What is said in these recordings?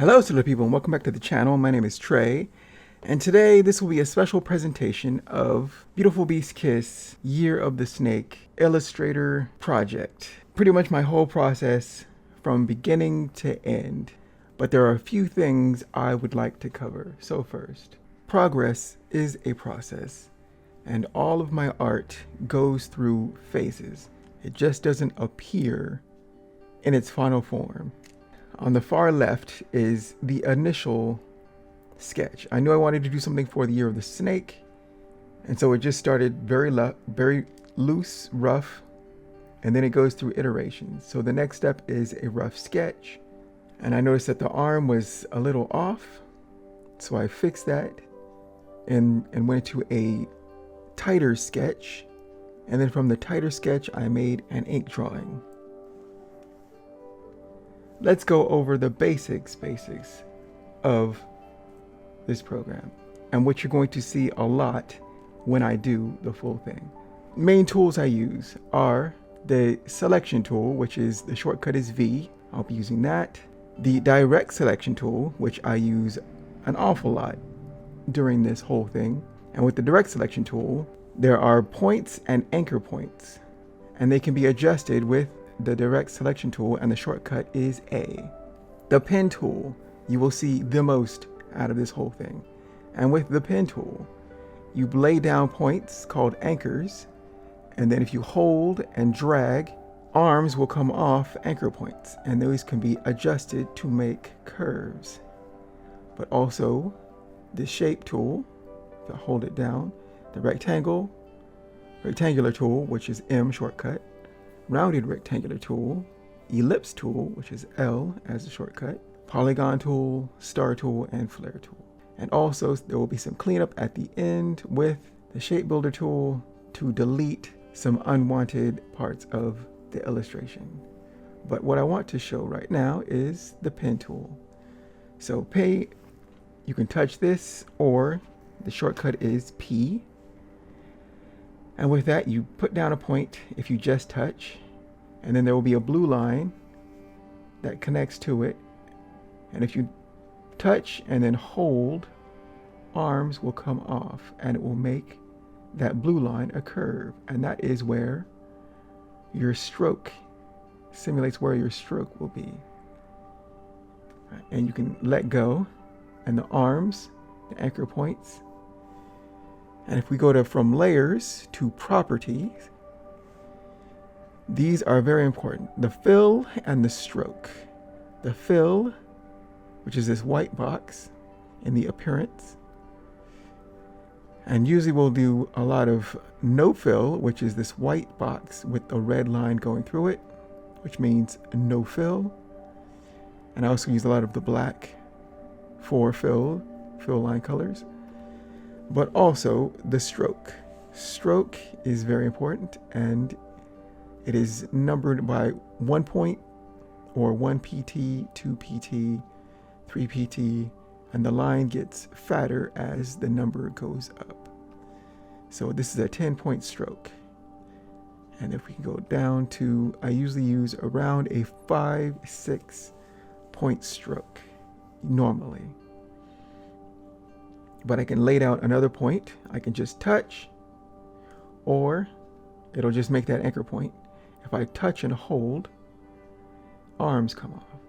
Hello, silly people, and welcome back to the channel. My name is Trey, and today this will be a special presentation of Beautiful Beast Kiss Year of the Snake Illustrator project. Pretty much my whole process from beginning to end, but there are a few things I would like to cover. So first, progress is a process, and all of my art goes through phases. It just doesn't appear in its final form. On the far left is the initial sketch. I knew I wanted to do something for the Year of the Snake, and so it just started very loose, rough, and then it goes through iterations. So the next step is a rough sketch, and I noticed that the arm was a little off, so I fixed that and went to a tighter sketch, and then from the tighter sketch I made an ink drawing. Let's go over the basics of this program and what you're going to see a lot when I do the full thing. Main tools I use are the selection tool, which is the shortcut is V. I'll be using that. The direct selection tool, which I use an awful lot during this whole thing. And with the direct selection tool, there are points and anchor points, and they can be adjusted with the direct selection tool, and the shortcut is A. The pen tool, you will see the most out of this whole thing. And with the pen tool, you lay down points called anchors, and then if you hold and drag, arms will come off anchor points, and those can be adjusted to make curves. But also the shape tool, if I hold it down, the rectangular tool, which is M shortcut, rounded rectangular tool, ellipse tool, which is L as the shortcut, polygon tool, star tool, and flare tool. And also there will be some cleanup at the end with the shape builder tool to delete some unwanted parts of the illustration. But what I want to show right now is the pen tool. So you can touch this, or the shortcut is P. And with that, you put down a point if you just touch, and then there will be a blue line that connects to it. And if you touch and then hold, arms will come off, and it will make that blue line a curve. And that is where your stroke simulates where your stroke will be. And you can let go, and the arms, the anchor points. And if we go from layers to properties, these are very important. The fill and the stroke. The fill, which is this white box in the appearance. And usually we'll do a lot of no fill, which is this white box with a red line going through it, which means no fill. And I also use a lot of the black for fill line colors. But also the stroke. Stroke is very important, and it is numbered by 1 point, or 1 pt, 2 pt, 3 pt, and the line gets fatter as the number goes up. So this is a 10-point stroke. And if we can go down to, I usually use around a 5-6 point stroke normally. But I can lay down another point. I can just touch, or it'll just make that anchor point. If I touch and hold, arms come off.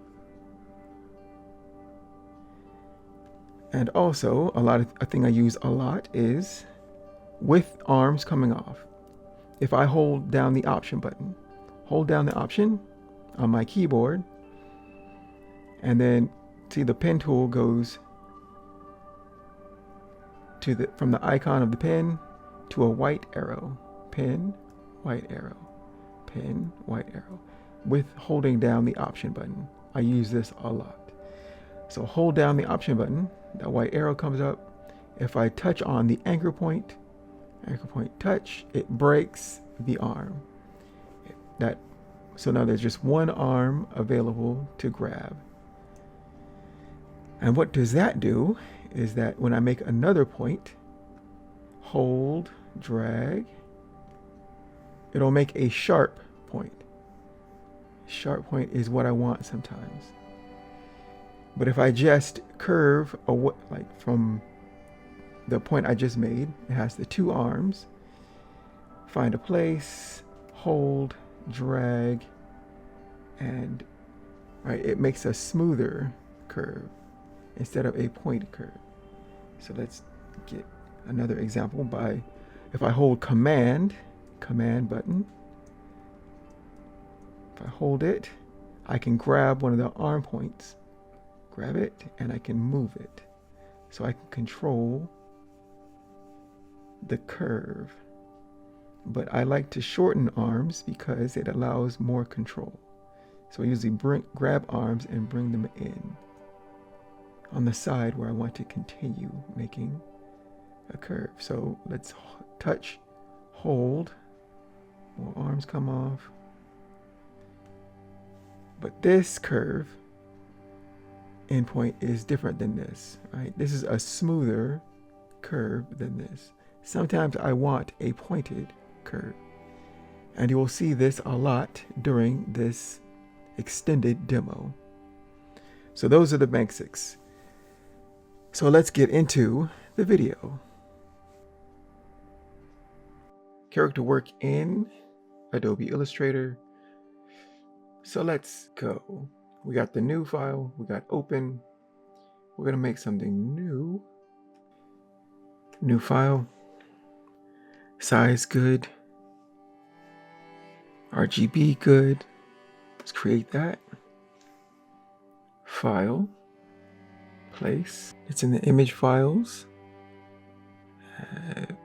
And also a thing I use a lot is with arms coming off. If I hold down the option button, hold down the option on my keyboard, and then see the pen tool goes from the icon of the pen to a white arrow. Pen, white arrow. Pen, white arrow. With holding down the option button. I use this a lot. So hold down the option button, that white arrow comes up. If I touch on the anchor point touch, it breaks the arm. So now there's just one arm available to grab. And what does that do is that when I make another point, hold, drag, it'll make a sharp point. Sharp point is what I want sometimes. But if I just curve away, like from the point I just made, it has the two arms. Find a place, hold, drag, and right, it makes a smoother curve instead of a pointed curve. So let's get another example by, if I hold command button, if I hold it, I can grab one of the arm points, grab it, and I can move it. So I can control the curve. But I like to shorten arms because it allows more control. So I usually grab arms and bring them in on the side where I want to continue making a curve. So let's touch, hold, more arms come off. But this curve endpoint is different than this, right? This is a smoother curve than this. Sometimes I want a pointed curve, and you will see this a lot during this extended demo. So those are the basics. So let's get into the video. Character work in Adobe Illustrator. So let's go. We got the new file, we got open. We're gonna make something new. New file. Size good. RGB good. Let's create that. File. Place. It's in the image files.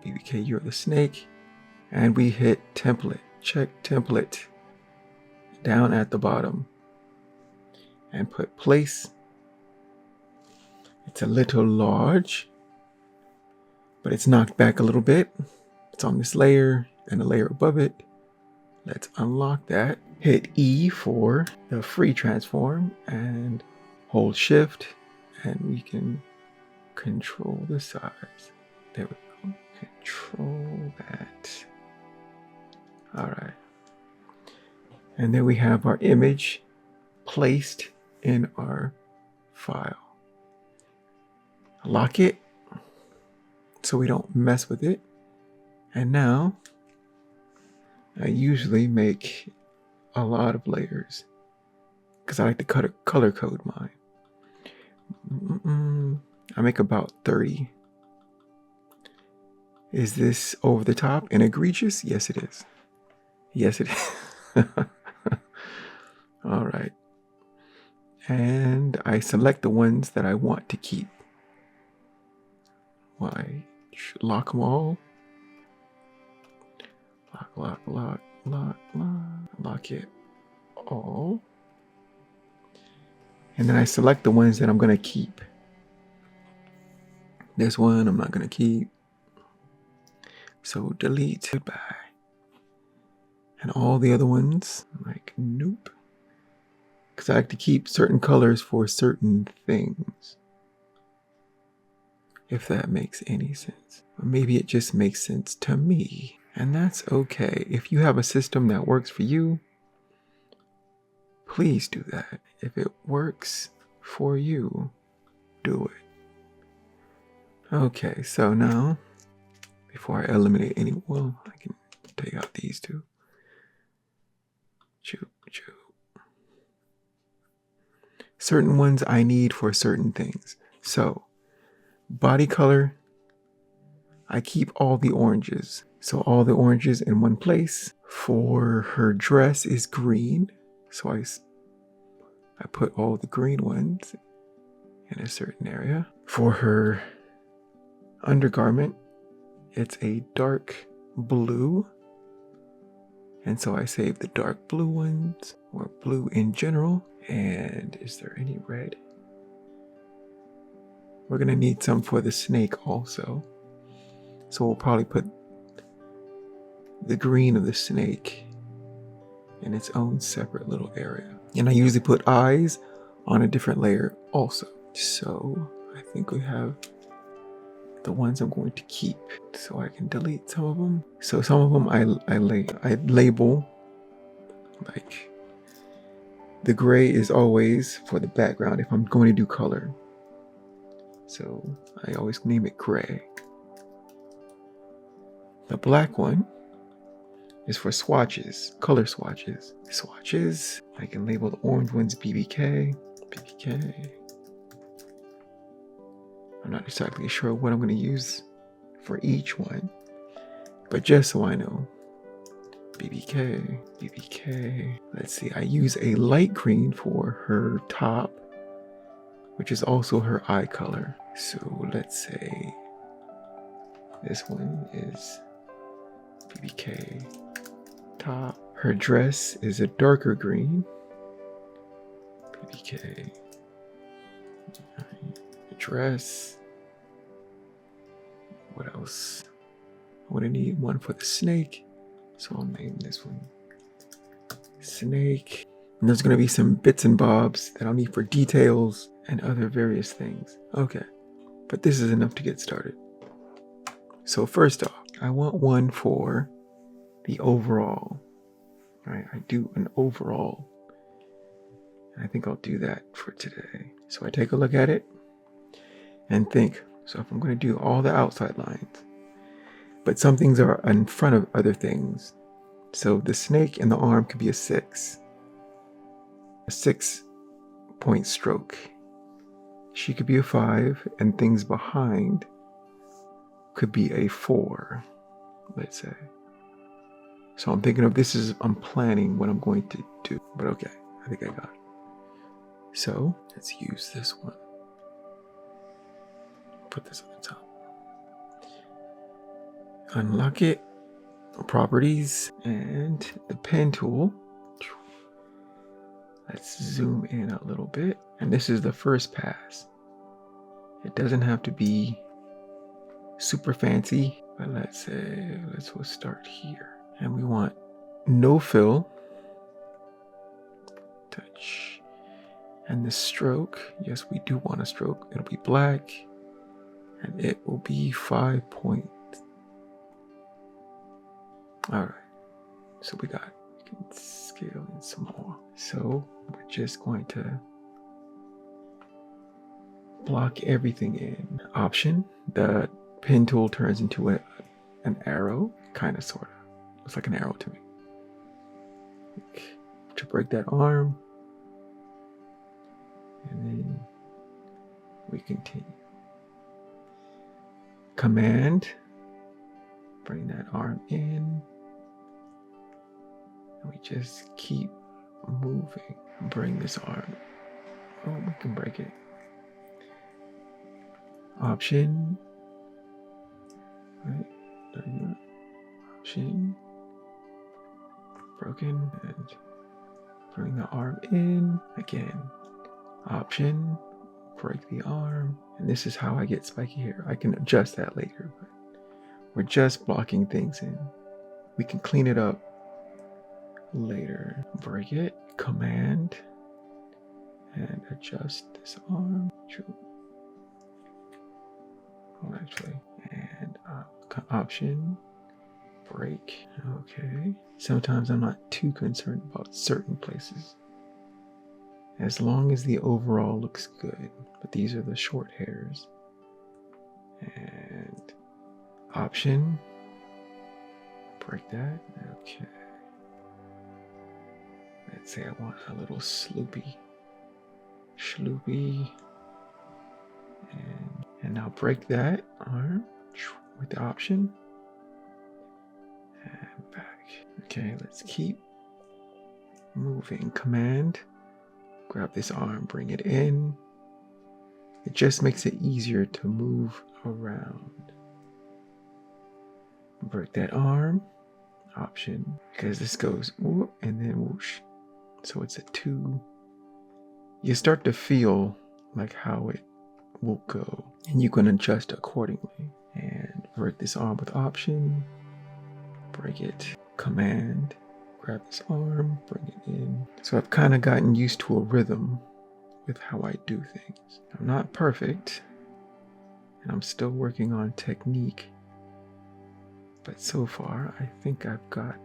BBK Year of the Snake. And we hit template. Check template down at the bottom. And put place. It's a little large, but it's knocked back a little bit. It's on this layer and a layer above it. Let's unlock that. Hit E for the free transform and hold shift, and we can control the size. There we go. Control that. All right. And then we have our image placed in our file. Lock it so we don't mess with it. And now I usually make a lot of layers because I like to color code mine. I make about 30. Is this over the top and egregious? Yes, it is. Yes, it is. All right. And I select the ones that I want to keep. Why? Lock them all. Lock it all. And then I select the ones that I'm going to keep. This one I'm not going to keep. So delete. Goodbye. And all the other ones, I'm like, nope. Because I like to keep certain colors for certain things. If that makes any sense. Or maybe it just makes sense to me. And that's okay. If you have a system that works for you, please do that. If it works for you, do it. Okay, so now, before I eliminate any, well, I can take out these two. Certain ones I need for certain things. So, body color, I keep all the oranges. So all the oranges in one place. For her dress is green. So I put all the green ones in a certain area. For her undergarment, it's a dark blue. And so I save the dark blue ones, or blue in general. And is there any red? We're gonna need some for the snake also. So we'll probably put the green of the snake in its own separate little area. And I usually put eyes on a different layer also. So I think we have the ones I'm going to keep. So I can delete some of them. So some of them I label like The gray is always for the background if I'm going to do color. So I always name it gray. The black one is for swatches, color swatches. Swatches, I can label the orange ones BBK, BBK. I'm not exactly sure what I'm going to use for each one, but just so I know. BBK, BBK. Let's see, I use a light green for her top, which is also her eye color. So let's say this one is BBK top. Her dress is a darker green. BBK dress. What else? I would need one for the snake. So I'll name this one Snake. And there's going to be some bits and bobs that I'll need for details and other various things. Okay, but this is enough to get started. So first off, I want one for the overall. Right, I do an overall. And I think I'll do that for today. So I take a look at it and think, so if I'm going to do all the outside lines, but some things are in front of other things. So the snake and the arm could be a 6. A 6-point stroke. She could be a 5, and things behind could be a 4, let's say. So I'm thinking of this as I'm planning what I'm going to do. But okay, I think I got it. So let's use this one. Put this on the top. Unlock it, properties, and the pen tool. Let's zoom in a little bit. And this is the first pass. It doesn't have to be super fancy, but let's start here. And we want no fill. Touch. And the stroke, yes, we do want a stroke. It'll be black, and it will be 5 points. All right, so we can scale in some more. So we're just going to block everything in. Option, the pen tool turns into an arrow, kind of, sort of. Looks like an arrow to me. Okay. To break that arm, and then we continue. Command, bring that arm in. And we just keep moving. Bring this arm. Oh, we can break it. Option. Right. There you go. Option. Broken. And bring the arm in. Again. Option. Break the arm. And this is how I get spiky hair. I can adjust that later, but we're just blocking things in. We can clean it up later. Break it. Command. And adjust this arm. Oh, actually. And option. Break. Okay. Sometimes I'm not too concerned about certain places, as long as the overall looks good. But these are the short hairs. And option. Break that. Okay. Let's say I want a little sloopy. And now break that arm with the option. And back. Okay, let's keep moving. Command. Grab this arm, bring it in. It just makes it easier to move around. Break that arm. Option. Because this goes whoop and then whoosh. So it's a 2. You start to feel like how it will go, and you can adjust accordingly. And break this arm with option. Break it. Command. Grab this arm, bring it in. So I've kind of gotten used to a rhythm with how I do things. I'm not perfect, and I'm still working on technique. But so far, I think I've got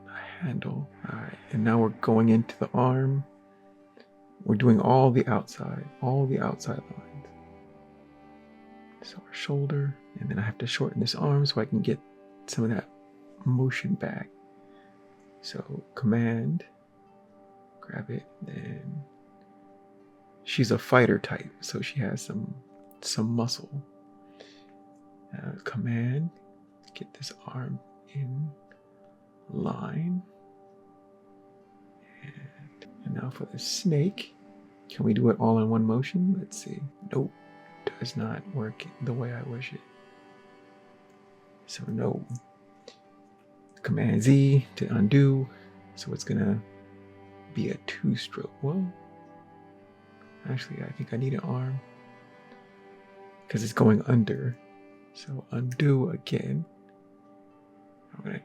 a handle. All right, and now we're going into the arm. We're doing all the outside lines. So our shoulder, and then I have to shorten this arm so I can get some of that motion back. So Command, grab it, then she's a fighter type, so she has some muscle. Command, get this arm in line. And now for the snake, can we do it all in one motion? Let's see. Nope, does not work the way I wish it. So no. Command Z to undo. So it's gonna be a 2-stroke. Well, actually, I think I need an arm because it's going under. So undo again. I'm gonna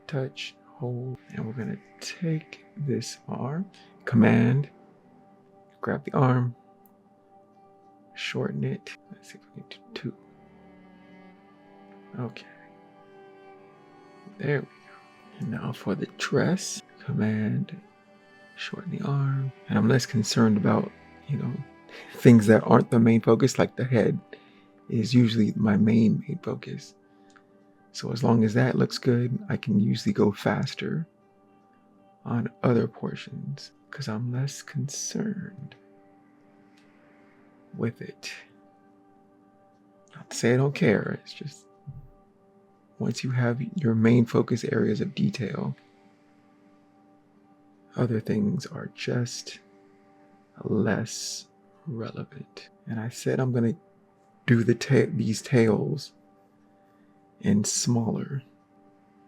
touch, hold, and we're gonna take this arm. Command, grab the arm, shorten it. Let's see if we can do 2. Okay. There we go. And now for the dress, Command, shorten the arm. And I'm less concerned about, things that aren't the main focus, like the head is usually my main focus. So as long as that looks good, I can usually go faster on other portions because I'm less concerned with it. Not to say I don't care, it's just once you have your main focus areas of detail, other things are just less relevant. And I said I'm going to do these tails in smaller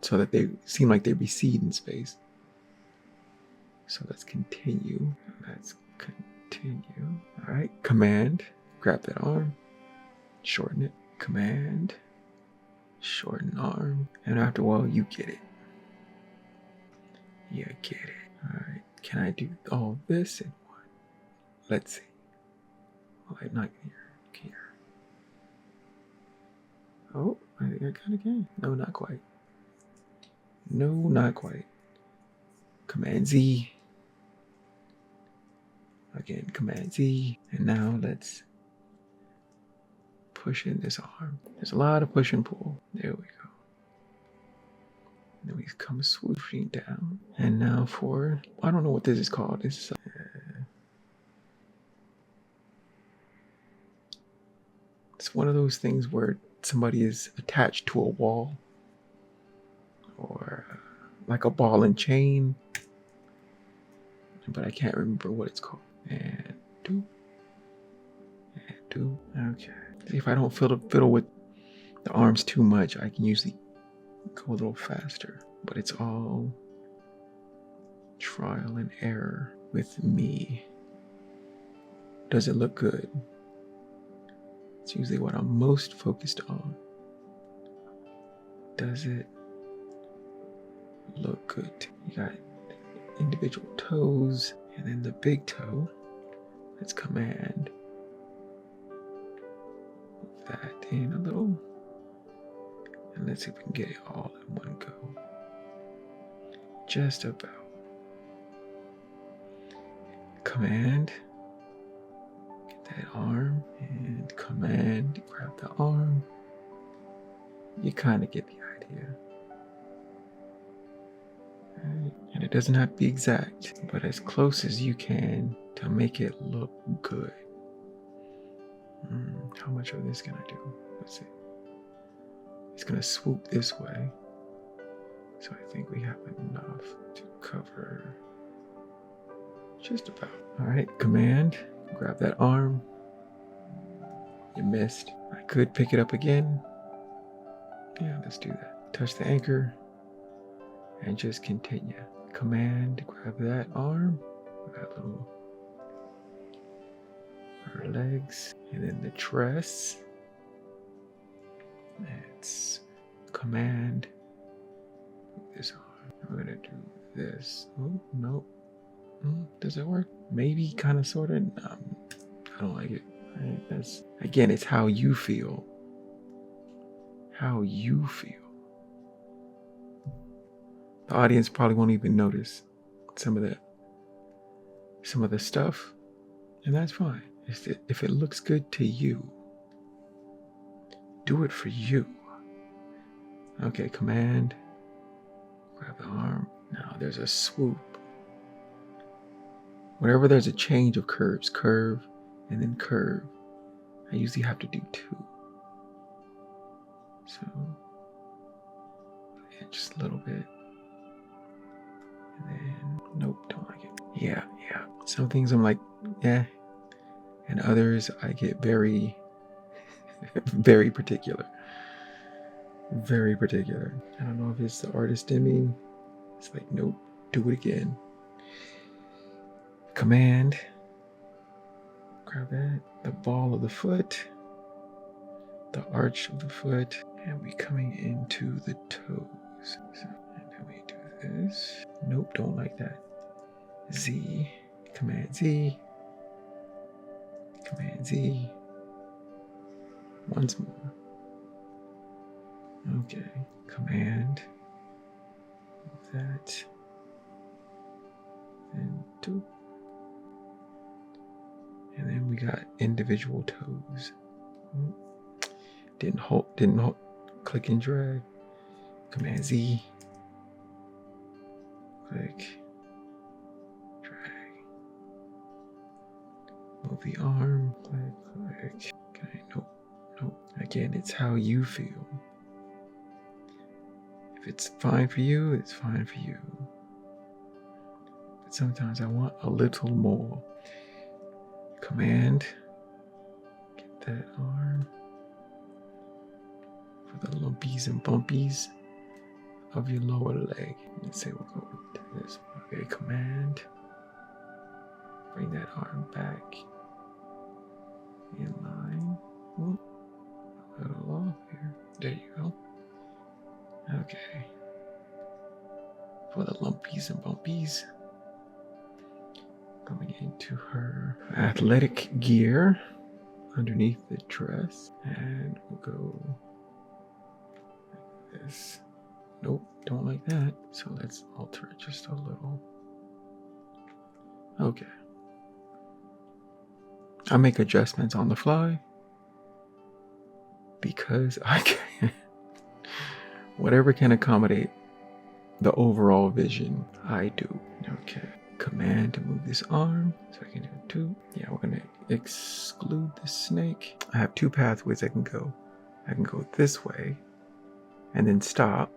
so that they seem like they recede in space. So let's continue. All right, Command, grab that arm, shorten it. Command, shorten arm. And after a while, you get it. You get it. All right, can I do all this in one? Let's see. Oh, I'm not here. Oh, I think I got it again. No, not quite. Command Z. Again, Command Z. And now let's push in this arm. There's a lot of push and pull. There we go. And then we come swooshing down. And now for, I don't know what this is called. It's one of those things where somebody is attached to a wall or like a ball and chain, but I can't remember what it's called. And do. Okay. See, if I don't fiddle with the arms too much, I can usually go a little faster, but it's all trial and error with me. Does it look good? It's usually what I'm most focused on. Does it look good? You got individual toes, and then the big toe. Let's Command. Move that in a little. And let's see if we can get it all in one go. Just about. Command. Get that arm. And Command. Grab the arm. You kind of get the idea. Right. And it doesn't have to be exact, but as close as you can to make it look good. How much of this can I do? Let's see. It's going to swoop this way. So I think we have enough to cover just about. All right, Command, grab that arm. You missed. I could pick it up again. Yeah, let's do that. Touch the anchor and just continue. Command, grab that arm. That little her legs, and then the dress. Let's Command this arm. We're gonna do this. Oh no. Does it work? Maybe, kind of, sort of. I don't like it. Right? That's, again, it's how you feel. How you feel. The audience probably won't even notice some of the stuff, And that's fine. If it looks good to you, do it for you. Okay, command, grab the arm. Now there's a swoop. Whenever there's a change of curves, curve and then curve, I usually have to do 2. So, yeah, just a little bit. And then, nope, don't like it. Yeah. Some things I'm like, yeah. And others I get very, very particular. Very particular. I don't know if it's the artist in me. It's like, nope, do it again. Command, grab that, the ball of the foot, the arch of the foot, and we coming into the toes. So, and then we do this. Nope, don't like that. Z, command Z, command Z. Once more. Okay, command that, and 2. And then we got individual toes. Didn't hold, click and drag. Command Z. Click. Drag. Move the arm. Click. Okay, nope. Again, it's how you feel. If it's fine for you, it's fine for you. But sometimes I want a little more. Command. Get that arm. For the lumpies and bumpies of your lower leg. Let's say we'll go with this. Okay, command. Bring that arm back in line. Oop, a little off here. There you go. Okay. For the lumpies and bumpies. Coming into her athletic gear underneath the dress. And we'll go like this. Nope, don't like that. So let's alter it just a little. Okay. I make adjustments on the fly because I can. Whatever can accommodate the overall vision, I do. Okay. Command to move this arm. So I can do 2. Yeah, we're going to exclude the snake. I have 2 pathways I can go. I can go this way and then stop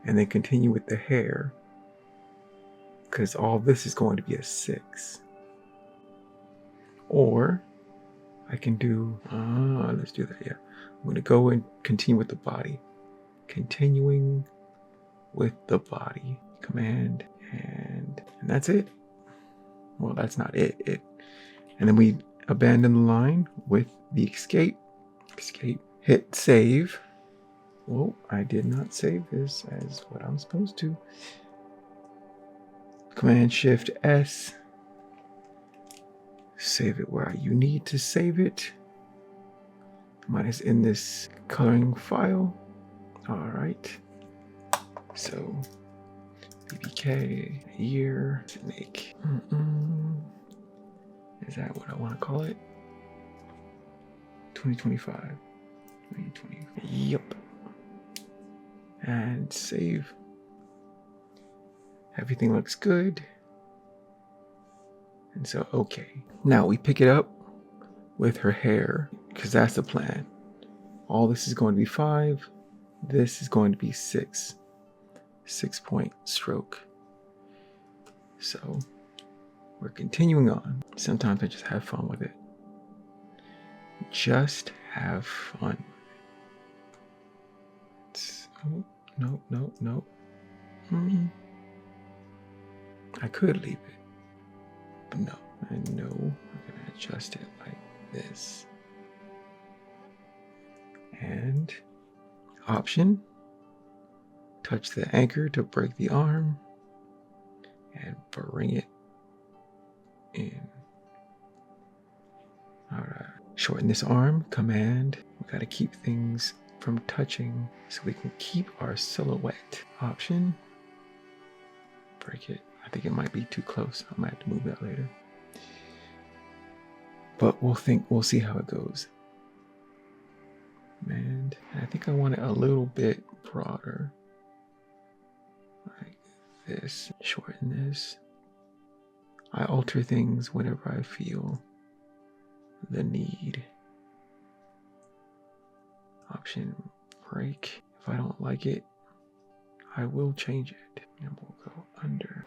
and then continue with the hair because all this is going to be a 6. Or I can do, let's do that, yeah. I'm going to go and continue with the body. Continuing with the body. Command, and that's it. Well, that's not it. And then we abandon the line with the escape. Hit save. Whoa, I did not save this as what I'm supposed to. Command Shift S. Save it where you need to save it. Mine is in this coloring file. All right. So, BBK, year, snake. Is that what I want to call it? 2025. 2020. Yep. And save. Everything looks good. And so, okay. Now we pick it up with her hair, because that's the plan. All this is going to be 5. This is going to be 6. 6-point stroke. So we're continuing on. Sometimes I just have fun with it. Just have fun. Oh, no. I could leave it, but no. I know I'm gonna adjust it like this. And option, touch the anchor to break the arm and bring it in. All right, shorten this arm, command. We gotta keep things from touching so we can keep our silhouette. Option, break it. I think it might be too close. I might have to move that later. but we'll see how it goes. And I think I want it a little bit broader, like this. Shorten this. I alter things whenever I feel the need. Option break. If I don't like it, I will change it. And we'll go under.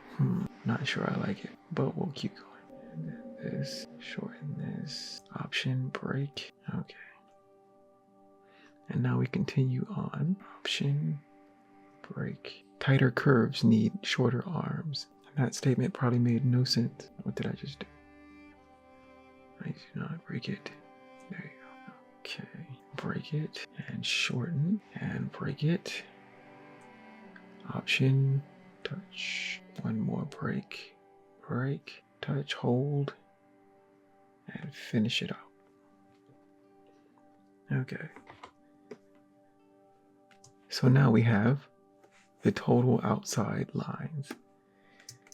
Not sure I like it, but we'll keep going. And then this, shorten this. Option break. Okay. And now we continue on. Option break. Tighter curves need shorter arms. And that statement probably made no sense. What did I just do? I do not break it. There you go. Okay. Break it and shorten and break it. Option, touch. One more break. Break, touch, hold, and finish it up. Okay. So now we have the total outside lines.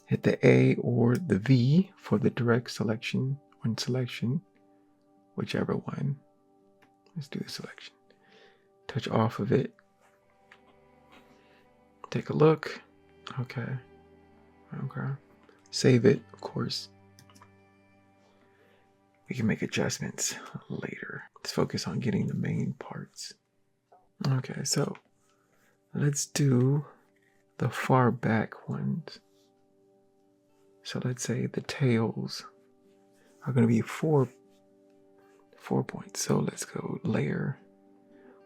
Hit the A or the V for the direct selection on selection, whichever one. Let's do the selection. Touch off of it. Take a look. Okay. Okay. Save it, of course. We can make adjustments later. Let's focus on getting the main parts. Okay, so let's do the far back ones. So let's say the tails are going to be four points. So let's go layer.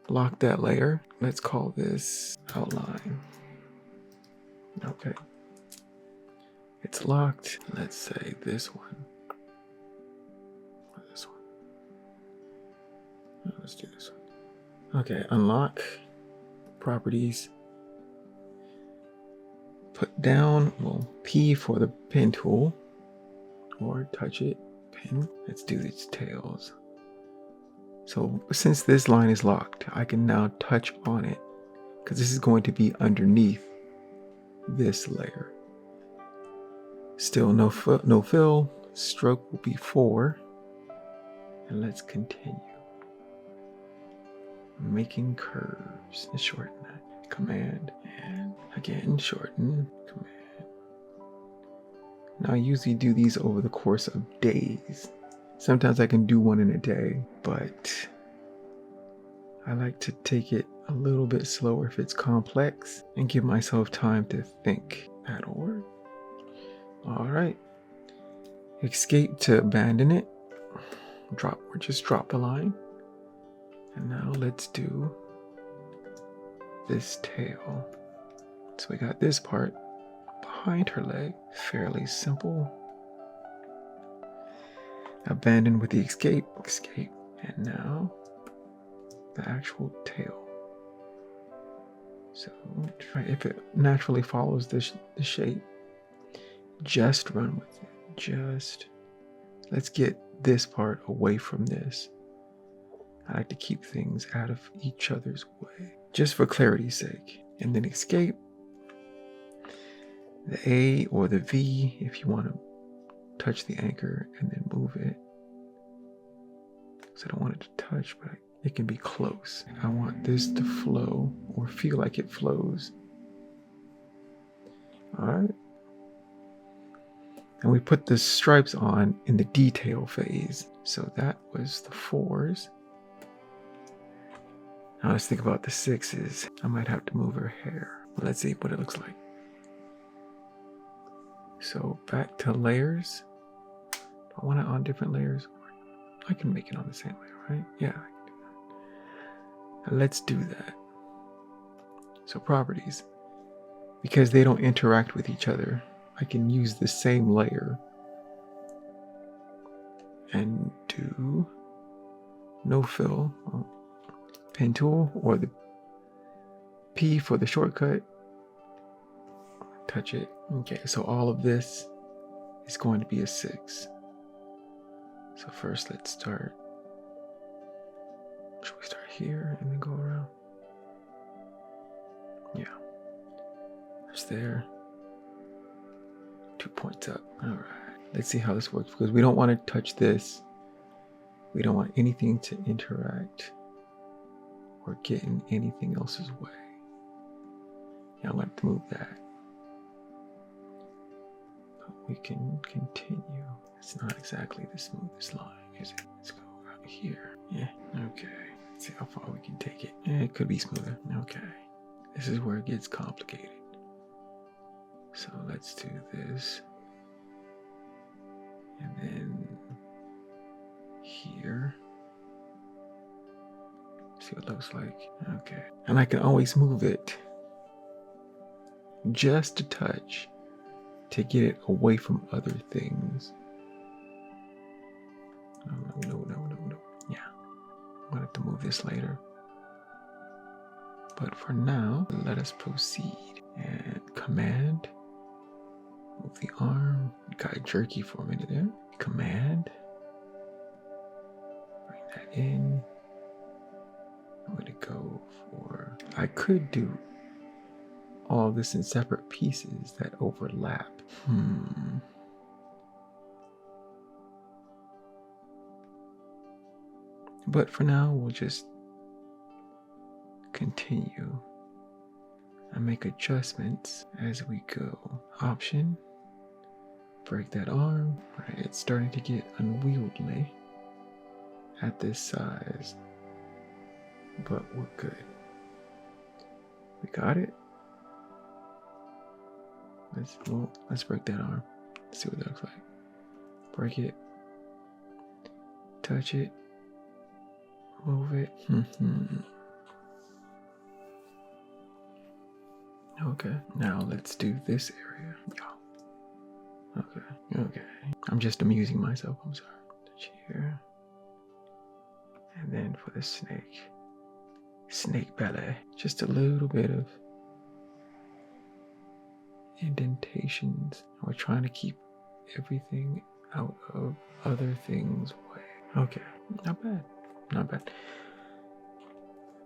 Lock that layer. Let's call this outline. Okay. It's locked. Let's say this one. Or this one. No, let's do this one. Okay, unlock. Properties. Put down, well, P for the pen tool. Or touch it, pen. Let's do its tails. So since this line is locked, I can now touch on it because this is going to be underneath this layer. Still no fill. Stroke will be 4. And let's continue. Making curves. Let's shorten that. Command. And again, shorten. Command. Now I usually do these over the course of days. Sometimes I can do one in a day, but I like to take it a little bit slower if it's complex and give myself time to think. That'll work. All right. Escape to abandon it. Drop or just drop the line. And now let's do this tail. So we got this part behind her leg. Fairly simple. Abandon with the escape. Escape. And now the actual tail. So try if it naturally follows the shape. Just run with it. Let's get this part away from this. I like to keep things out of each other's way, just for clarity's sake. And then escape. The A or the V if you want to touch the anchor and then move it. So I don't want it to touch, but it can be close. I want this to flow or feel like it flows. All right. And we put the stripes on in the detail phase. So that was the 4s. Now let's think about the 6s. I might have to move her hair. Let's see what it looks like. So back to layers. Do I want it on different layers? I can make it on the same layer, right? Yeah, I can do that. Now let's do that. So properties. Because they don't interact with each other, I can use the same layer and do no fill. Pen tool or the P for the shortcut. Touch it. Okay, so all of this is going to be a 6. So first let's start. Should we start here and then go around? Yeah. That's there. 2 points up. All right. Let's see how this works because we don't want to touch this We don't want anything to interact or get in anything else's way. Yeah, I'm going to move that. But we can continue. It's not exactly the smoothest line, is it? Let's go out here. Yeah, okay. Let's see how far we can take it. Yeah, it could be smoother. Okay. This is where it gets complicated. So let's do this. And then here. See what it looks like. Okay. And I can always move it just a touch to get it away from other things. Oh, no. Yeah. I'm going to have to move this later. But for now, let us proceed. And Command. Move the arm. Got jerky for a minute there. Command. Bring that in. I'm going to go for... I could do all this in separate pieces that overlap. But for now, we'll just continue and make adjustments as we go. Option, break that arm. Right, it's starting to get unwieldy at this size, but we're good. We got it. Let's break that arm. See what that looks like. Break it. Touch it. Move it. Okay, now let's do this area. Okay. I'm just amusing myself. I'm sorry. Touch here. And then for the snake belly, just a little bit of indentations. We're trying to keep everything out of other things' way. Okay, not bad.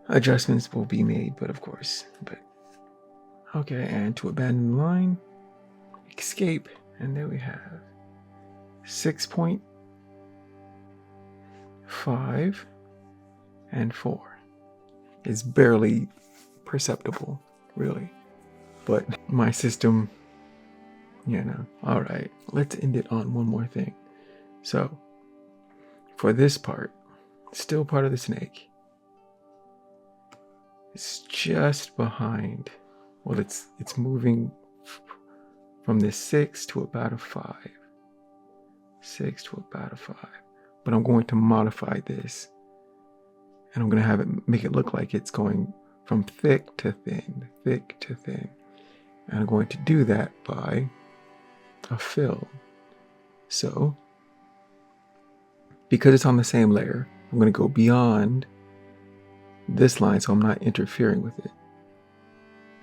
Adjustments will be made, but okay, and to abandon the line, escape, and there we have 6.5 and 4. It's barely perceptible, really, but my system, all right, let's end it on one more thing. So for this part, still part of the snake, it's just behind. Well, it's moving from this 6 to about a 5. 6 to about a 5. But I'm going to modify this, and I'm going to have it make it look like it's going from thick to thin, And I'm going to do that by a fill. So, because it's on the same layer, I'm going to go beyond this line so I'm not interfering with it.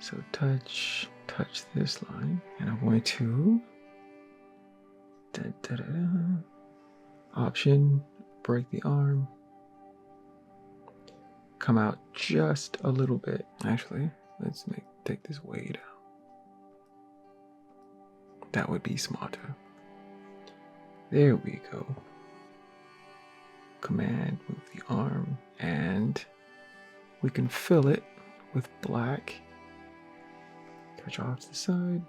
So touch this line, and I'm going to option, break the arm, come out just a little bit. Actually, let's take this way down. That would be smarter. There we go. Command, move the arm, and we can fill it with black. Touch off to the side.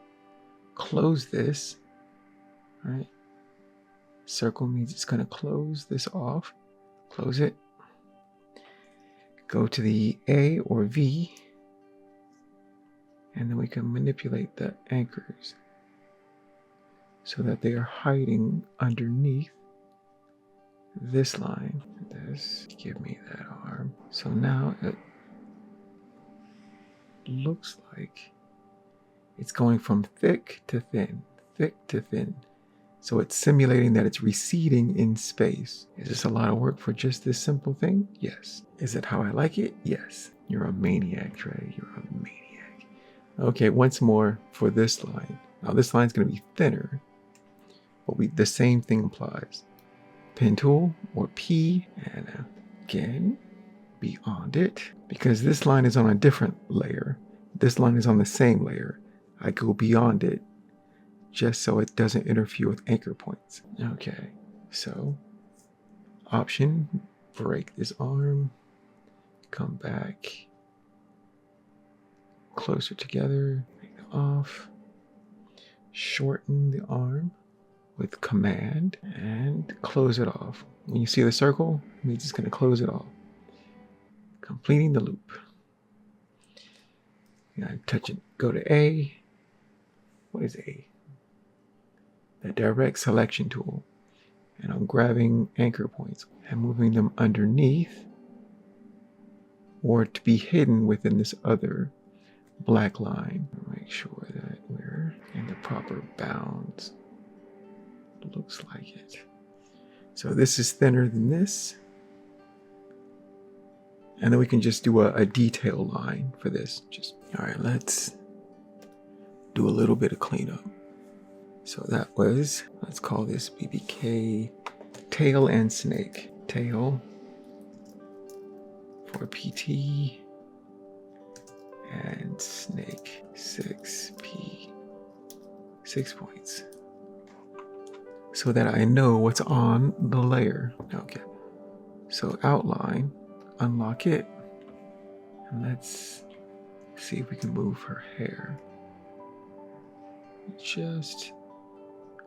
Close this. Right? Circle means it's going to close this off. Close it. Go to the A or V, and then we can manipulate the anchors so that they are hiding underneath this line. This, give me that arm. So now it looks like it's going from thick to thin. So it's simulating that it's receding in space. Is this a lot of work for just this simple thing? Yes. Is it how I like it? Yes. You're a maniac, Trey. You're a maniac. Okay, once more for this line. Now this line's going to be thinner, but the same thing applies. Pen tool or P, and again, beyond it. Because this line is on a different layer. This line is on the same layer. I go beyond it just so it doesn't interfere with anchor points. Okay, so Option, break this arm, come back closer together, make it off, shorten the arm with Command, and close it off. When you see the circle, it means it's going to close it off, completing the loop. I touch it, go to A. What is A? The direct selection tool. And I'm grabbing anchor points and moving them underneath or to be hidden within this other black line. Make sure that we're in the proper bounds. Looks like it. So this is thinner than this. And then we can just do a detail line for this. All right, let's do a little bit of cleanup. So that was, let's call this BBK tail and snake. Tail for PT and snake 6P, 6 points. So that I know what's on the layer. Okay, so outline, unlock it, and let's see if we can move her hair just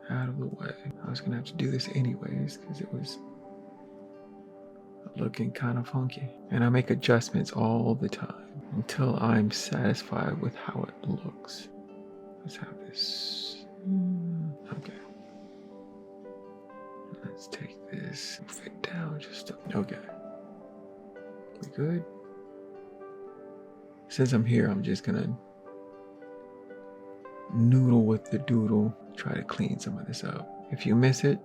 out of the way. I was gonna have to do this anyways because it was looking kind of funky. And I make adjustments all the time until I'm satisfied with how it looks. Let's have this. Okay. Let's take this, move it down just a, okay. We good? Since I'm here, I'm just gonna noodle with the doodle, try to clean some of this up. If you miss it,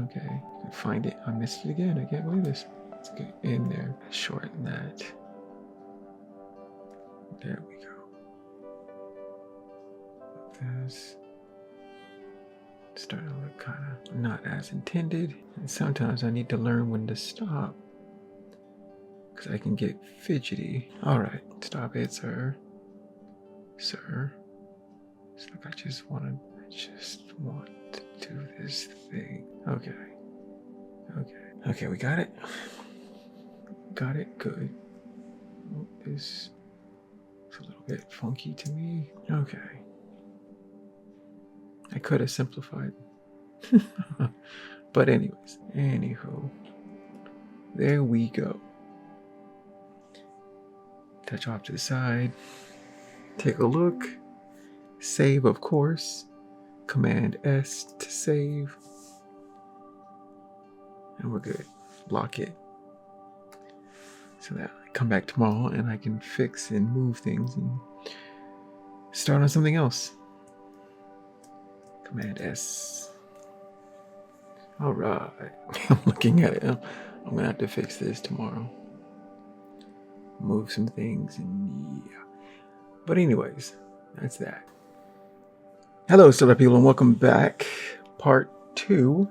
okay, you can find it. I missed it again. I can't believe this. Let's get in there, shorten that. There we go. This starting to look kind of not as intended. And sometimes I need to learn when to stop because I can get fidgety. All right, stop it, sir. Sir. It's like I just want to do this thing. Okay. Okay, we got it. Got it, good. Oh, this is a little bit funky to me. Okay. I could have simplified. But anyways, anywho, there we go. Touch off to the side. Take a look. Save, of course. Command S to save. And we're good. Lock it. So that I come back tomorrow and I can fix and move things and start on something else. Command S. All right. I'm looking at it. I'm gonna have to fix this tomorrow. Move some things and yeah. But anyways, that's that. Hello, Stellar people, and welcome back. Part 2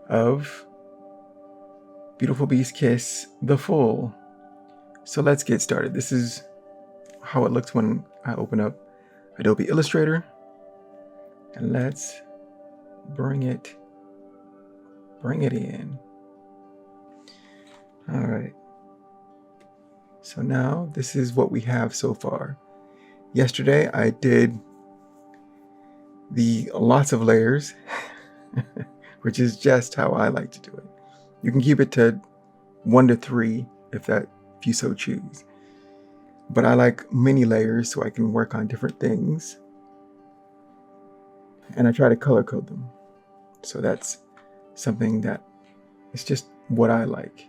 of Beautiful Beast Kiss, the full. So let's get started. This is how it looks when I open up Adobe Illustrator. And let's bring it in. All right. So now this is what we have so far. Yesterday I did the lots of layers, which is just how I like to do it. You can keep it to 1 to 3 if you so choose. But I like many layers so I can work on different things. And I try to color code them. So that's something that is just what I like.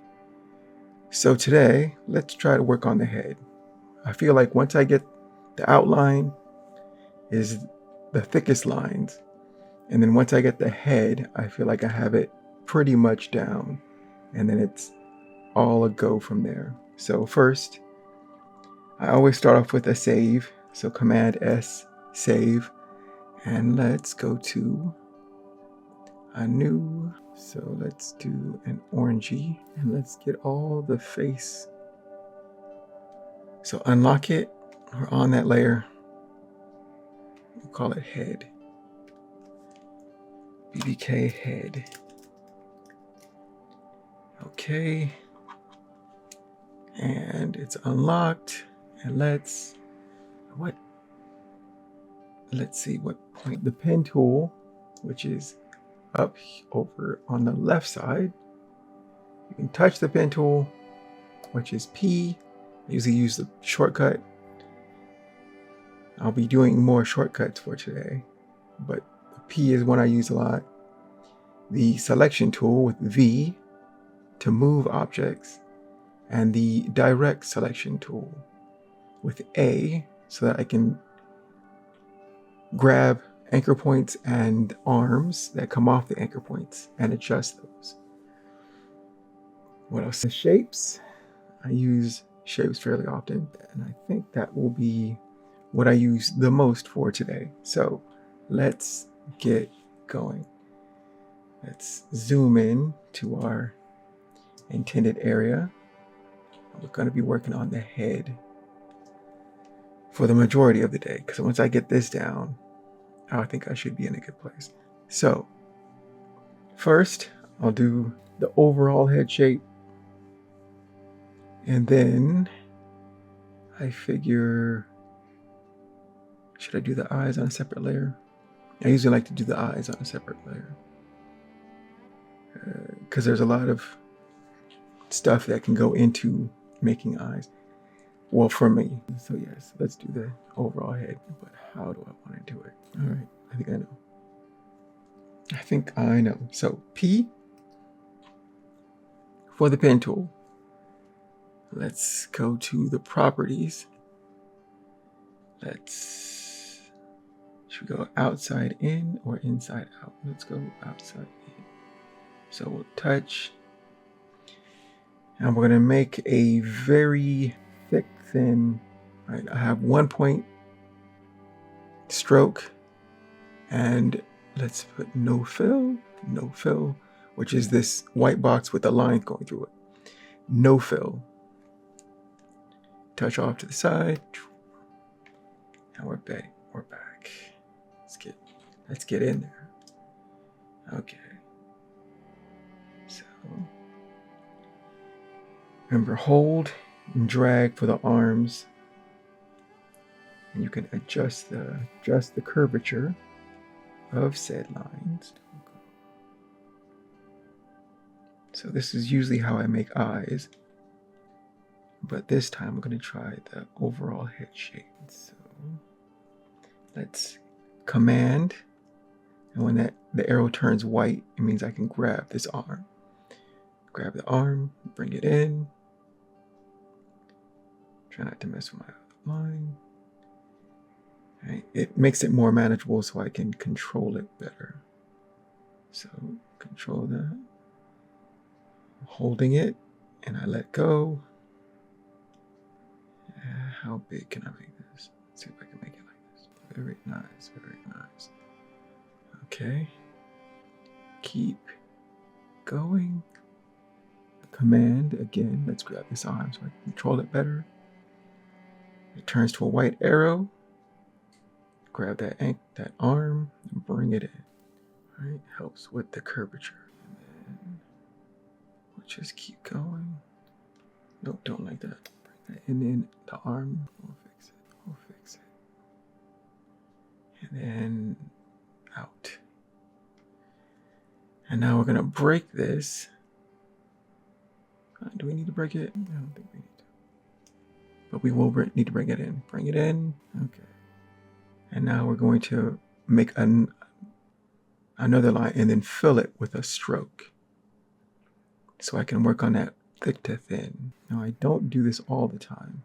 So today, let's try to work on the head. I feel like once I get the outline is the thickest lines. And then once I get the head, I feel like I have it pretty much down. And then it's all a go from there. So first, I always start off with a save. So Command S, save. And let's go to a new. So let's do an orangey. And let's get all the face. So unlock it. We're on that layer. We'll call it head. BBK head. Okay. And it's unlocked. And let's see what point. The pen tool, which is up over on the left side. You can touch the pen tool, which is P. I usually use the shortcut. I'll be doing more shortcuts for today, but the P is one I use a lot. The selection tool with V to move objects, and the direct selection tool with A so that I can grab anchor points and arms that come off the anchor points and adjust those. What else? The shapes. I use shapes fairly often, and I think that will be what I use the most for today. So let's get going. Let's zoom in to our intended area. We're going to be working on the head for the majority of the day, because once I get this down, I think I should be in a good place. So first, I'll do the overall head shape, and then I figure, should I do the eyes on a separate layer? I usually like to do the eyes on a separate layer because there's a lot of stuff that can go into making eyes. Well, for me. So yes, let's do the overall head, but how do I want to do it? All right, I think I know. So P for the pen tool. Let's go to the properties. Should we go outside in or inside out? Let's go outside in. So we'll touch, and we're gonna make a very thick, thin, right? I have 1 point stroke, and let's put no fill, which is this white box with the line going through it. No fill. Touch off to the side, and we're back. Let's get in there. Okay. So remember, hold and drag for the arms, and you can adjust the curvature of said lines. So this is usually how I make eyes, but this time I'm going to try the overall head shape. So let's command, and when the arrow turns white, it means I can grab this arm. Grab the arm, bring it in. Try not to mess with my line. Right. It makes it more manageable so I can control it better. So control that. I'm holding it, and I let go. How big can I make this? Let's see if I can make it like this. Very nice, very nice. Okay. Keep going. Command again. Let's grab this arm so I can control it better. It turns to a white arrow. Grab that arm and bring it in. All right, helps with the curvature. And then we'll just keep going. Nope, don't like that. Bring that in the arm. We'll fix it. And then out. And now we're gonna break this. Do we need to break it? I don't think we need to. But we will need to bring it in. Bring it in. Okay. And now we're going to make another line and then fill it with a stroke. So I can work on that thick to thin. Now I don't do this all the time.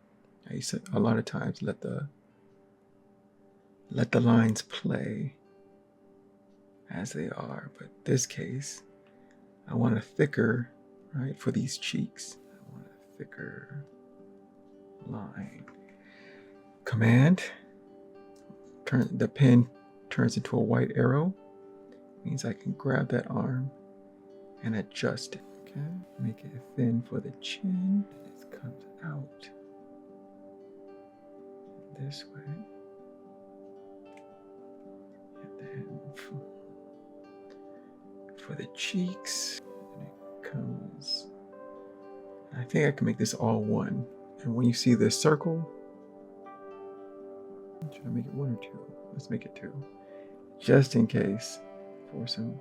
I used to a lot of times let the lines play as they are. But this case, I want a thicker, right, for these cheeks. I want a thicker line. Command. The pen turns into a white arrow. Means I can grab that arm and adjust it. Okay, make it thin for the chin. It comes out this way. And then for the cheeks, and it comes think I can make this all one. And when you see this circle, I'm trying to make it 1 or 2. Let's make it 2, just in case for some.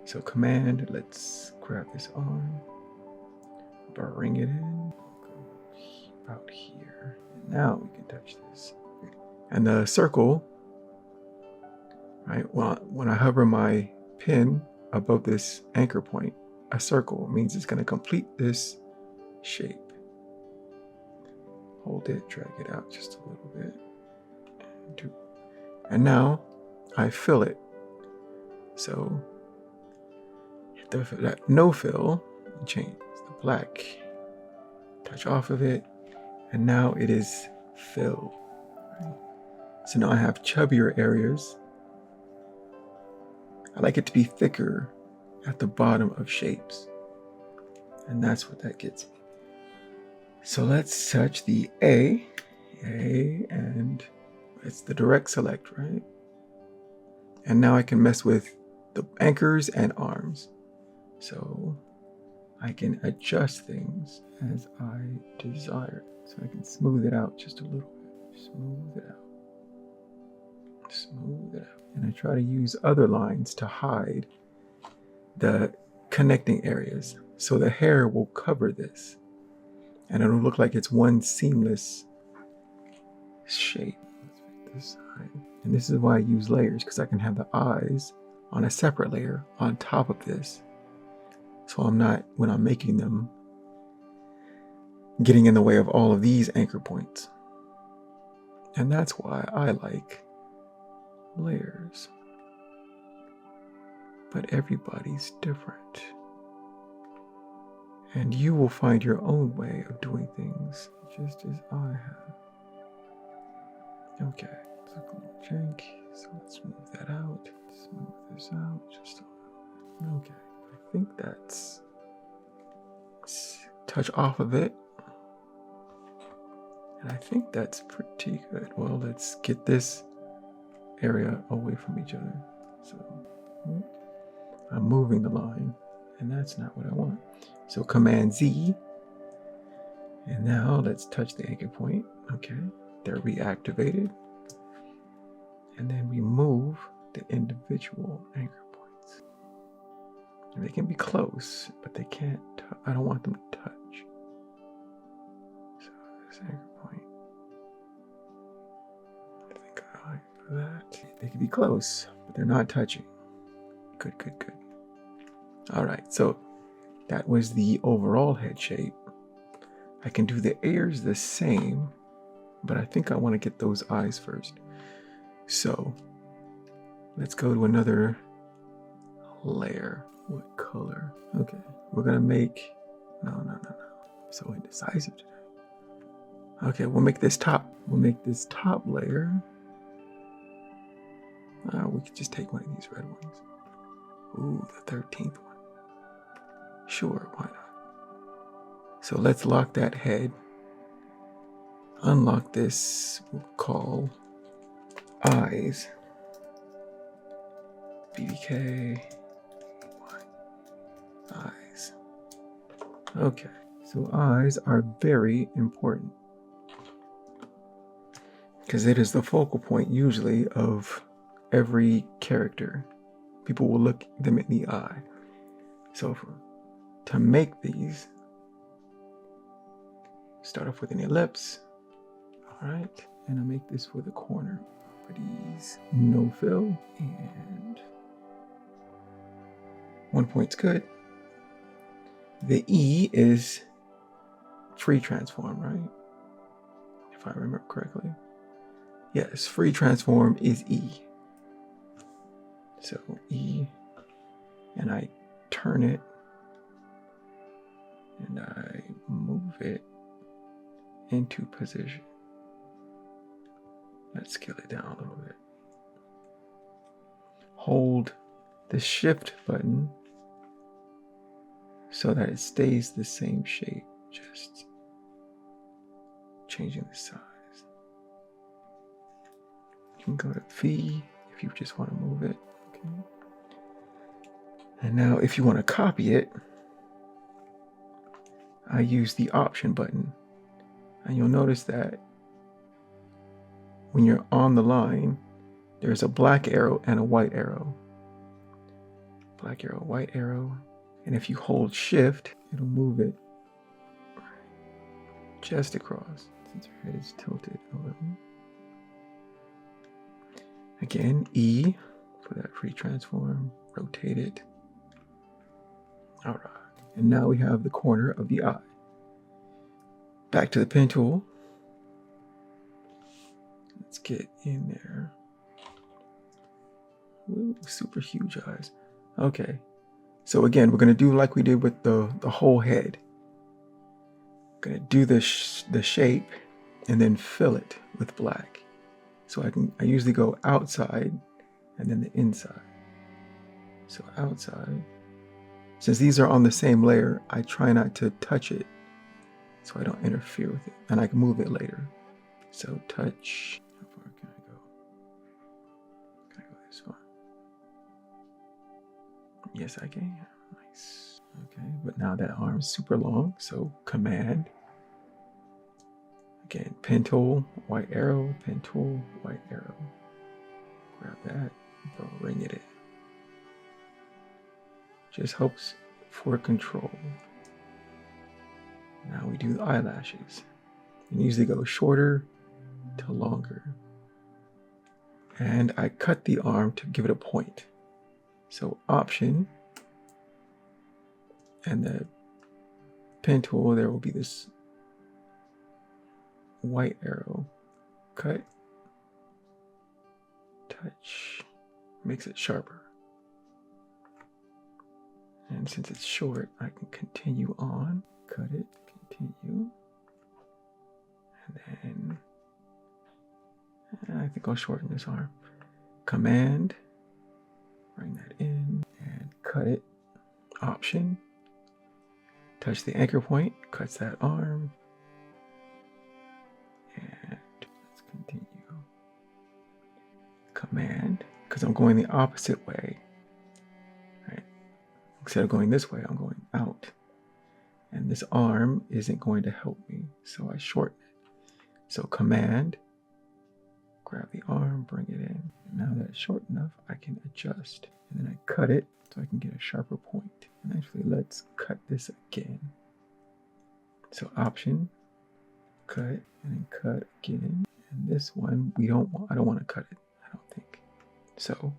So Command, let's grab this arm, bring it in, about here. And now we can touch this. And the circle, right? Well, when I hover my pin above this anchor point, a circle means it's going to complete this shape. Hold it, drag it out just a little bit. And now I fill it. So hit that no fill, change the black, touch off of it, and now it is filled. Right? So now I have chubbier areas. I like it to be thicker at the bottom of shapes. And that's what that gets me. So let's touch the A, and it's the direct select, right? And now I can mess with the anchors and arms. So I can adjust things as I desire. So I can smooth it out just a little bit. Smooth it out. Smooth it out. And I try to use other lines to hide the connecting areas. So the hair will cover this. And it'll look like it's one seamless shape. Let's make this side. And this is why I use layers, because I can have the eyes on a separate layer on top of this. So I'm not, when I'm making them, getting in the way of all of these anchor points. And that's why I like layers. But everybody's different. And you will find your own way of doing things, just as I have. Okay, it's like a little jank, so let's smooth that out. Smooth this out just a little bit. Okay, I think that's, let's touch off of it. And I think that's pretty good. Well, let's get this area away from each other. So I'm moving the line, and that's not what I want. So Command Z, and now let's touch the anchor point. Okay, they're reactivated. And then we move the individual anchor points. And they can be close, but they can't, I don't want them to touch. So this anchor point, I think I like for that. They can be close, but they're not touching. Good, good, good. All right, so that was the overall head shape. I can do the ears the same, but I think I want to get those eyes first. So let's go to another layer. What color? Okay, we're gonna make, no. So indecisive today. Okay, we'll make this top. We'll make this top layer. We could just take one of these red ones. Ooh, the 13th one. Sure, why not? So let's lock that head. Unlock this, we'll call eyes. BDK. Eyes. Okay, so eyes are very important because it is the focal point usually of every character. People will look them in the eye. So to make these, start off with an ellipse. All right, and I make this for the corner. Properties, no fill, and 1 point's good. The E is free transform, right? If I remember correctly. Yes, free transform is E. So E, and I turn it, and I move it into position. Let's scale it down a little bit. Hold the shift button so that it stays the same shape, just changing the size. You can go to V if you just want to move it. Okay. And now if you want to copy it, I use the option button. And you'll notice that when you're on the line, there's a black arrow and a white arrow. Black arrow, white arrow. And if you hold shift, it'll move it just across, since her head is tilted a little. Again, E for that free transform, rotate it. All right. And now we have the corner of the eye. Back to the pen tool. Let's get in there. Ooh, super huge eyes. Okay. So again, we're going to do like we did with the whole head. Going to do the shape and then fill it with black. So I usually go outside and then the inside. So outside. Since these are on the same layer, I try not to touch it so I don't interfere with it, and I can move it later. So touch. How far can I go? Can I go this far? Yes, I can. Nice. Okay, but now that arm is super long, so command. Again, pen tool, white arrow, pen tool, white arrow. Grab that, bring it in. Just helps for control. Now we do the eyelashes. You usually go shorter to longer. And I cut the arm to give it a point. So option, and the pen tool, there will be this white arrow. Cut, touch, makes it sharper. And since it's short, I can continue on, cut it, continue. And then I think I'll shorten this arm. Command, bring that in and cut it. Option, touch the anchor point, cuts that arm. And let's continue. Command, because I'm going the opposite way. Right? Instead of going this way, I'm going out. And this arm isn't going to help me, so I shorten it. So command, grab the arm, bring it in. And now that it's short enough, I can adjust. And then I cut it so I can get a sharper point. And actually, let's cut this again. So option, cut, and then cut again. And this one, I don't want to cut it, I don't think. So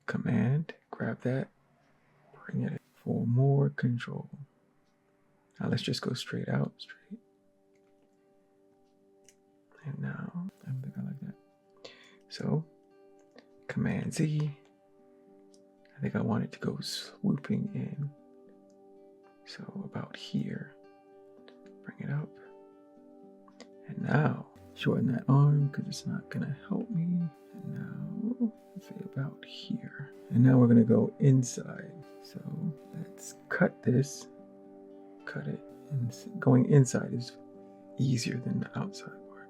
command, grab that, bring it in for more control. Now let's just go straight out, straight. And now, I don't think I like that. So, Command Z. I think I want it to go swooping in. So about here. Bring it up. And now, shorten that arm because it's not gonna help me. And now, say about here. And now we're gonna go inside. So let's cut this. Cut it, and going inside is easier than the outside part.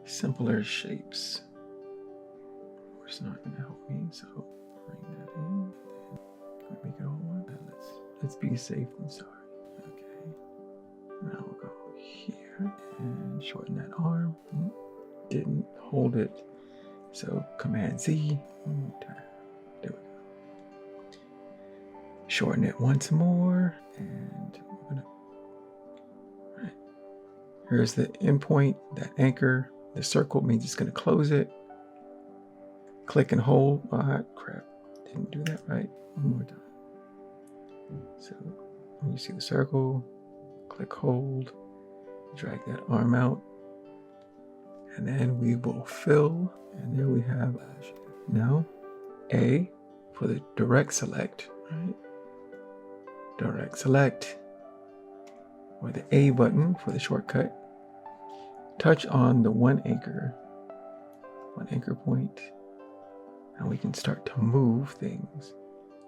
Simpler shapes. It's not going to help me, so bring that in. And make it all one. Let's be safe and sorry. Okay. Now we'll go here and shorten that arm. Didn't hold it, so Command Z. One more time. There we go. Shorten it once more, and we're gonna. Right. Here's the endpoint, that anchor. The circle means it's gonna close it. Click and hold. Ah, crap! Didn't do that right. One more time. So when you see the circle, click hold, drag that arm out, and then we will fill. And there we have. Now, A for the direct select. Right. Direct select, or the A button for the shortcut. Touch on the one anchor point, and we can start to move things.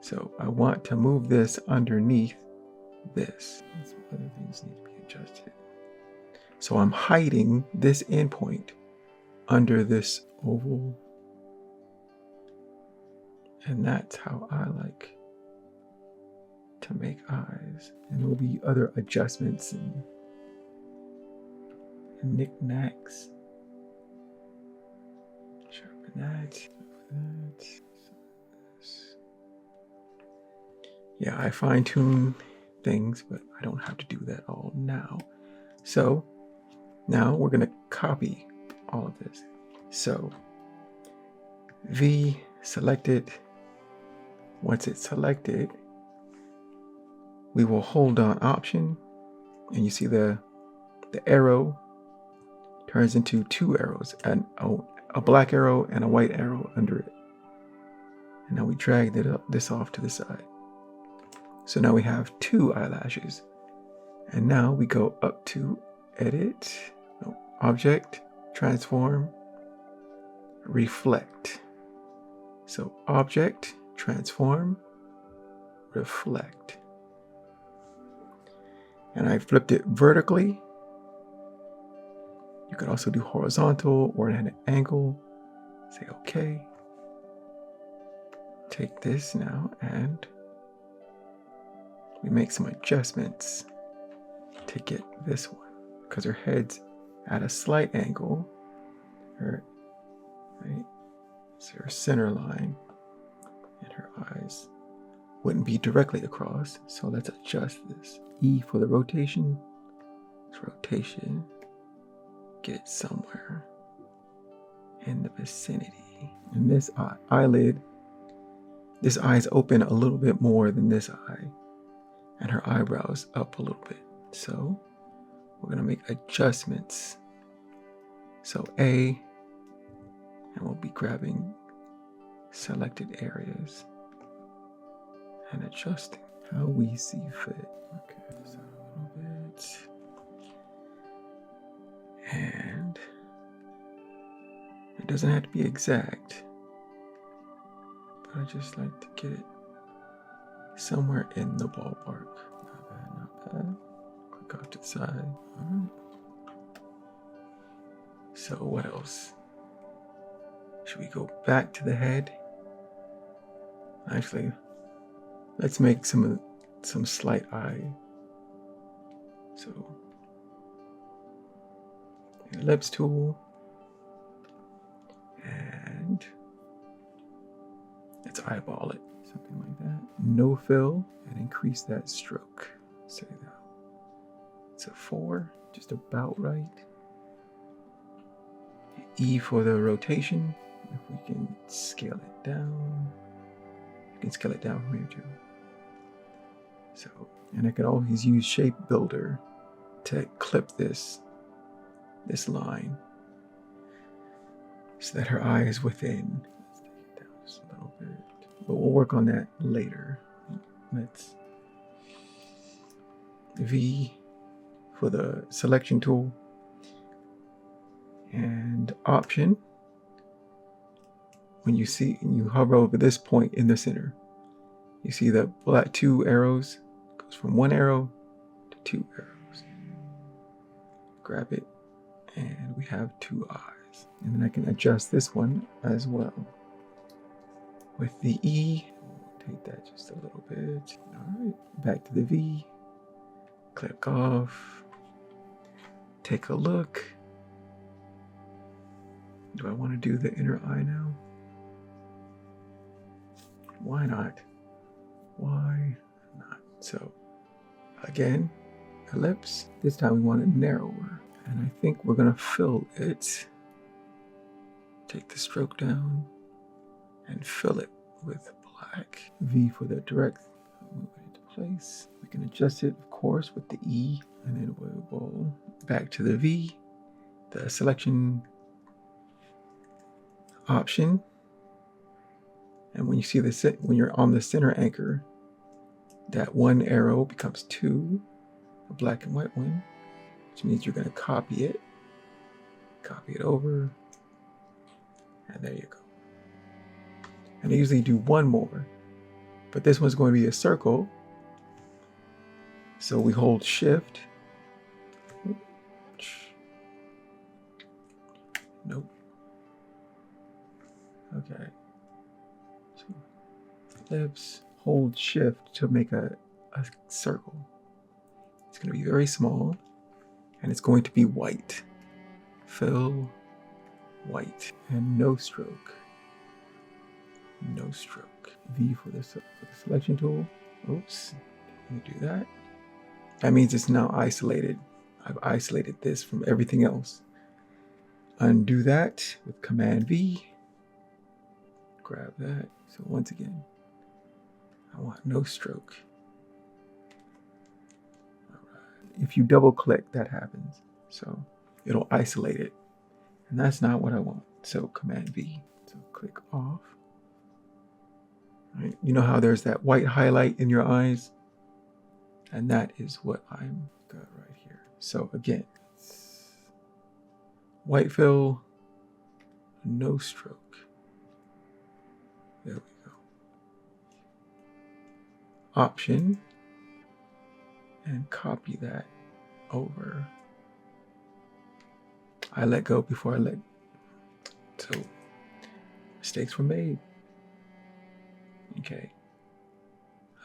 So I want to move this underneath this. Some other things need to be adjusted. So I'm hiding this endpoint under this oval, and that's how I like to to make eyes. And there will be other adjustments and knickknacks. Sharpen that. Yeah, I fine-tune things, but I don't have to do that all now. So now we're going to copy all of this. So V, select it. Once it's selected, we will hold down Option, and you see the arrow turns into two arrows, and a black arrow and a white arrow under it. And now we drag this off to the side. So now we have two eyelashes. And now we go up to Edit, Object, Transform, Reflect. So Object, Transform, Reflect. And I flipped it vertically. You could also do horizontal or at an angle. Say OK. Take this now and we make some adjustments to get this one, because her head's at a slight angle. Right? So her center line and her eyes wouldn't be directly across. So let's adjust this. E for the rotation. It's rotation. Get it somewhere in the vicinity. And this eyelid, this eye's open a little bit more than this eye. And her eyebrows up a little bit. So we're going to make adjustments. So A, and we'll be grabbing selected areas and adjusting how we see fit. Okay, so a little bit. And it doesn't have to be exact, but I just like to get it somewhere in the ballpark. Not bad, not bad. Click off to the side. All right. So what else? Should we go back to the head? Actually, let's make some slight eye. So ellipse tool, and let's eyeball it. Something like that. No fill, and increase that stroke. Say that. It's a 4, just about right. E for the rotation. If we can scale it down, you can scale it down from here too. So, and I could always use Shape Builder to clip this line so that her eye is within. Let's take it down just a little bit. But we'll work on that later. Let's V for the selection tool and Option. When you hover over this point in the center, you see the black 2 arrows. Goes from 1 arrow to 2 arrows. Grab it, and we have 2 eyes. And then I can adjust this one as well. With the E, take that just a little bit. All right, back to the V. Click off. Take a look. Do I want to do the inner eye now? Why not? Why not? So, again, ellipse. This time we want it narrower. And I think we're going to fill it. Take the stroke down and fill it with black. V for the direct. Move it into place. We can adjust it, of course, with the E. And then we'll go back to the V. The selection option. And when you see when you're on the center anchor, that 1 arrow becomes 2, a black and white one, which means you're going to copy it over, and there you go. And I usually do 1 more, but this one's going to be a circle. So we hold Shift. Nope. Okay. Ellipse, hold Shift to make a a circle. It's going to be very small, and it's going to be white. Fill, white, and no stroke. No stroke. V for the selection tool. Oops, let me do that. That means it's now isolated. I've isolated this from everything else. Undo that with Command V. Grab that. So once again, I want no stroke. All right. If you double click, that happens. So it'll isolate it. And that's not what I want. So Command V. So click off. Right. You know how there's that white highlight in your eyes? And that is what I'm got right here. So again, white fill, no stroke. There we go. Option, and copy that over. I let go before I let. So mistakes were made. Okay.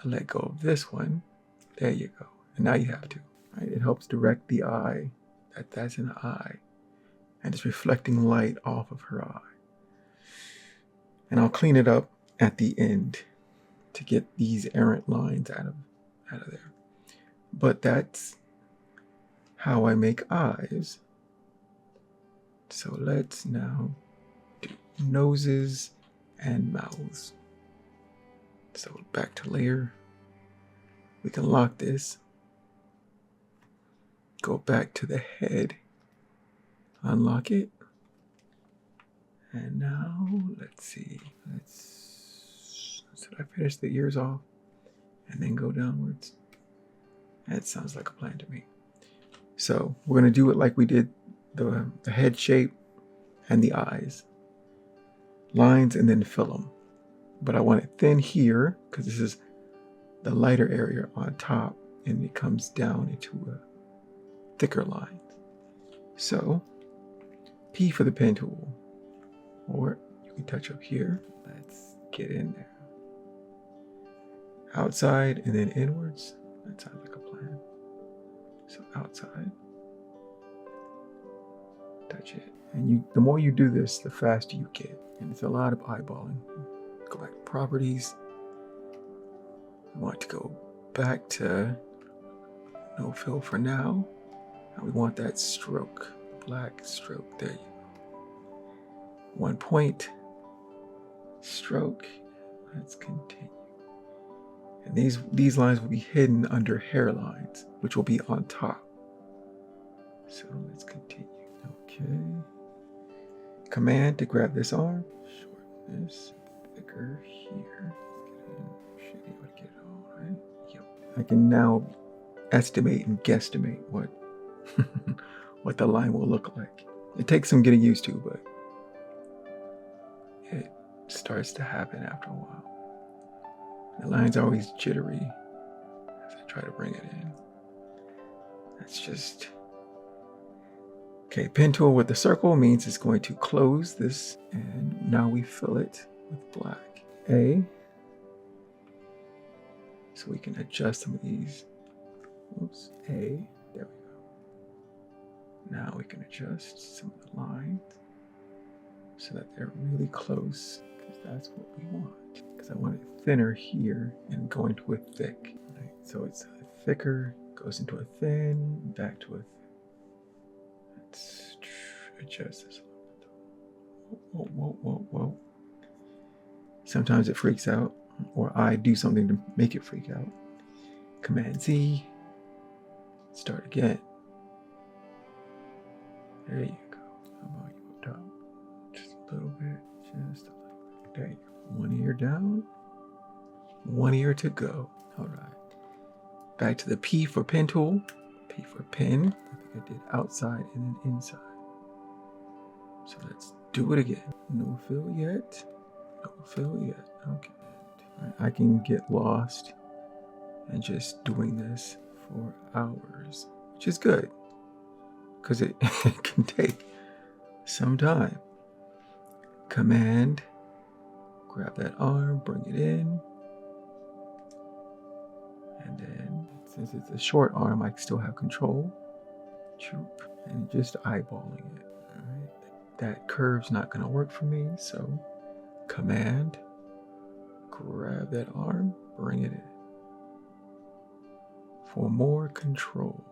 I let go of this one. There you go. And now you have to. Right? It helps direct the eye. That's an eye. And it's reflecting light off of her eye. And I'll clean it up at the end to get these errant lines out of there. But that's how I make eyes. So let's now do noses and mouths. So back to layer. We can lock this. Go back to the head. Unlock it. And now, let's see. So I finish the ears off and then go downwards. That sounds like a plan to me. So we're going to do it like we did the head shape and the eyes. Lines and then fill them. But I want it thin here because this is the lighter area on top and it comes down into a thicker line. So P for the pen tool, or you can touch up here. Let's get in there. Outside and then inwards. That sounds like a plan. So outside, touch it. And the more you do this, the faster you get. And it's a lot of eyeballing. Go back to properties. We want to go back to no fill for now. And we want that stroke, black stroke. There you go. 1 point, stroke. Let's continue. And these lines will be hidden under hairlines, which will be on top. So let's continue. Okay. Command to grab this arm. Shorten this. Thicker here. Should be able to get it all right. Yep. I can now estimate and guesstimate what what the line will look like. It takes some getting used to, but it starts to happen after a while. The line's always jittery as I try to bring it in. That's just... Okay, pen tool with the circle means it's going to close this, and now we fill it with black. A, so we can adjust some of these. Oops, A, there we go. Now we can adjust some of the lines so that they're really close, because that's what we want. Because I want it thinner here and going to a thick. Right? So it's a thicker, goes into a thin, back to a thin. Let's adjust this a little bit. Whoa. Sometimes it freaks out, or I do something to make it freak out. Command Z, start again. There you go. How about you up top? Just a little bit, just a little bit. There you go. One ear down, one ear to go. All right. Back to the P for pen tool. P for pen. I think I did outside and then inside. So let's do it again. No fill yet. No fill yet. Okay. Right. I can get lost and just doing this for hours, which is good because it can take some time. Command, grab that arm, bring it in, and then Since it's a short arm, I still have control. And just eyeballing it. All right. That curve's not going to work for me, so Command, grab that arm, bring it in. For more control.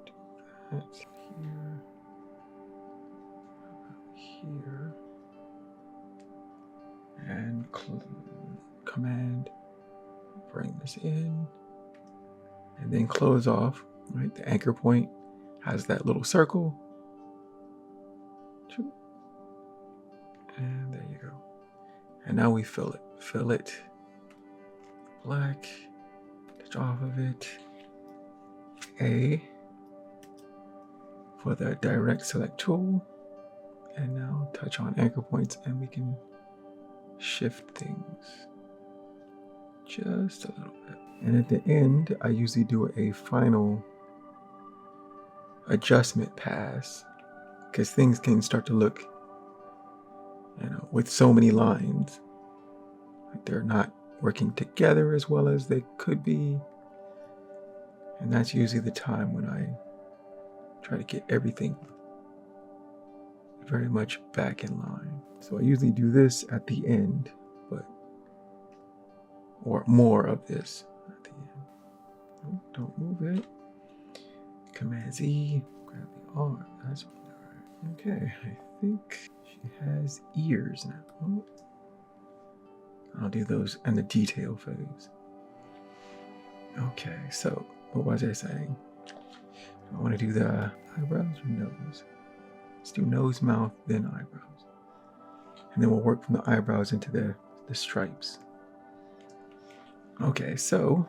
Do that here. Here. And Command, bring this in. And then close off. Right, the anchor point has that little circle. And there you go. And now we fill it. Fill it. Black. Touch off of it. A for the direct select tool. And now touch on anchor points and we can shift things just a little bit. And at the end, I usually do a final adjustment pass because things can start to look, with so many lines, like they're not working together as well as they could be. And that's usually the time when I try to get everything very much back in line. So I usually do this at the end, or more of this at the end. Oh, don't move it. Command Z, grab the arm. That's all right. Okay, I think she has ears now. Oh. I'll do those in the detail phase. Okay, so what was I saying? I want to do the eyebrows or nose? Let's do nose, mouth, then eyebrows. And then we'll work from the eyebrows into the stripes. Okay, so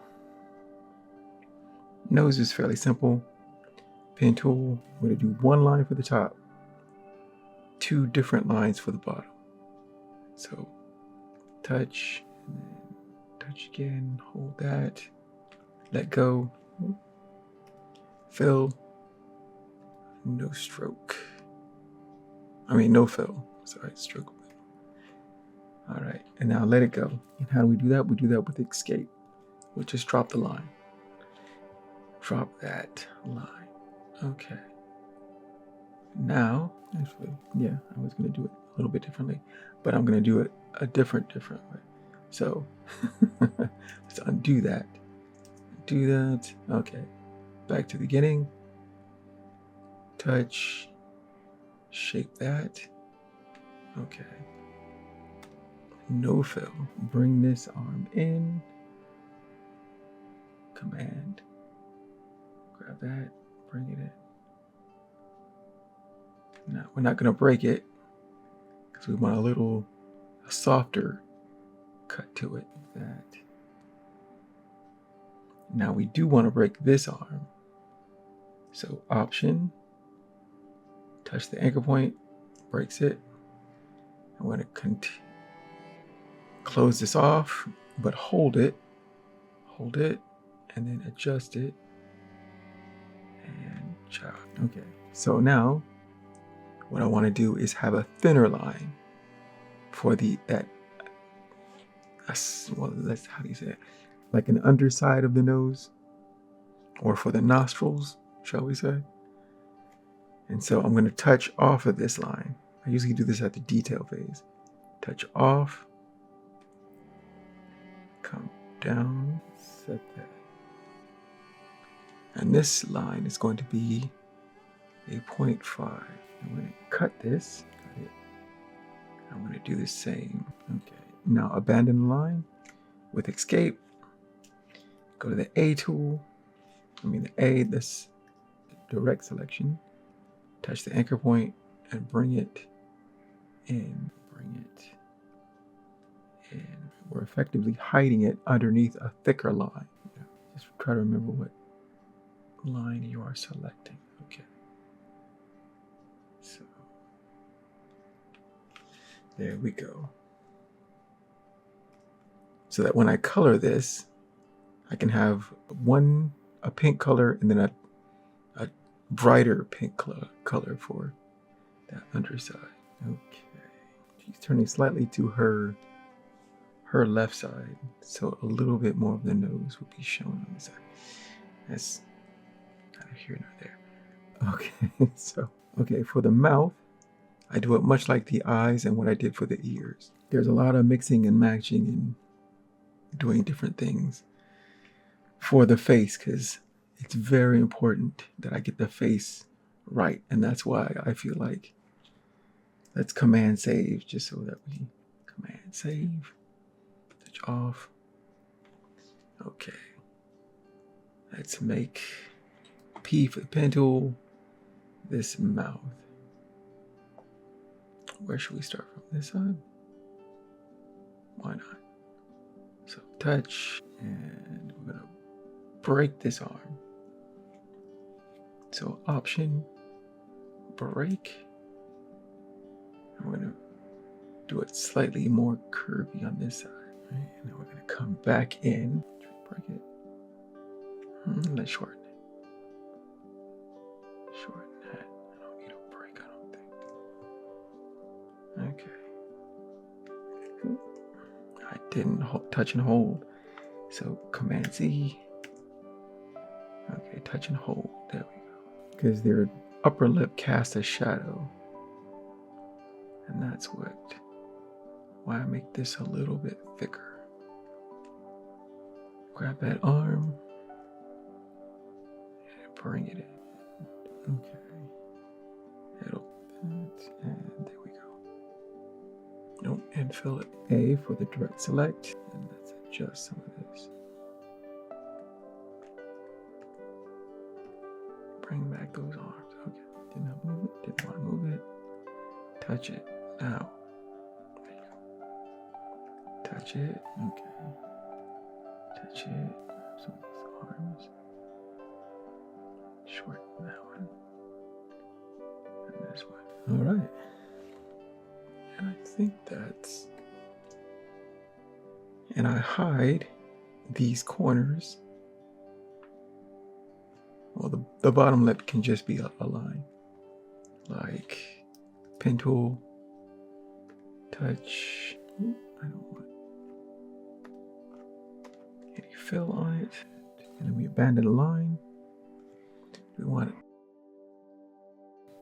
nose is fairly simple. Pen tool, I'm going to do one line for the top, 2 different lines for the bottom. So touch, and then touch again, hold that, let go, fill, no stroke. No fill, sorry, stroke. All right, and now let it go. And how do we do that? We do that with escape. We'll just drop the line. Drop that line. Okay. Now, actually, yeah, I was going to do it a little bit differently, but I'm going to do it a different way. So let's undo that. Do that. Okay. Back to the beginning. Touch. Shape that. Okay. No fill. Bring this arm in. Command. Grab that. Bring it in. Now, we're not going to break it because we want a softer cut to it. That. Now we do want to break this arm. So Option, touch the anchor point, breaks it. I'm going to close this off, but hold it, and then adjust it, and chop. Okay, so now what I want to do is have a thinner line for how do you say it? Like an underside of the nose, or for the nostrils, shall we say? And so I'm going to touch off of this line. I usually do this at the detail phase. Touch off, come down, set that. And this line is going to be a 0.5. I'm going to cut this. Cut it. I'm going to do the same. Okay. Now abandon the line with escape. Go to the A tool. This direct selection. Touch the anchor point and bring it in. We're effectively hiding it underneath a thicker line. Just try to remember what line you are selecting. Okay. So there we go. So that when I color this, I can have a pink color and then a brighter pink color for that underside. Okay. She's turning slightly to her left side, so a little bit more of the nose will be shown on the side. That's neither here nor there. Okay, so, okay, for the mouth, I do it much like the eyes and what I did for the ears. There's a lot of mixing and matching and doing different things for the face because it's very important that I get the face right. And that's why I feel like let's command save just so that we command save, touch off. Okay. Let's make P for the pen tool, this mouth. Where should we start from? This side? Why not? So touch, and we're gonna break this arm. So option, break. I'm gonna do it slightly more curvy on this side. Right? And then we're gonna come back in, break it. Let's shorten it. Shorten that. I don't need a break, I don't think. Okay. I didn't touch and hold. So Command Z. Okay, touch and hold. There we go. Because their upper lip casts a shadow. And that's why I make this a little bit thicker. Grab that arm and bring it in. Okay. And there we go. Nope, and fill it. A for the direct select, and let's adjust some of this. Bring back those arms. Okay. Didn't move it. Didn't want to move it. Touch it. Now. There you go. Touch it. Okay. Touch it. Some of these arms. Shorten that one. And this one. All right. And I think that's. And I hide these corners. Well, the bottom lip can just be a line. Like pen tool, touch. Ooh, I don't want any fill on it. And then we abandon the line. We want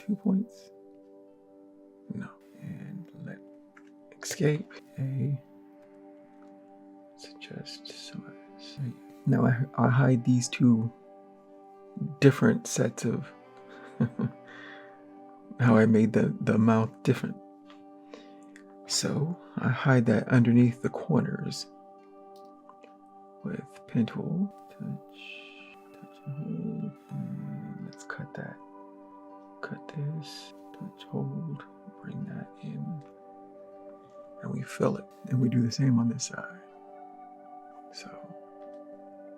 2 points. No. And let escape. A. Let's adjust some of this. Now I hide these two different sets of how I made the mouth different. So I hide that underneath the corners with pen tool, touch and hold, and let's cut that. Cut this, touch, hold, bring that in, and we fill it. And we do the same on this side. So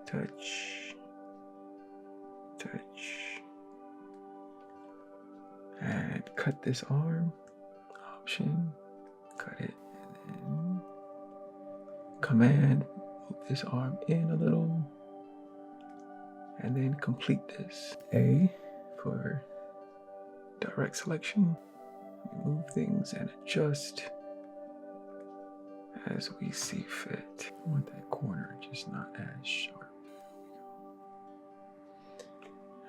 touch, touch, and cut this arm, option, cut it, and then command, move this arm in a little, and then complete this. A for direct selection, move things and adjust as we see fit. I want that corner just not as sharp.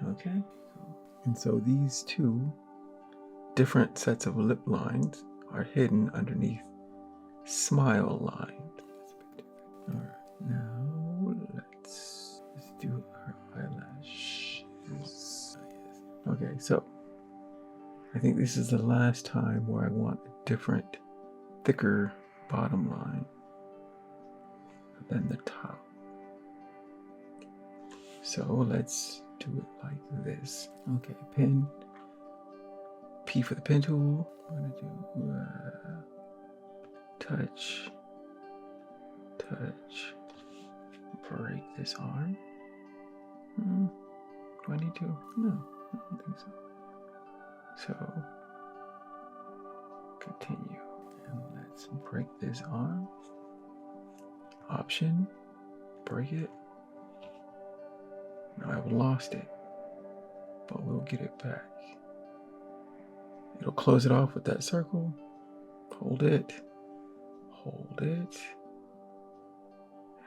Okay, and so these two different sets of lip lines are hidden underneath smile lines. All right, now let's do her eyelashes. Okay, so I think this is the last time where I want a different, thicker bottom line than the top. So let's do it like this. Okay, pen. P for the pen tool. I'm gonna do touch, touch, break this arm. Do I need to? No, I don't think so. So continue, and let's break this arm. Option, break it. Now I've lost it, but we'll get it back. It'll close it off with that circle. Hold it,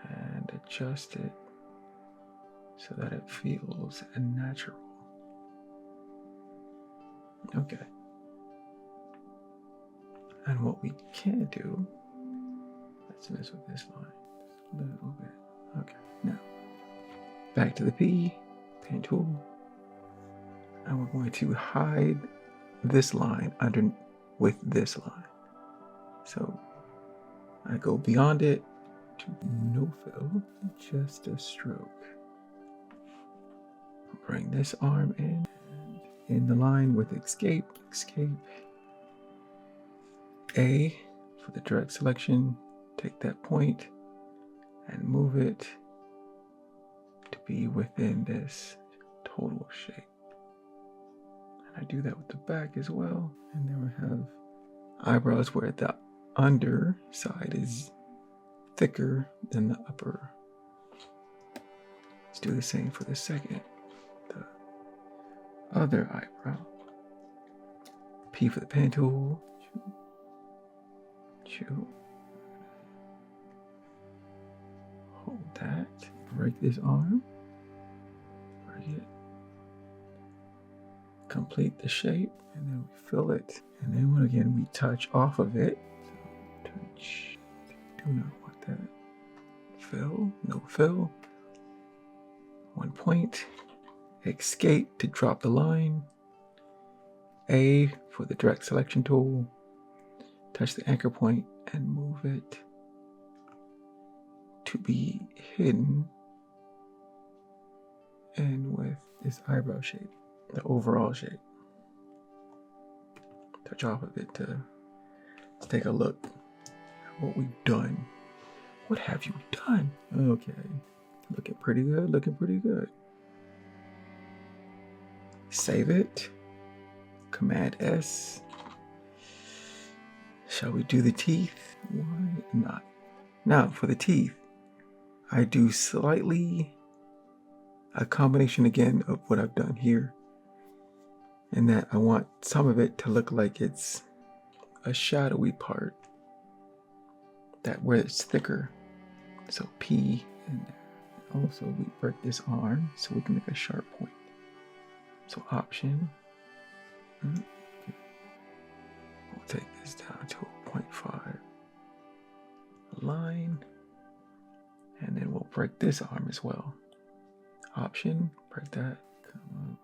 and adjust it so that it feels natural. Okay. And what we can do, let's mess with this line just a little bit. Okay, now back to the pen tool, and we're going to hide this line under with this line. So I go beyond it to no fill, just a stroke. Bring this arm in, and in the line with escape, A for the direct selection, take that point and move it to be within this total shape. And I do that with the back as well. And then we have eyebrows where the underside is thicker than the upper. Let's do the same for the second, the other eyebrow. P for the pen tool. Chew. Hold that. Break this arm. Break it. Complete the shape, and then we fill it. And then again we touch off of it. So touch. Do not want that. Fill. No fill. 1 point. Escape to drop the line. A for the direct selection tool. Touch the anchor point and move it to be hidden and with this eyebrow shape, the overall shape. Touch off of it to take a look at what we've done. What have you done? Okay, looking pretty good, looking pretty good. Save it, Command S. Shall we do the teeth? Why not? Now for the teeth, I do slightly a combination again of what I've done here, and that I want some of it to look like it's a shadowy part, that where it's thicker. So P, and also we break this arm so we can make a sharp point. So Option. We'll take this down to a 0.5 line, and then we'll break this arm as well. Option, break that, come up,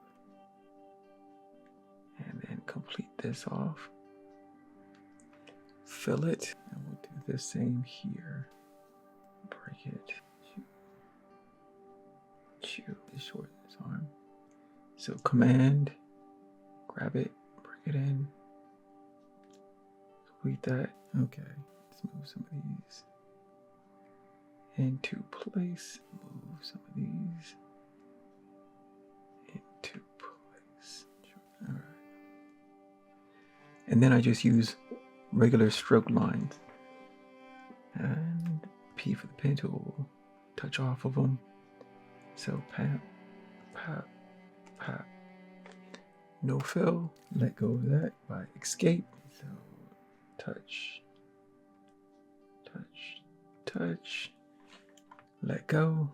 and then complete this off. Fill it, and we'll do the same here. Break it, chew, shorten this arm. So Command, grab it, break it in. Complete that. Okay, let's move some of these into place. Move some of these into place. All right. And then I just use regular stroke lines. And P for the pen tool. Touch off of them. So pat, pat, pat. No fill. Let go of that by escape. So touch, touch, touch, let go,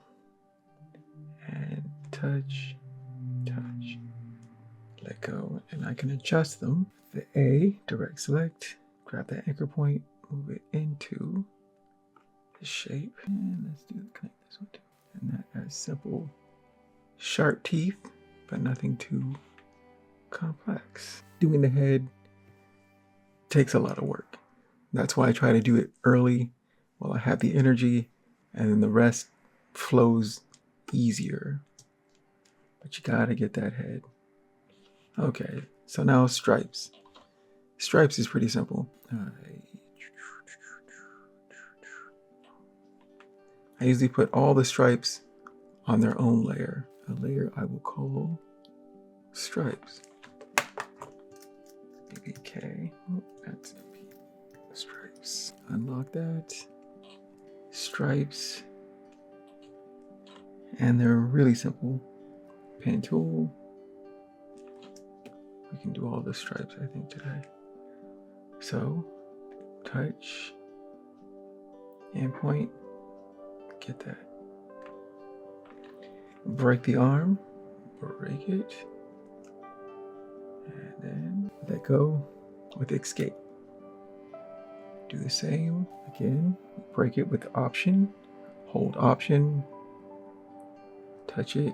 and touch, touch, let go. And I can adjust them. The A, direct select, grab that anchor point, move it into the shape, and let's connect this one too. And that has simple, sharp teeth, but nothing too complex. Doing the head takes a lot of work. That's why I try to do it early while I have the energy, and then the rest flows easier. But you gotta get that head. Okay, so now stripes. Stripes is pretty simple. I usually put all the stripes on their own layer. A layer I will call stripes. K. Oh, that's a P. Stripes. Unlock that. Stripes. And they're really simple. Pen tool. We can do all the stripes, I think, today. So, touch. And point. Get that. break the arm, break it, and then let go with escape. Do the same again, break it with option, hold option, touch it.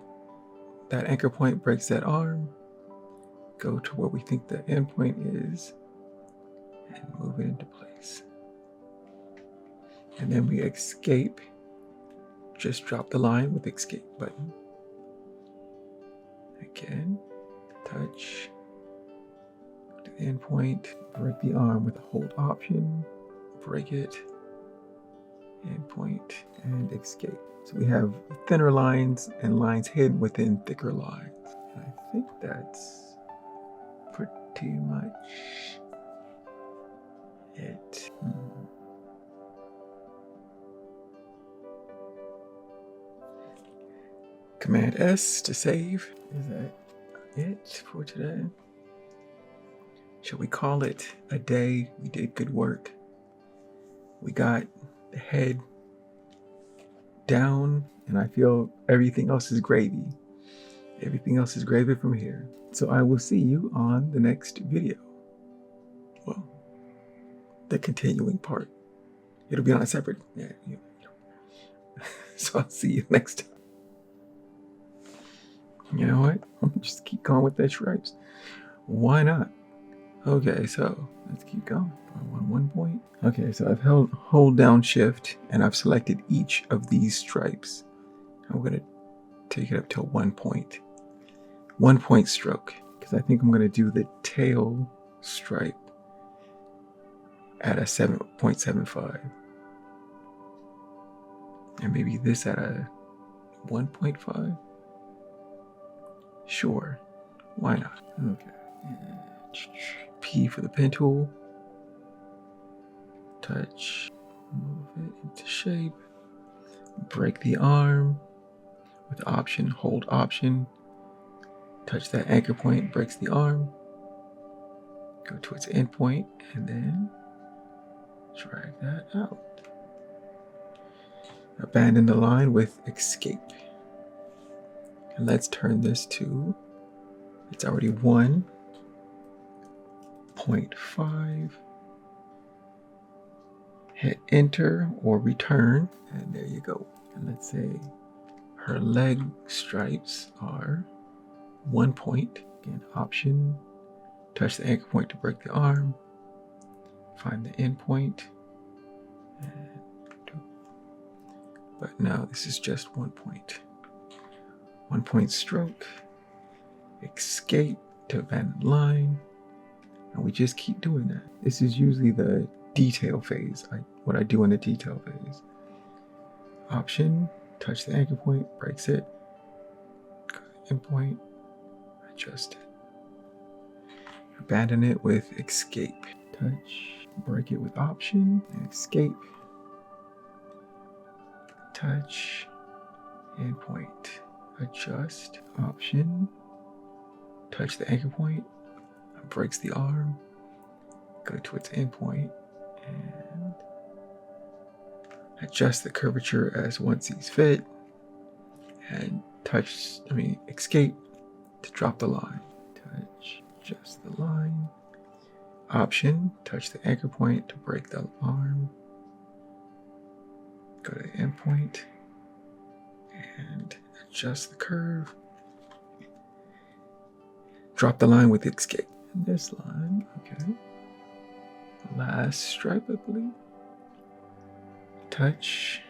That anchor point breaks that arm. Go to where we think the end point is and move it into place. And then we escape. Just drop the line with escape button. Again, touch the end point, break the arm with a hold option, break it, end point, and escape. So we have thinner lines and lines hidden within thicker lines. And I think that's pretty much it. Command S to save. Is that it for today? Shall we call it a day? We did good work. We got the head down, and I feel everything else is gravy. Everything else is gravy from here. So I will see you on the next video. Well, the continuing part. It'll be on a separate, yeah. So I'll see you next time. You know what? I'll just keep going with the stripes. Why not? Okay, so let's keep going. One point. Okay, so I've hold down shift and I've selected each of these stripes. I'm gonna take it up to 1 point. 1 point stroke, because I think I'm gonna do the tail stripe at a 7.75. And maybe this at a 1.5. Sure, why not? Okay. P for the pen tool. Touch, move it into shape. Break the arm with option, hold option. Touch that anchor point, breaks the arm. Go to its end point and then drag that out. Abandon the line with escape. And let's turn this to, it's already 1.5. Hit enter or return, and there you go. And let's say her leg stripes are 1 point. Again, option, touch the anchor point to break the arm, find the end point, and but now this is just 1 point. 1 point stroke, escape to abandon line, and we just keep doing that. This is usually the detail phase, what I do in the detail phase. Option, touch the anchor point, breaks it, go to the end point, adjust it. Abandon it with escape. Touch, break it with option, and escape. Touch, end point. Adjust, option, touch the anchor point, breaks the arm, go to its end point, and adjust the curvature as one sees fit, and escape to drop the line. Touch, adjust the line, option, touch the anchor point to break the arm, go to the end point, and adjust the curve. Drop the line with escape. And this line, okay. Last stripe, I believe. Touch.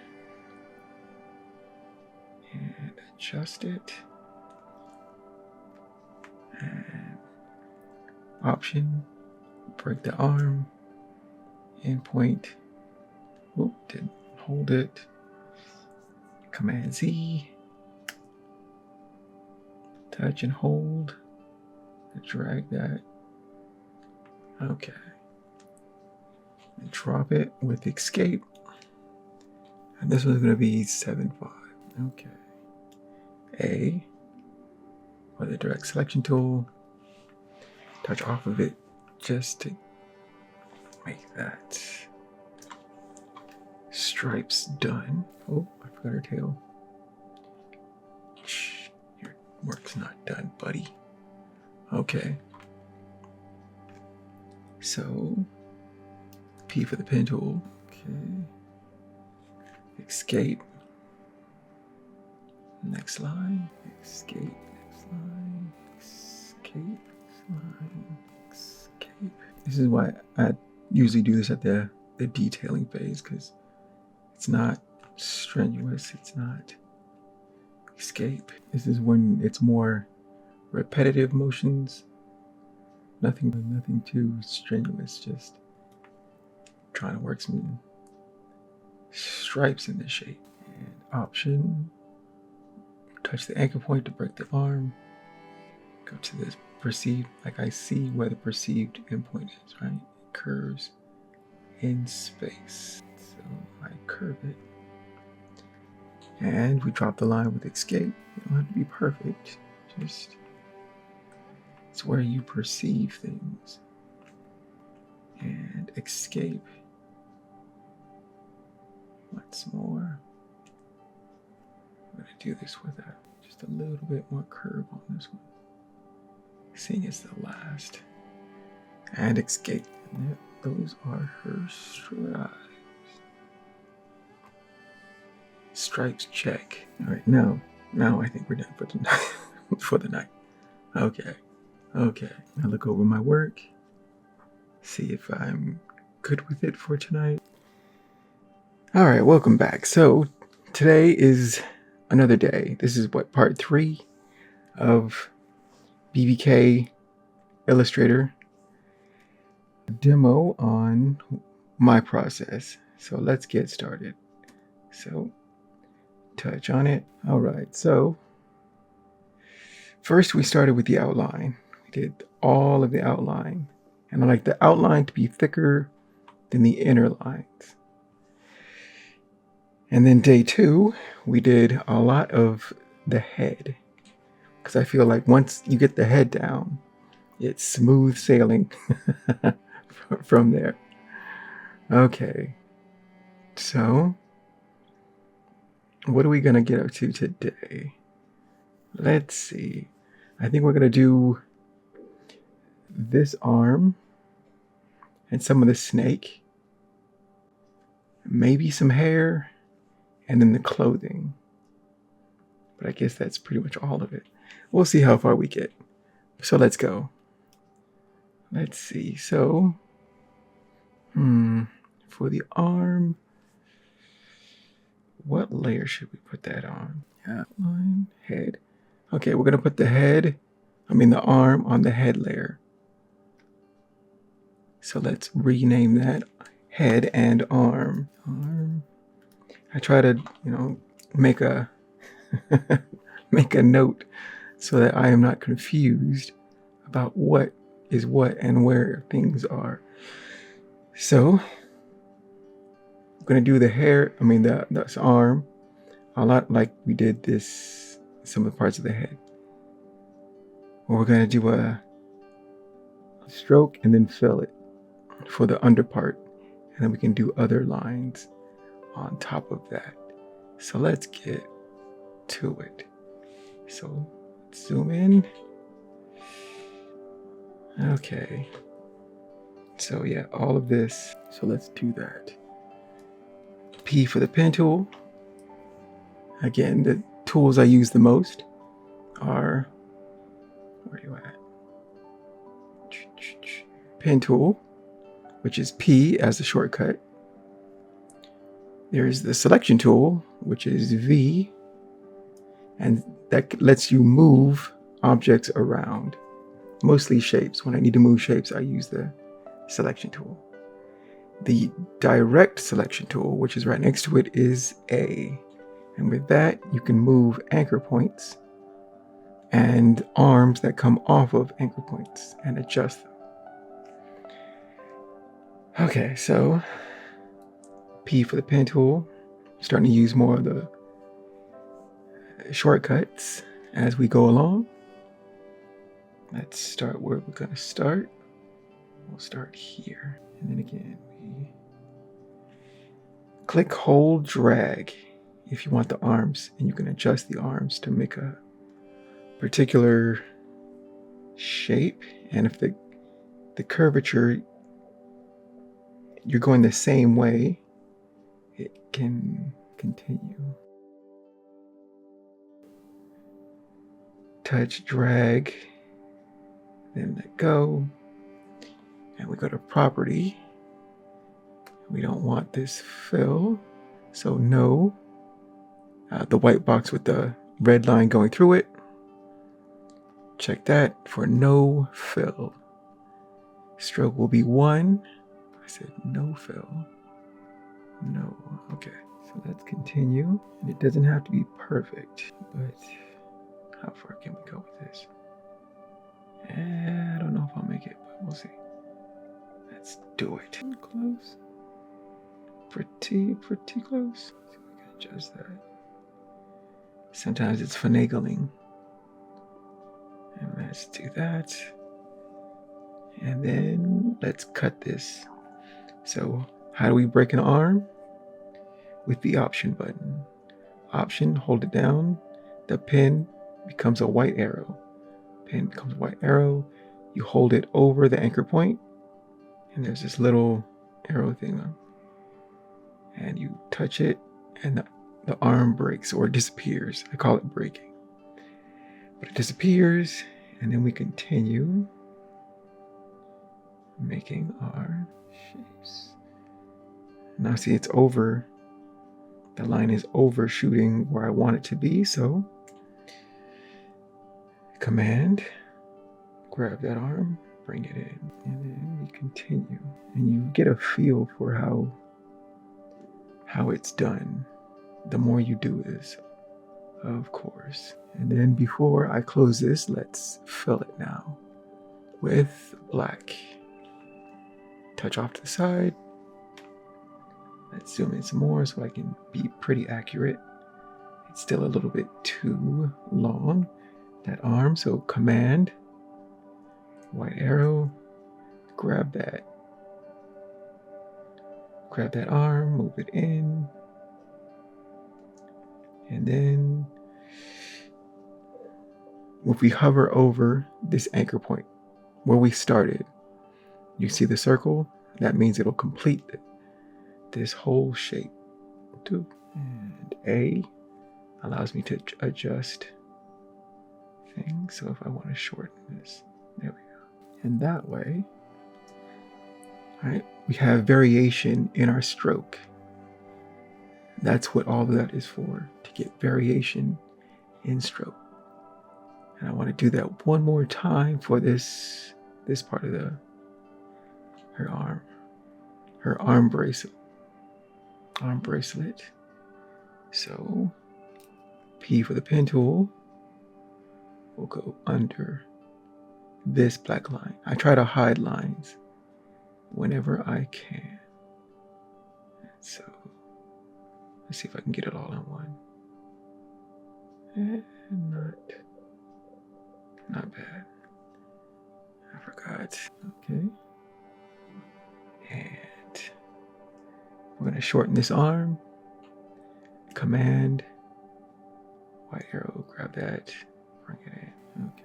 And adjust it. And option, break the arm. End point. Whoop, didn't hold it. Command Z. Touch and hold. Drag that. Okay. And drop it with escape. And this one's going to be 7.5. Okay. A. With the direct selection tool. Touch off of it just to make that stripes done. Oh, I forgot her tail. Work's not done, buddy. Okay. So, P for the pen tool. Okay. Escape. Next line. Escape. Next line. Escape. Next line. Escape. This is why I usually do this at the detailing phase, because it's not strenuous. It's not escape. This is when it's more repetitive motions. Nothing too strenuous. Just trying to work some stripes in this shape. And option. Touch the anchor point to break the arm. Go to this perceived, like I see where the perceived endpoint is, right? It curves in space. So I curve it. And we drop the line with escape. You don't have to be perfect. Just, it's where you perceive things. And escape. Once more. I'm going to do this with just a little bit more curve on this one. Seeing it's the last. And escape. And those are her stripes. Stripes check. All right, now I think we're done for the night. For the night. Okay. Now look over my work. See if I'm good with it for tonight. All right, welcome back. So today is another day. This is what, part 3 of BBK Illustrator demo on my process. So let's get started. So touch on it. All right, so first we started with the outline. We did all of the outline, and I like the outline to be thicker than the inner lines. And then day 2, we did a lot of the head, because I feel like once you get the head down, it's smooth sailing from there. Okay, so what are we gonna get up to today? Let's see. I think we're gonna do this arm and some of the snake, maybe some hair, and then the clothing. But I guess that's pretty much all of it. We'll see how far we get. So let's go. Let's see. So, for the arm, what layer should we put that on? Outline, head. Okay, we're gonna put the arm on the head layer. So let's rename that head and arm. I try to, make a make a note so that I am not confused about what is what and where things are. So I'm gonna do the hair, this arm, a lot like we did some of the parts of the head. We're gonna do a stroke and then fill it for the under part, and then we can do other lines on top of that. So let's get to it. So let's zoom in. Okay. So yeah, all of this. So let's do that. P for the pen tool. Again, the tools I use the most are, where are you at? Pen tool, which is P as the shortcut. There's the selection tool, which is V, and that lets you move objects around, mostly shapes. When I need to move shapes, I use the selection tool. The direct selection tool, which is right next to it, is A. And with that, you can move anchor points and arms that come off of anchor points and adjust them. Okay, so P for the pen tool. Starting to use more of the shortcuts as we go along. Let's start where we're going to start. We'll start here. And then again, we click, hold, drag if you want the arms, and you can adjust the arms to make a particular shape, and if the curvature, you're going the same way, it can continue. Touch, drag, then let go, and we go to property. We don't want this fill, so no. The white box with the red line going through it, check that for no fill. Stroke will be 1. I said no fill. No. Okay, so let's continue. And it doesn't have to be perfect, but how far can we go with this? I don't know if I'll make it, but we'll see. Let's do it. Close. Pretty close. See if we can adjust that. Sometimes it's finagling. And let's do that. And then let's cut this. So how do we break an arm? With the option button. Option, hold it down. The pen becomes a white arrow. Pen becomes a white arrow. You hold it over the anchor point, and there's this little arrow thing on. And you touch it, and the arm breaks or disappears. I call it breaking. But it disappears, and then we continue making our shapes. Now see, it's over. The line is overshooting where I want it to be, so Command, grab that arm, bring it in, and then we continue. And you get a feel for how it's done the more you do this, of course. And then before I close this, let's fill it now with black. Touch off to the side. Let's zoom in some more so I can be pretty accurate. It's still a little bit too long, that arm, so Command, white arrow, grab that arm, move it in, and then if we hover over this anchor point where we started, you see the circle? That means it'll complete this whole shape. And A allows me to adjust things. So if I want to shorten this, there we go. And that way, all right, we have variation in our stroke. That's what all of that is for, to get variation in stroke. And I want to do that one more time for this part of her arm bracelet. So P for the pen tool. We'll go under this black line. I try to hide lines whenever I can. So let's see if I can get it all in one. And not bad. I forgot. Okay. And we're gonna shorten this arm. Command, white arrow, grab that, bring it in. Okay.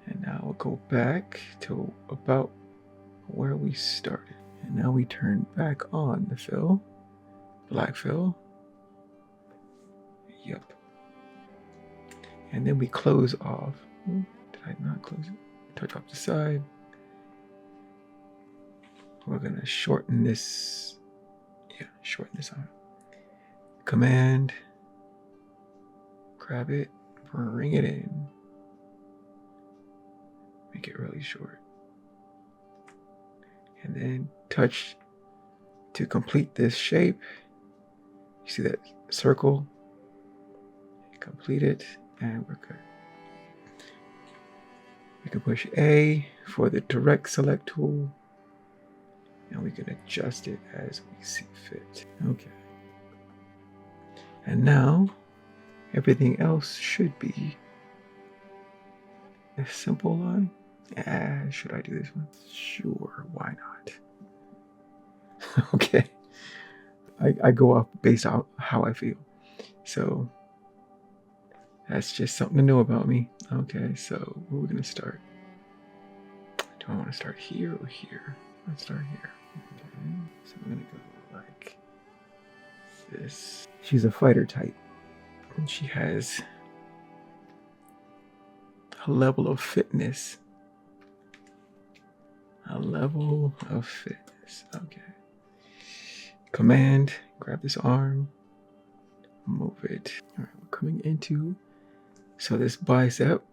And now we'll go back to about where we started. And now we turn back on the fill, black fill. Yep. And then we close off. Did I not close it? Touch off the side. We're gonna shorten this. Yeah, shorten this arm. Command, grab it, bring it in. Make it really short. And then touch to complete this shape. You see that circle? Complete it, and we're good. We can push A for the direct select tool, and we can adjust it as we see fit. Okay. And now everything else should be a simple line. Should I do this one? Sure, why not? Okay. I go off based on how I feel. So That's just something to know about me. Okay, so where are we gonna start? Do I want to start here or here? Let's start here. Okay, so we're gonna go like this. She's a fighter type, and she has a level of fitness. A level of fitness. Okay. Command, grab this arm, move it. All right, we're coming into, so this bicep,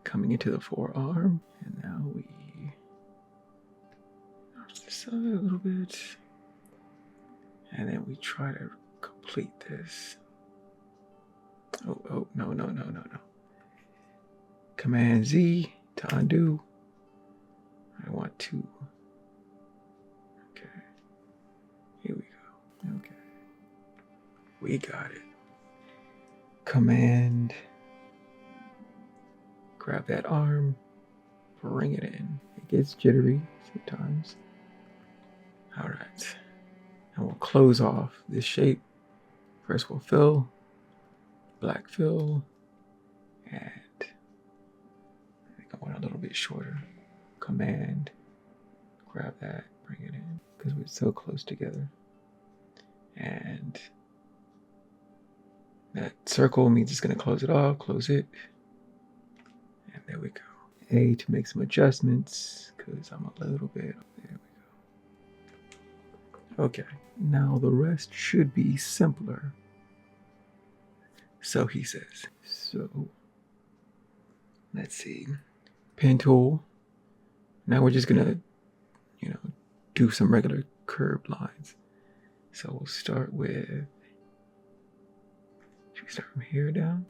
coming into the forearm, and now we notch this side a little bit, and then we try to complete this. Oh, no. Command Z to undo. I want to. Okay. Here we go. Okay. We got it. Command. Grab that arm. Bring it in. It gets jittery sometimes. All right. And we'll close off this shape. First we'll fill. Black fill. And I think I want a little bit shorter. Command, grab that, bring it in, because we're so close together. And that circle means it's going to close it off, close it. And there we go. A to make some adjustments, because I'm a little bit, there we go. Okay, now the rest should be simpler. So he says. So, let's see. Pen tool. Now we're just gonna, do some regular curved lines. So we'll start with, should we start from here down?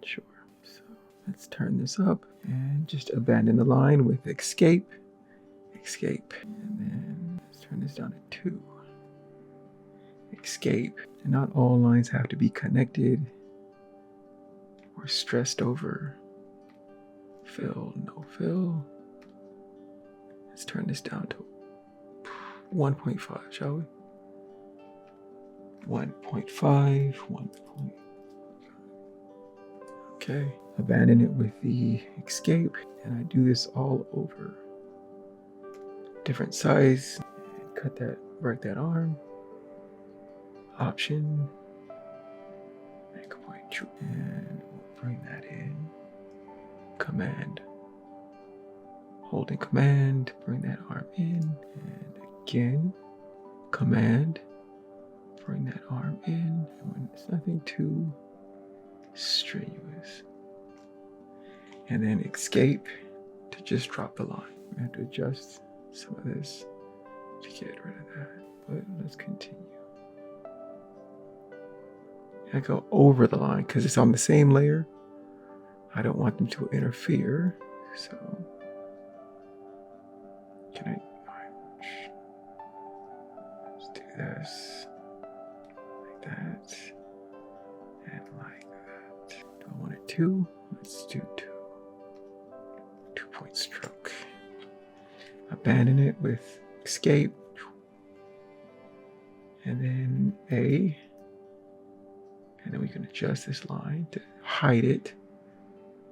Sure. So let's turn this up and just abandon the line with escape. And then let's turn this down to 2. Escape. And not all lines have to be connected or stressed over. Fill, no fill. Let's turn this down to 1.5, shall we? 1.5, 1. Okay, abandon it with the escape, and I do this all over. Different size, and cut that, break that arm. Option, make a point true, and we'll bring that in. Command, holding command, bring that arm in, and again, command, bring that arm in, and when it's nothing too strenuous. And then escape to just drop the line. We have to adjust some of this to get rid of that, but let's continue. I go over the line because it's on the same layer. I don't want them to interfere, so let's do this like that and like that. Do I want it 2? Let's do 2. 2-point stroke. Abandon it with escape, and then A, and then we can adjust this line to hide it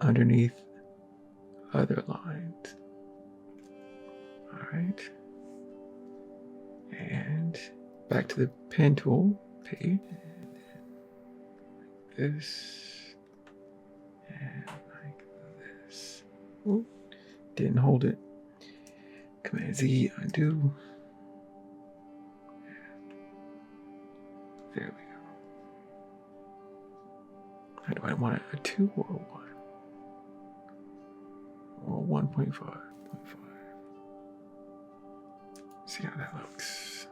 underneath other lines. All right. And back to the pen tool, P, and then like this, and like this. Ooh, didn't hold it. Command Z, undo. There we go. How do I want it? A 2 or a 1? Or 1.5. See how that looks.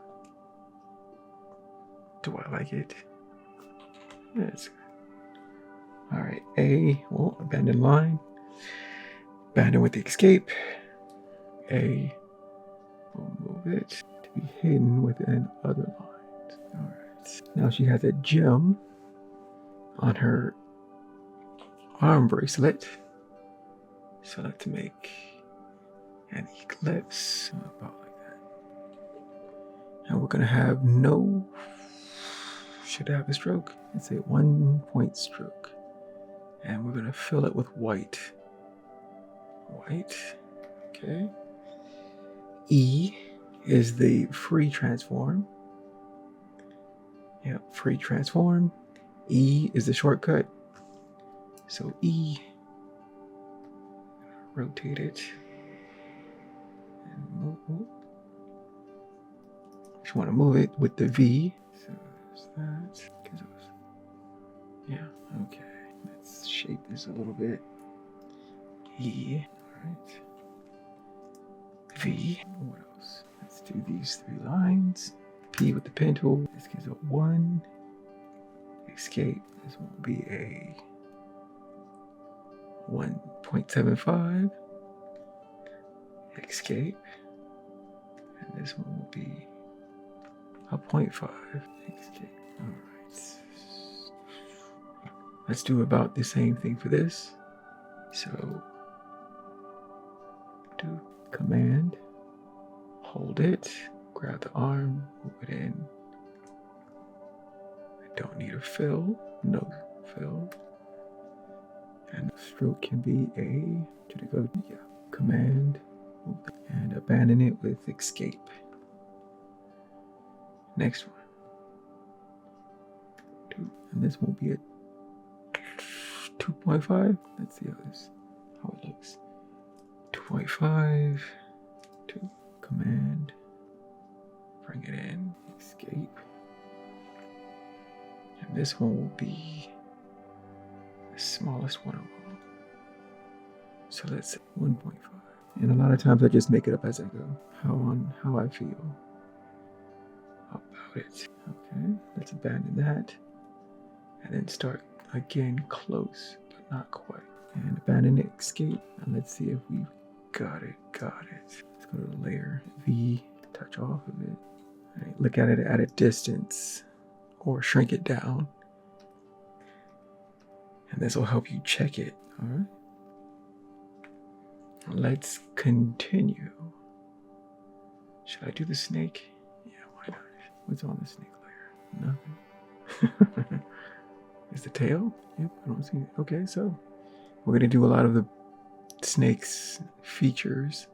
Do I like it? That's good. All right, A, well, abandon line. Abandon with the escape. A, we'll move it to be hidden within other lines. All right, now she has a gem on her arm bracelet. So let's make an eclipse about like that. And we're gonna have no should have a stroke. It's a 1-point stroke. And we're gonna fill it with white. White, okay. E is the free transform. Yep, free transform. E is the shortcut. So E, rotate it. And move. Just want to move it with the V. So there's that. Yeah, okay. Let's shape this a little bit. E, all right. V, what else? Let's do these 3 lines. P with the pen tool. This gives a 1. Escape. This will be a 1.75. Escape. And this one will be a 0.5. Escape. All right. Let's do about the same thing for this. So do Command, hold it, grab the arm, move it in. I don't need a fill, no fill. And the stroke can be Command, and abandon it with escape. Next one. And this won't be a 2.5. Let's see how it looks. 2.5, 2, Command, bring it in, escape. And this one will be the smallest one of all. So that's 1.5. And a lot of times I just make it up as I go, how I feel about it. Okay, let's abandon that. And then start again close, but not quite. And abandon it, escape. And let's see if we got it. Let's go to the layer, V, touch off of it. All right, look at it at a distance or shrink it down. And this will help you check it, all right? Let's continue. Should I do the snake? Yeah, why not? What's on the snake layer? Nothing. Is the tail? Yep, I don't see it. Okay, so we're gonna do a lot of the snake's features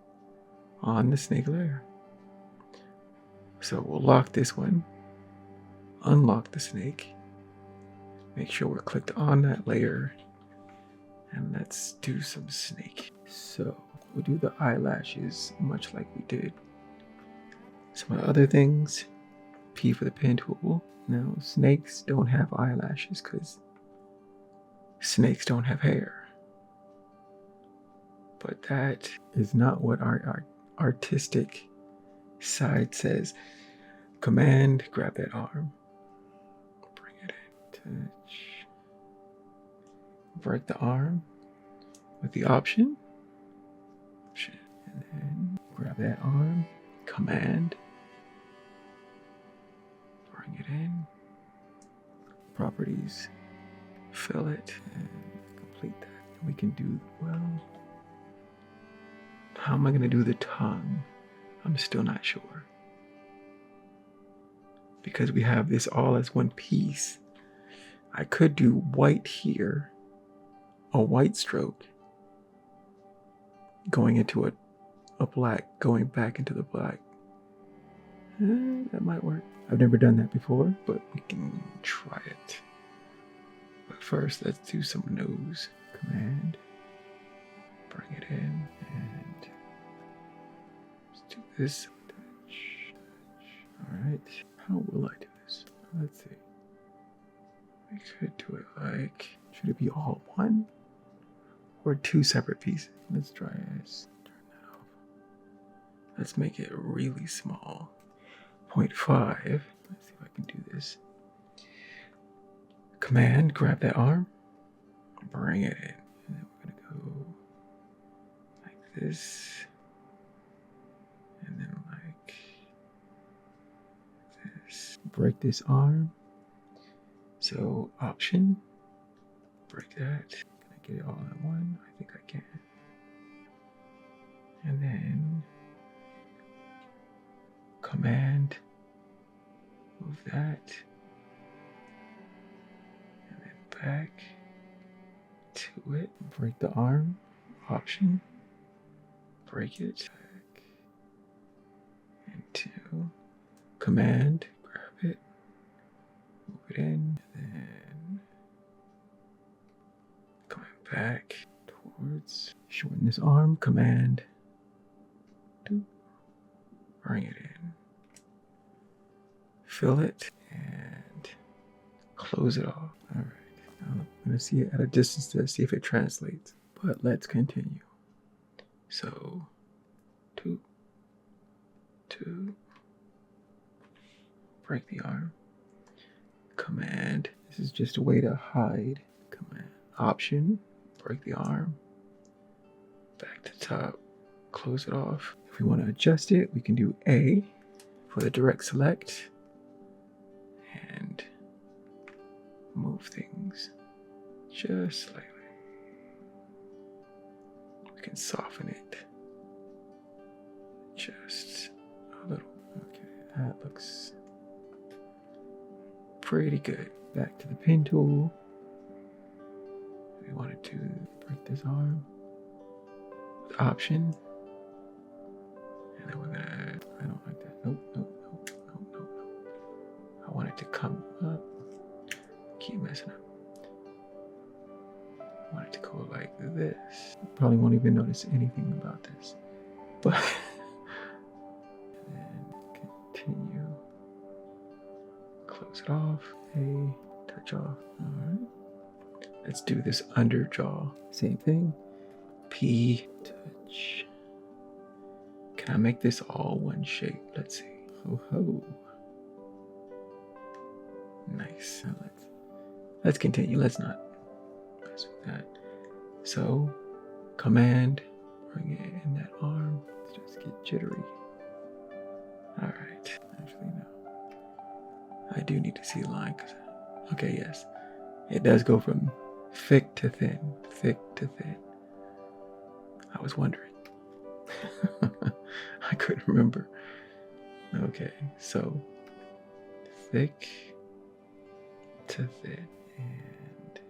on the snake layer. So we'll lock this one, unlock the snake, make sure we're clicked on that layer, and let's do some snake. So we'll do the eyelashes much like we did some of the other things. P for the pen tool. Now snakes don't have eyelashes because snakes don't have hair. But that is not what our artistic side says. Command, grab that arm, bring it in, touch, break the arm with the option, and then grab that arm, Command, bring it in, properties, fill it, and complete that. We can do, well, how am I going to do the tongue? I'm still not sure. Because we have this all as one piece. I could do white here, a white stroke, going into a black, going back into the black. That might work. I've never done that before, but we can try it. But first, let's do some nose. Command, bring it in, and let's do this. Touch. All right. How will I do this? Let's see. We could do it like, should it be all one or 2 separate pieces? Let's try this. Turn that off. Let's make it really small. 0.5. Let's see if I can do this. Command, grab that arm, bring it in. And then we're gonna go like this. And then like this. Break this arm. So option, break that. Can I get it all at one? I think I can. And then Command, move that. break the arm, option, break it, back into command, grab it, move it in, then coming back towards, shorten this arm, command, bring it in, fill it, and close it off. All right, now I'm gonna see it at a distance to see if it translates, but let's continue. So, two, break the arm, command, this is just a way to hide, command, option, break the arm, back to top, close it off. If we want to adjust it, we can do A for the direct select and move things just slightly. We can soften it just a little. Okay, that looks pretty good. Back to the pen tool. We wanted to break this arm with option. And then we're gonna, I don't like that. Nope. I want it to come up. Keep messing up. I want it to go like this. You probably won't even notice anything about this. But then continue. Close it off. A touch off. Alright. Let's do this under jaw. Same thing. P touch. Can I make this all one shape? Let's see. Ho. Nice. Now let's continue. Let's not mess with that. So, command, bring it in that arm. Let's just get jittery. All right. Actually, no. I do need to see a line. Okay, yes. It does go from thick to thin. Thick to thin. I was wondering. I couldn't remember. Okay, so thick to thin and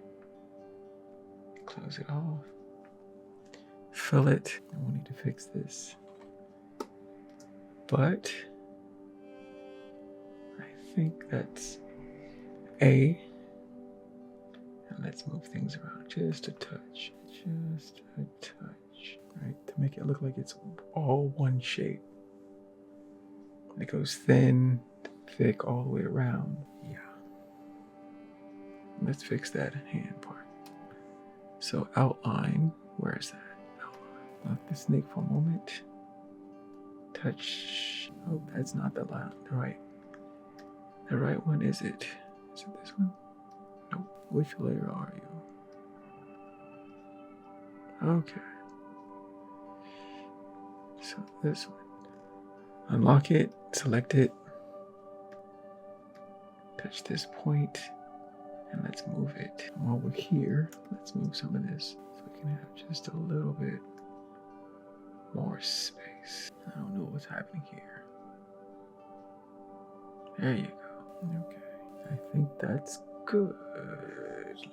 close it off. Fill it. And we'll need to fix this. But I think that's A. And let's move things around just a touch. Just a touch. Right? To make it look like it's all one shape. It goes thin, thick, all the way around. Yeah. Let's fix that hand part. So outline, where is that? Outline. Lock the snake for a moment. Touch. Oh, that's not the right. The right one, is it? Is it this one? Nope. Which layer are you? Okay. So this one. Unlock it, select it, touch this point, and let's move it. While we're here, let's move some of this so we can have just a little bit more space. I don't know what's happening here. There you go. Okay, I think that's good.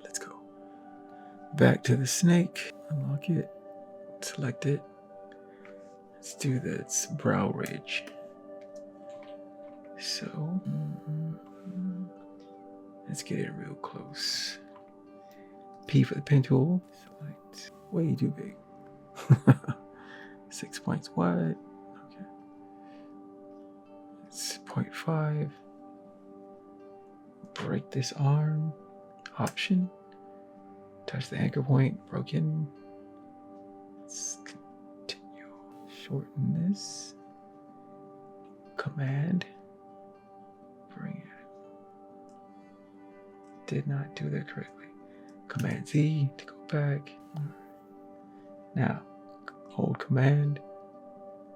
Let's go. Back to the snake, unlock it, select it. Let's do this brow ridge. So, let's get it real close. P for the pen tool. Select. Way too big. 6 points wide. Okay. It's 0.5. Break this arm. Option. Touch the anchor point. Broken. Let's continue. Shorten this. Command. Bring it. Did not do that correctly. Command Z to go back. All right. Now, hold command.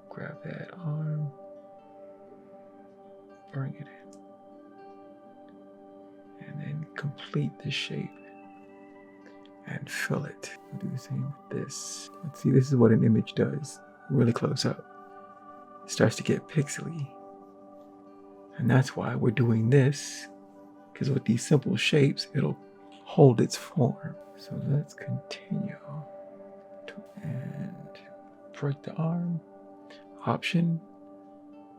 Grab that arm. Bring it in. And then complete the shape. And fill it. We'll do the same with this. Let's see, this is what an image does. Really close up. It starts to get pixely. And that's why we're doing this. Because with these simple shapes, it'll hold its form. So let's continue. And break the arm. Option.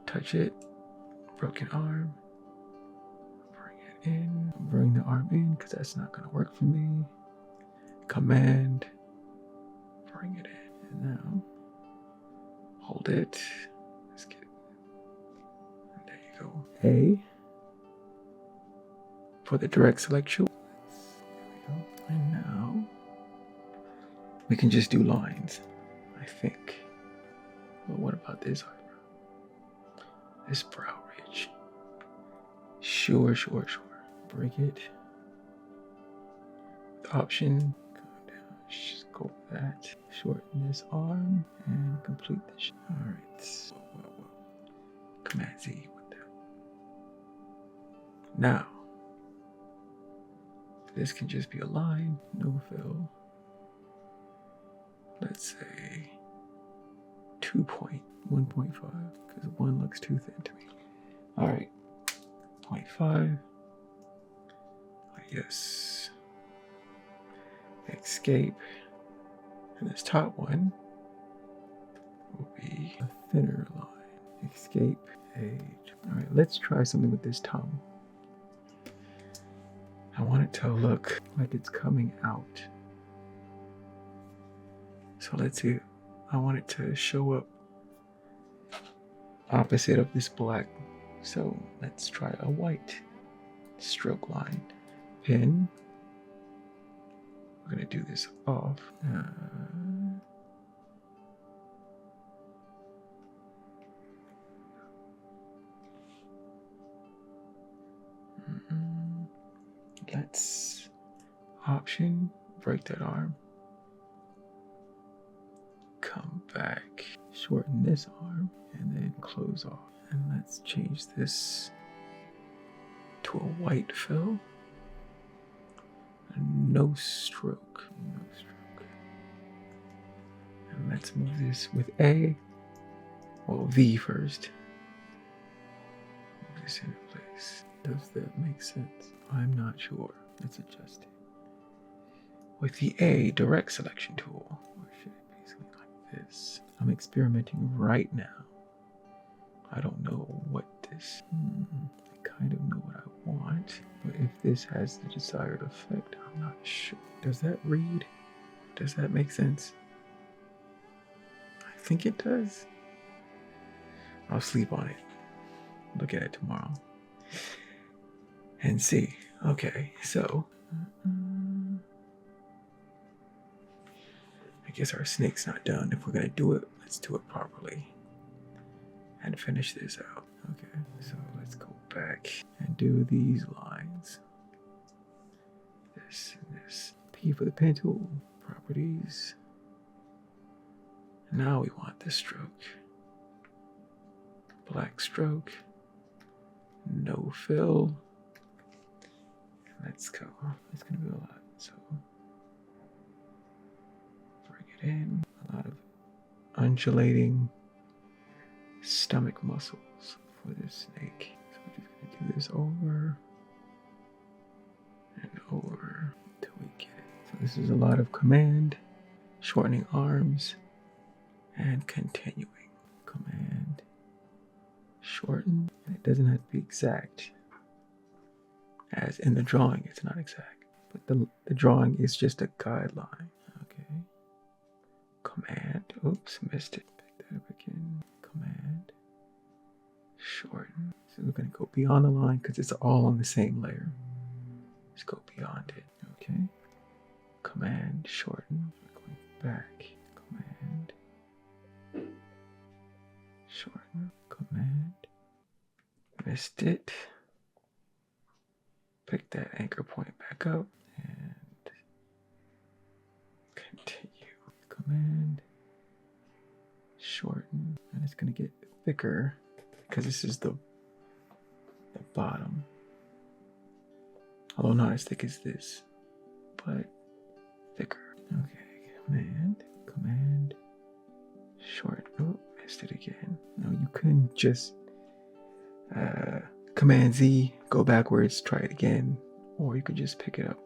Touch it. Broken arm. Bring it in. Bring the arm in because that's not going to work for me. Command. Bring it in. And now hold it. Let's get it. And there you go. A for the direct selection. There we go. And now we can just do lines, I think. But what about this eyebrow? This brow ridge. Sure. Break it. Option. Go down. Just go with that. Shorten this arm and complete this. Alright. Command Z with that. Now, this can just be a line, no fill. Let's say 1.5 because 1 looks too thin to me. Alright. 0.5. Yes. Escape. And this top one will be a thinner line. Escape. Age. Alright, let's try something with this tongue. I want it to look like it's coming out. So let's see. I want it to show up opposite of this black. So let's try a white stroke line. Pin. We're going to do this off. Let's option, break that arm. Come back, shorten this arm, and then close off. And let's change this to a white fill. No stroke. And let's move this with A. Well, V first. Move this into place. Does that make sense? I'm not sure. Let's adjust it. With the A direct selection tool, or should it be something like this? I'm experimenting right now. I don't know what this. I kind of know what I want, but if this has the desired effect, I'm not sure. Does that read? Does that make sense? I think it does. I'll sleep on it. Look at it tomorrow. And see. Okay, so I guess our snake's not done. If we're gonna do it, let's do it properly and finish this out. Okay, so let's go back and do these lines. This and this. P for the pen tool. Properties. Now we want this stroke. Black stroke. No fill. Let's go. It's gonna be a lot. So bring it in. A lot of undulating stomach muscles for this snake. So we're just gonna do this over and over until we get it. So this is a lot of command, shortening arms, and continuing. Command, shorten, and it doesn't have to be exact. As in the drawing, it's not exact, but the drawing is just a guideline. Okay. Command, oops, missed it. Pick that up again. Command, shorten. So we're gonna go beyond the line because it's all on the same layer. Let's go beyond it. Okay. Command, shorten. We're going back. Command, shorten. Command, missed it. Pick that anchor point back up and continue. Command, shorten, and it's gonna get thicker because this is the bottom. Although not as thick as this, but thicker. Okay, command, short. Oh, missed it again. No, you couldn't just Command Z, go backwards, try it again, or you could just pick it up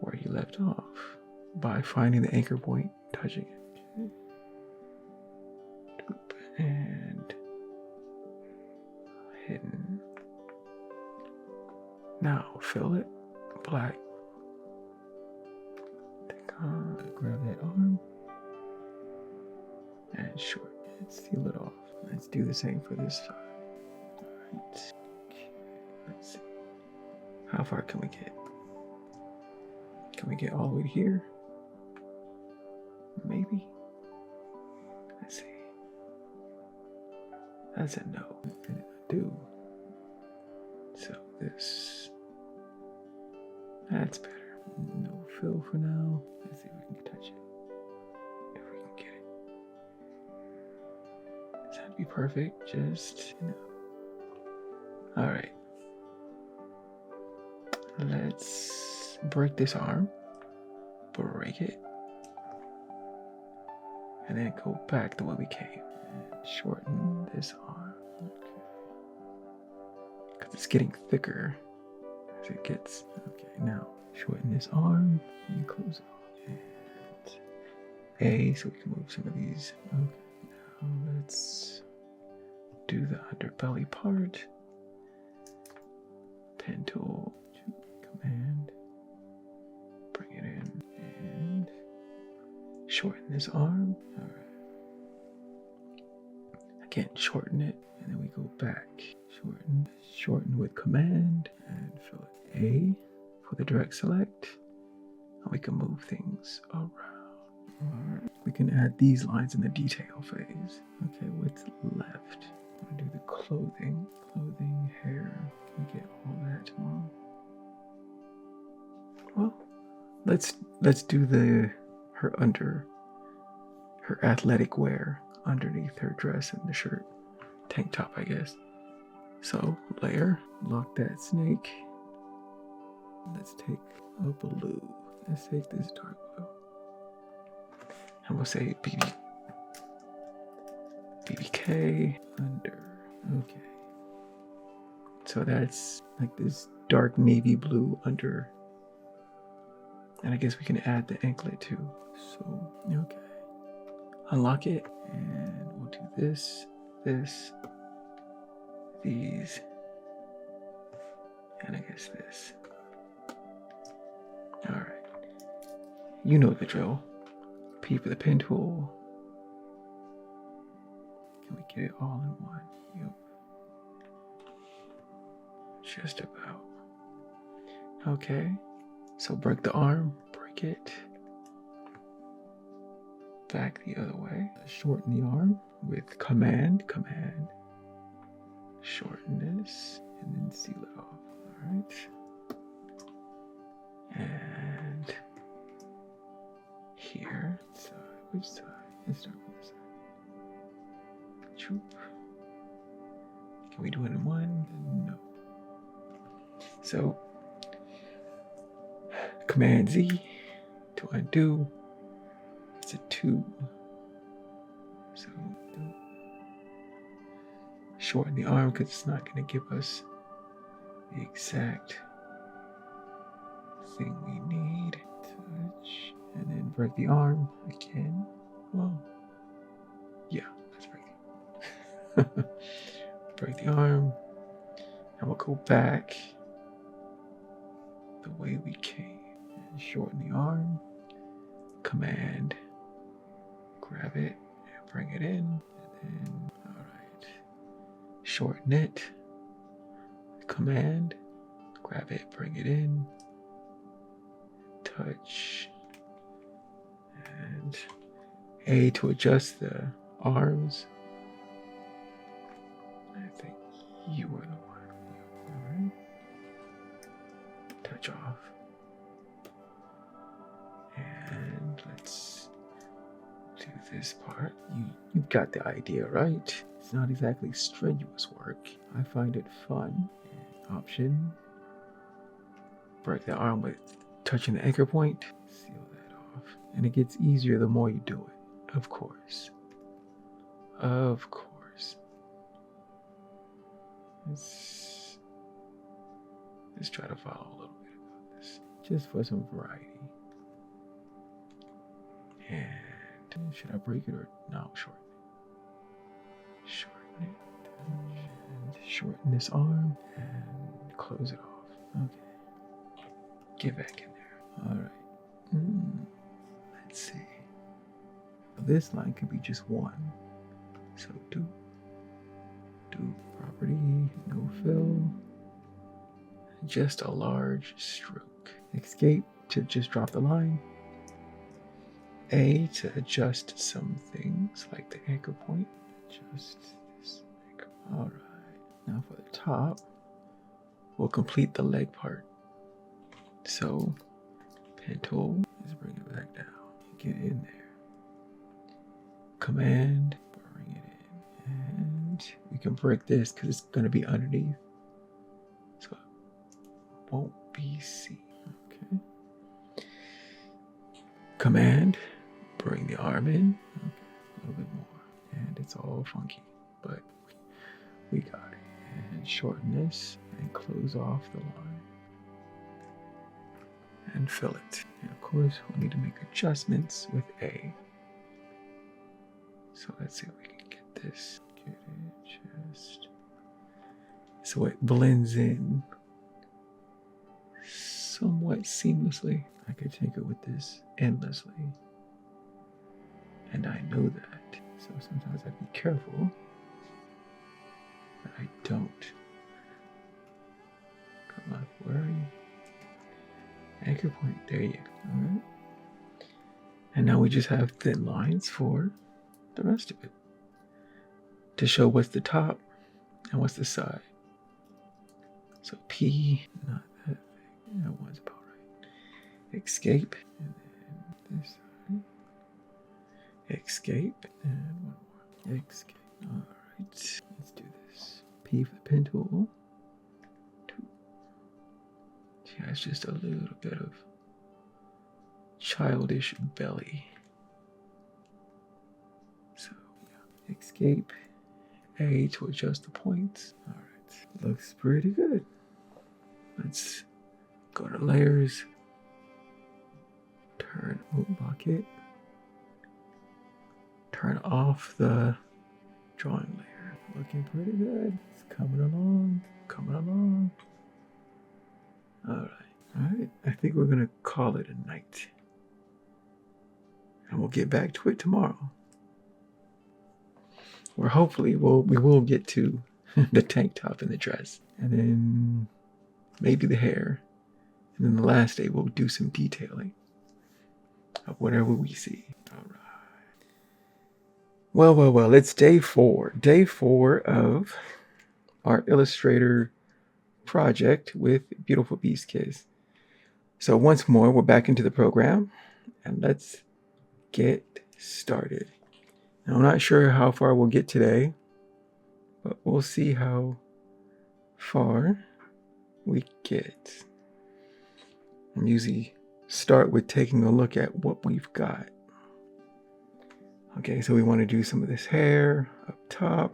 where you left off by finding the anchor point, touching it. Okay. And hidden. Now fill it black. Grab that arm and shorten it, seal it off. Let's do the same for this side. Alright. Okay. Let's see. How far can we get? Can we get all the way to here? Maybe. Let's see. That's a no. And I do. So this. That's better. No fill for now. Let's see if we can touch it. If we can get it. Does that be perfect? Just enough. Alright. Let's break this arm. Break it. And then go back the way we came. And shorten this arm. Okay. Because it's getting thicker as it gets. Okay, now shorten this arm and close it off. And A, so we can move some of these. Okay, now let's do the underbelly part. Pen tool, command, bring it in, and shorten this arm. All right. Again, shorten it, and then we go back. Shorten with command, and fill it A for the direct select. And we can move things around. Alright. We can add these lines in the detail phase. Okay, what's left? I'm gonna do the clothing, hair. Can we get all that tomorrow? Well, let's do her athletic wear underneath her dress and the shirt, tank top, I guess. So layer, lock that snake. Let's take a blue. Let's take this dark blue. And we'll say BBK under. Okay. So that's like this dark navy blue under. And I guess we can add the anklet too. So, okay. Unlock it. And we'll do this, these, and I guess this. All right. You know the drill. P for the pen tool. Can we get it all in one? Yep. Just about. Okay. So break the arm, break it. Back the other way. Shorten the arm with command. Shorten this and then seal it off. All right. And here, which side? Let's start with this side. Choop. Can we do it in one? No. So, Command Z to undo. It's a 2. So, shorten the arm because it's not going to give us the exact thing we need. Touch. And then break the arm again. Well, yeah, let's break it. Break the arm. And we'll go back the way we came. And shorten the arm. Command. Grab it and bring it in. And then, alright. Shorten it. Command. Grab it, bring it in. Touch. And A to adjust the arms. I think you were the one. Alright. Touch off. And let's do this part. You got the idea, right? It's not exactly strenuous work. I find it fun. And option. Break the arm with touching the anchor point. Seal that off. And it gets easier the more you do it. Of course. Of course. Let's try to follow a little bit about this. just for some variety. And should I break it or no? Shorten it. And shorten this arm and close it off. Okay. Get back in there. All right. Let's see. This line could be just one. So do property, no fill. Just a large stroke. Escape to just drop the line. A to adjust some things like the anchor point. Adjust this anchor. All right. Now for the top, we'll complete the leg part. So pen tool, let's bring it back down. Get in there. Command, bring it in. And we can break this because it's going to be underneath. So it won't be seen. Okay. Command, bring the arm in. Okay. A little bit more. And it's all funky, but we got it. And shorten this and close off the line. And fill it. And of course, we'll need to make adjustments with A. So let's see if we can get this. Get it just so it blends in somewhat seamlessly. I could tinker with this endlessly. And I know that. So sometimes I be careful that I don't. Come on, where are you? Anchor point, there you go. All right. And now we just have thin lines for the rest of it to show what's the top and what's the side. So P, not that thing. That one's about right. Escape, and then this side. Escape, and one more. Escape. All right, let's do this. P for the pen tool. She has just a little bit of childish belly. So, yeah. Escape, A to adjust the points. All right, looks pretty good. Let's go to layers, turn bucket, turn off the drawing layer. Looking pretty good. It's coming along. All right. I think we're gonna call it a night, and we'll get back to it tomorrow. Or hopefully we will get to the tank top and the dress, and then maybe the hair, and then the last day we'll do some detailing of whatever we see. All right. Well. It's day 4. Day 4 of our Illustrator project with Beautiful Beast Kiss. So once more, we're back into the program, and let's get started. Now, I'm not sure how far we'll get today, but we'll see how far we get. I'm usually start with taking a look at what we've got. Okay, so we want to do some of this hair up top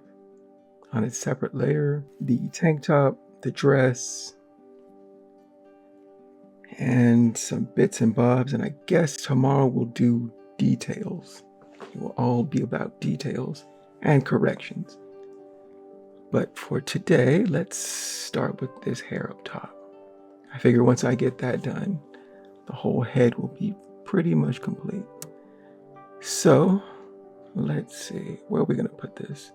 on its separate layer, the tank top, the dress, and some bits and bobs, and I guess tomorrow we'll do details. It will all be about details and corrections. But for today, let's start with this hair up top. I figure once I get that done, the whole head will be pretty much complete. So let's see, where are we gonna put this?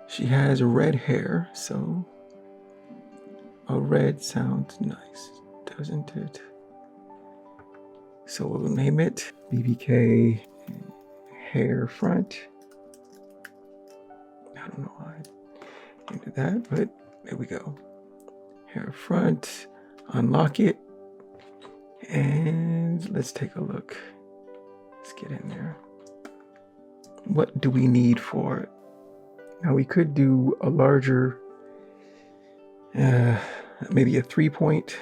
She has red hair, so a red sounds nice, doesn't it? So we'll name it BBK hair front. I don't know why I did that, but there we go. Hair front, unlock it, and let's take a look. Let's get in there. What do we need for it? Now we could do a larger, maybe a 3-point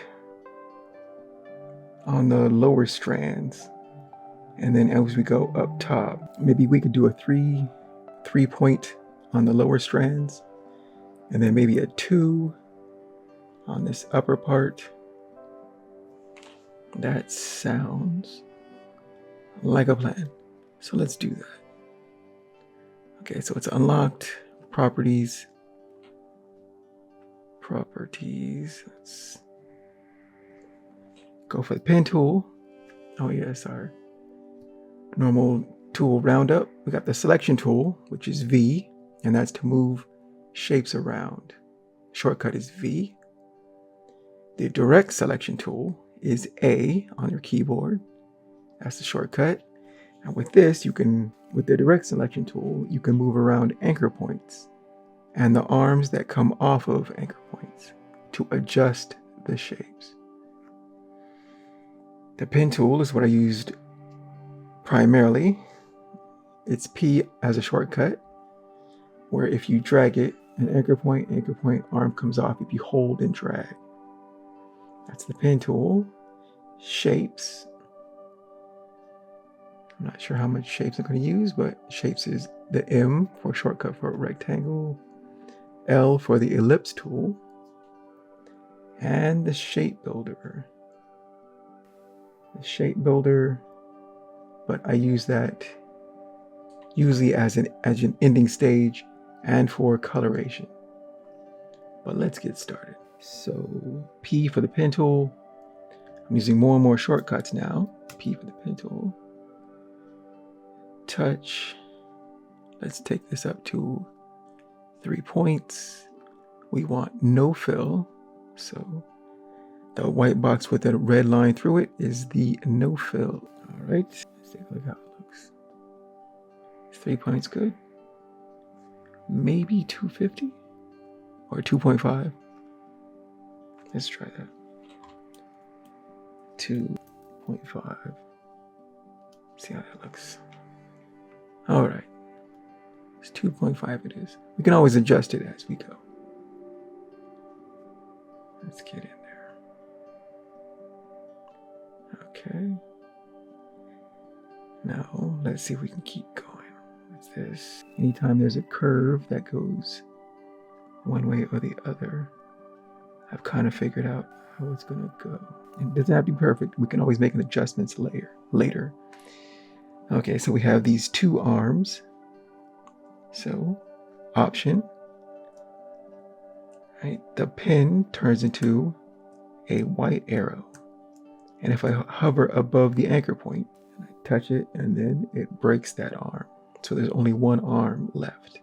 on the lower strands. And then as we go up top, maybe we could do a 3-point on the lower strands. And then maybe a 2 on this upper part. That sounds like a plan. So let's do that. Okay, so it's unlocked. Properties. Let's go for the pen tool. Oh yes, our normal tool roundup. We got the selection tool, which is V, and that's to move shapes around. Shortcut is V. The direct selection tool is A on your keyboard. That's the shortcut. And with this, with the direct selection tool, you can move around anchor points and the arms that come off of anchor points to adjust the shapes. The pen tool is what I used primarily. It's P as a shortcut, where if you drag it, an anchor point, arm comes off if you hold and drag. That's the pen tool. Shapes. I'm not sure how much shapes I'm going to use, but shapes is the M for shortcut for a rectangle, L for the ellipse tool, and the shape builder. The shape builder, but I use that usually as an ending stage and for coloration. But let's get started. So P for the pen tool. I'm using more and more shortcuts now. P for the pen tool. Touch. Let's take this up to 3 points. We want no fill. So the white box with a red line through it is the no fill. All right, let's take a look how it looks. 3 points good. Maybe 250 or 2.5. Let's try that. 2.5. See how that looks. All right. It's 2.5 it is. We can always adjust it as we go. Let's get in there. Okay. Now, let's see if we can keep going. What's this? Anytime there's a curve that goes one way or the other, I've kind of figured out how it's going to go. And it doesn't have to be perfect. We can always make an adjustments later. Okay, so we have these 2 arms. So, option. Right, the pen turns into a white arrow. And if I hover above the anchor point, and I touch it, and then it breaks that arm. So there's only 1 arm left.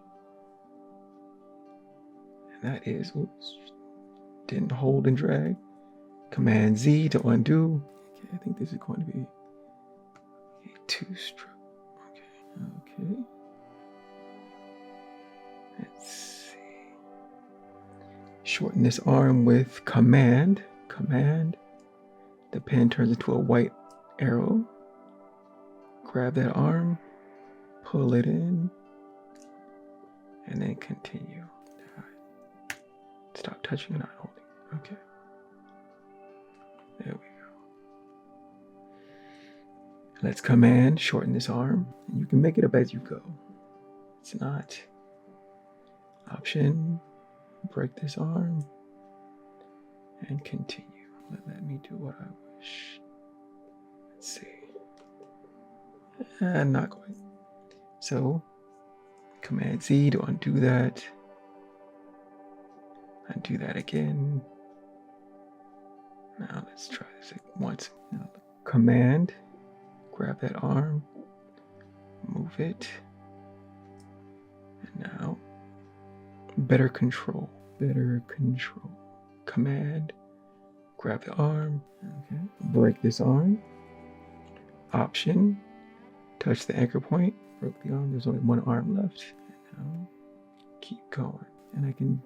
And that is, oops, didn't hold and drag. Command Z to undo. Okay, I think this is going to be a 2-stroke. Okay. Let's see. Shorten this arm with command. The pen turns into a white arrow. Grab that arm, pull it in, and then continue. Stop touching and not holding. Okay. There we go. Let's command shorten this arm. And you can make it up as you go. It's not. Option, break this arm, and continue. Let me do what I wish. Let's see. And not quite. So, Command Z to undo that. Undo that again. Now let's try this once. Now, command, grab that arm, move it. And now, better control. Command, grab the arm, okay. Break this arm. Option, touch the anchor point, broke the arm, there's only 1 arm left. And now, keep going. And I can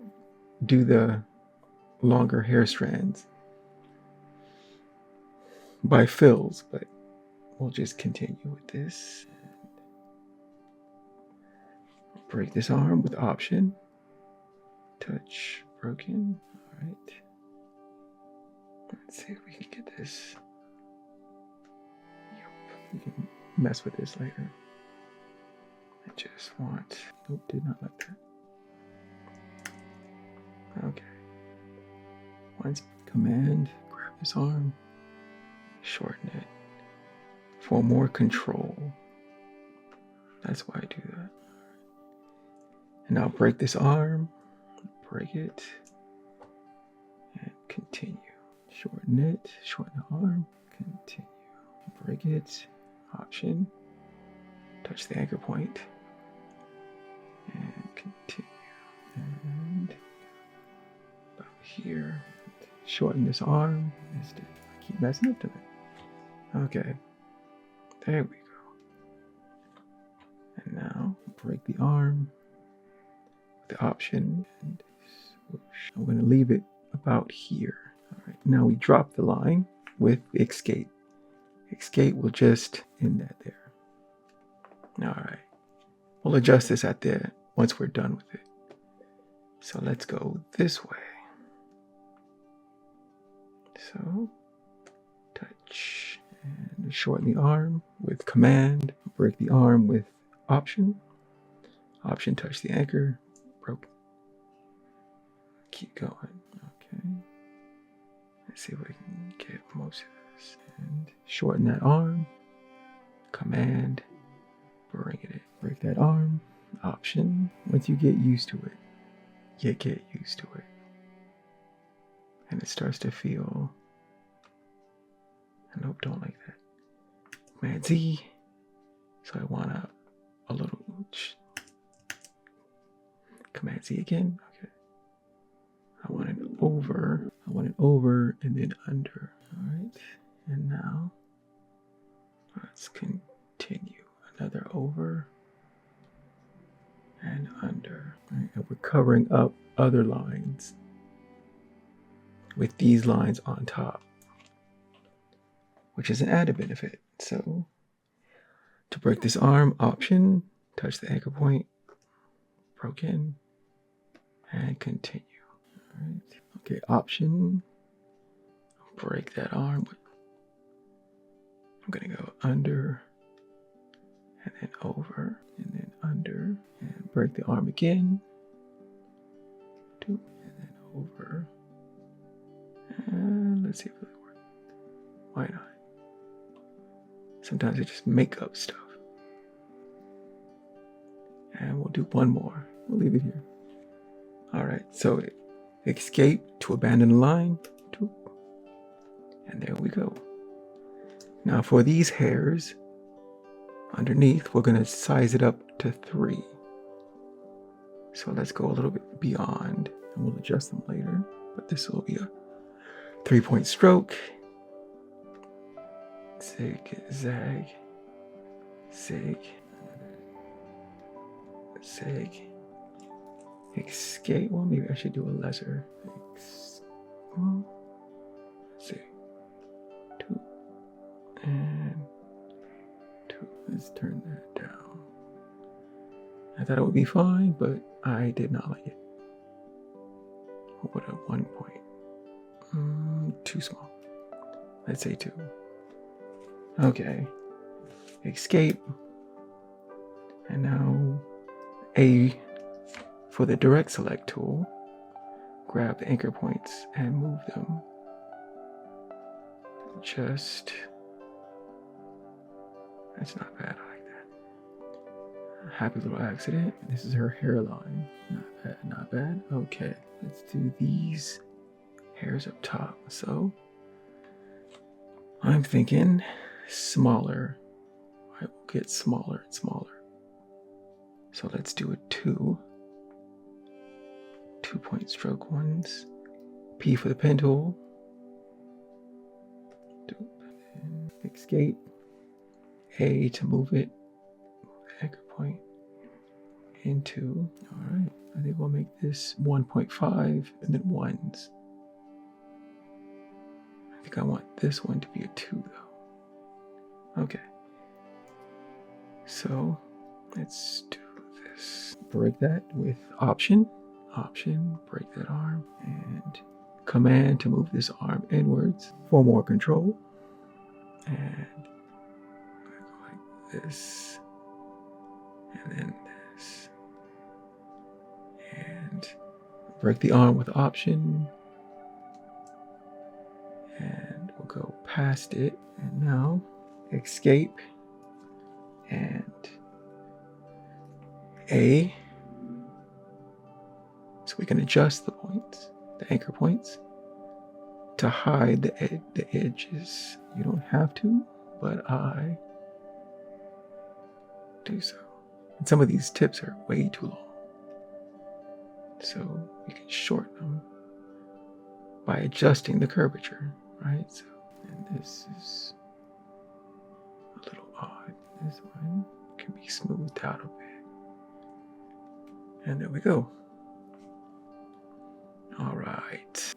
do the longer hair strands by fills, but we'll just continue with this. Break this arm with option. Touch, broken. All right. Let's see if we can get this. Yep. We can mess with this later. I just want. Nope, did not like that. Okay. Once command, grab this arm, shorten it for more control. That's why I do that. And now break this arm, break it, and continue. Shorten it, shorten the arm, continue. Break it, option, touch the anchor point, and continue. And about here, shorten this arm. I keep messing up to it. Okay, there we go. And now break the arm with the option and swoosh. I'm going to leave it about here. All right, now we drop the line with escape. Escape will just end that there. All right, we'll adjust this once we're done with it. So let's go this way. So touch and shorten the arm with command, break the arm with option, touch the anchor, broken. Keep going. Okay. Let's see if we can get most of this. And shorten that arm, command, bring it in. Break that arm, option. Once you get used to it, you get used to it. And it starts to feel, I nope, don't like that. Command Z. So I want a little, Command Z again. Okay. I want it over and then under. All right. And now let's continue. Another over and under. All right. And we're covering up other lines with these lines on top, which is an added benefit. So to break this arm, option, touch the anchor point, broken, and continue. All right. Okay, option, break that arm. I'm gonna go under, and then over, and then under, and break the arm again, and then over. And let's see if it works. Why not? Sometimes I just make up stuff. And we'll do one more. We'll leave it here. All right, so escape to abandon the line. And there we go. Now for these hairs underneath, we're gonna size it up to 3. So let's go a little bit beyond, and we'll adjust them later. But this will be a 3-point stroke. Zig, zag, zig, zig, escape. Well, maybe I should do a lesser. Zig, 2, and 2. Let's turn that down. I thought it would be fine, but I did not like it. What a 1 point. Too small. Let's say 2. Okay. Escape. And now A for the direct select tool. Grab the anchor points and move them. Just, that's not bad. I like that. Happy little accident. This is her hairline. Not bad, not bad. Okay, let's do these hairs up top. So I'm thinking smaller. I will get smaller and smaller. So let's do a 2-point stroke ones. P for the pen tool. Escape. A to move it. Anchor point into. All right. I think we'll make this 1.5 and then 1s. I think I want this one to be a 2 though. Okay. So let's do this. Break that with option, break that arm, and command to move this arm inwards for more control. And go like this, and then this, and break the arm with option, and we'll go past it. And now escape and A. So we can adjust the points, the anchor points, to hide the edges. You don't have to, but I do so. And some of these tips are way too long. So we can shorten them by adjusting the curvature, right? So, and this is a little odd. This one can be smoothed out a bit. And there we go. All right.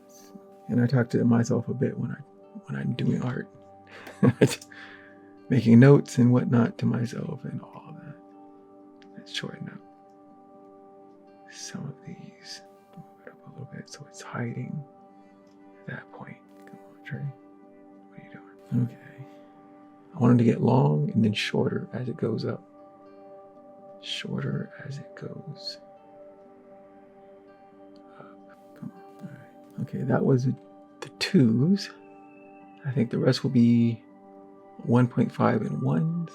And I talk to myself a bit when I'm doing art. Making notes and whatnot to myself and all of that. Let's shorten up some of these. Move it up a little bit so it's hiding that point. Come on, Trey. What are you doing? Okay. I want them to get long and then shorter as it goes up. Shorter as it goes up. Come on. All right. Okay, that was the 2s. I think the rest will be 1.5 and 1s.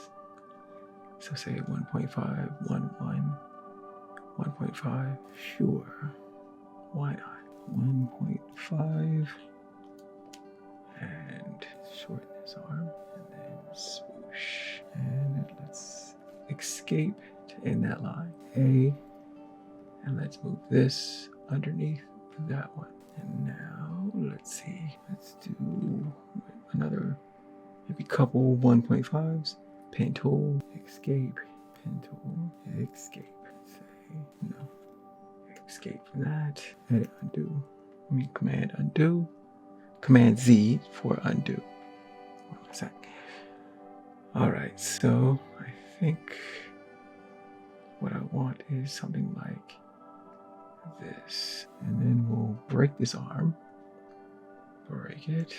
So say 1.5, 1, 1, 1.5. Sure. Why not? 1.5. And shorten this arm. And then swoosh. And let's escape to end that line. A. And let's move this underneath that one. And now, let's see. Let's do another, maybe couple 1.5s. Pen tool, escape, pen tool, escape. Say no. Escape from that. Edit, undo. Command undo. Command Z for undo. What was that? All right, so I think what I want is something like this. And then we'll break this arm. Break it.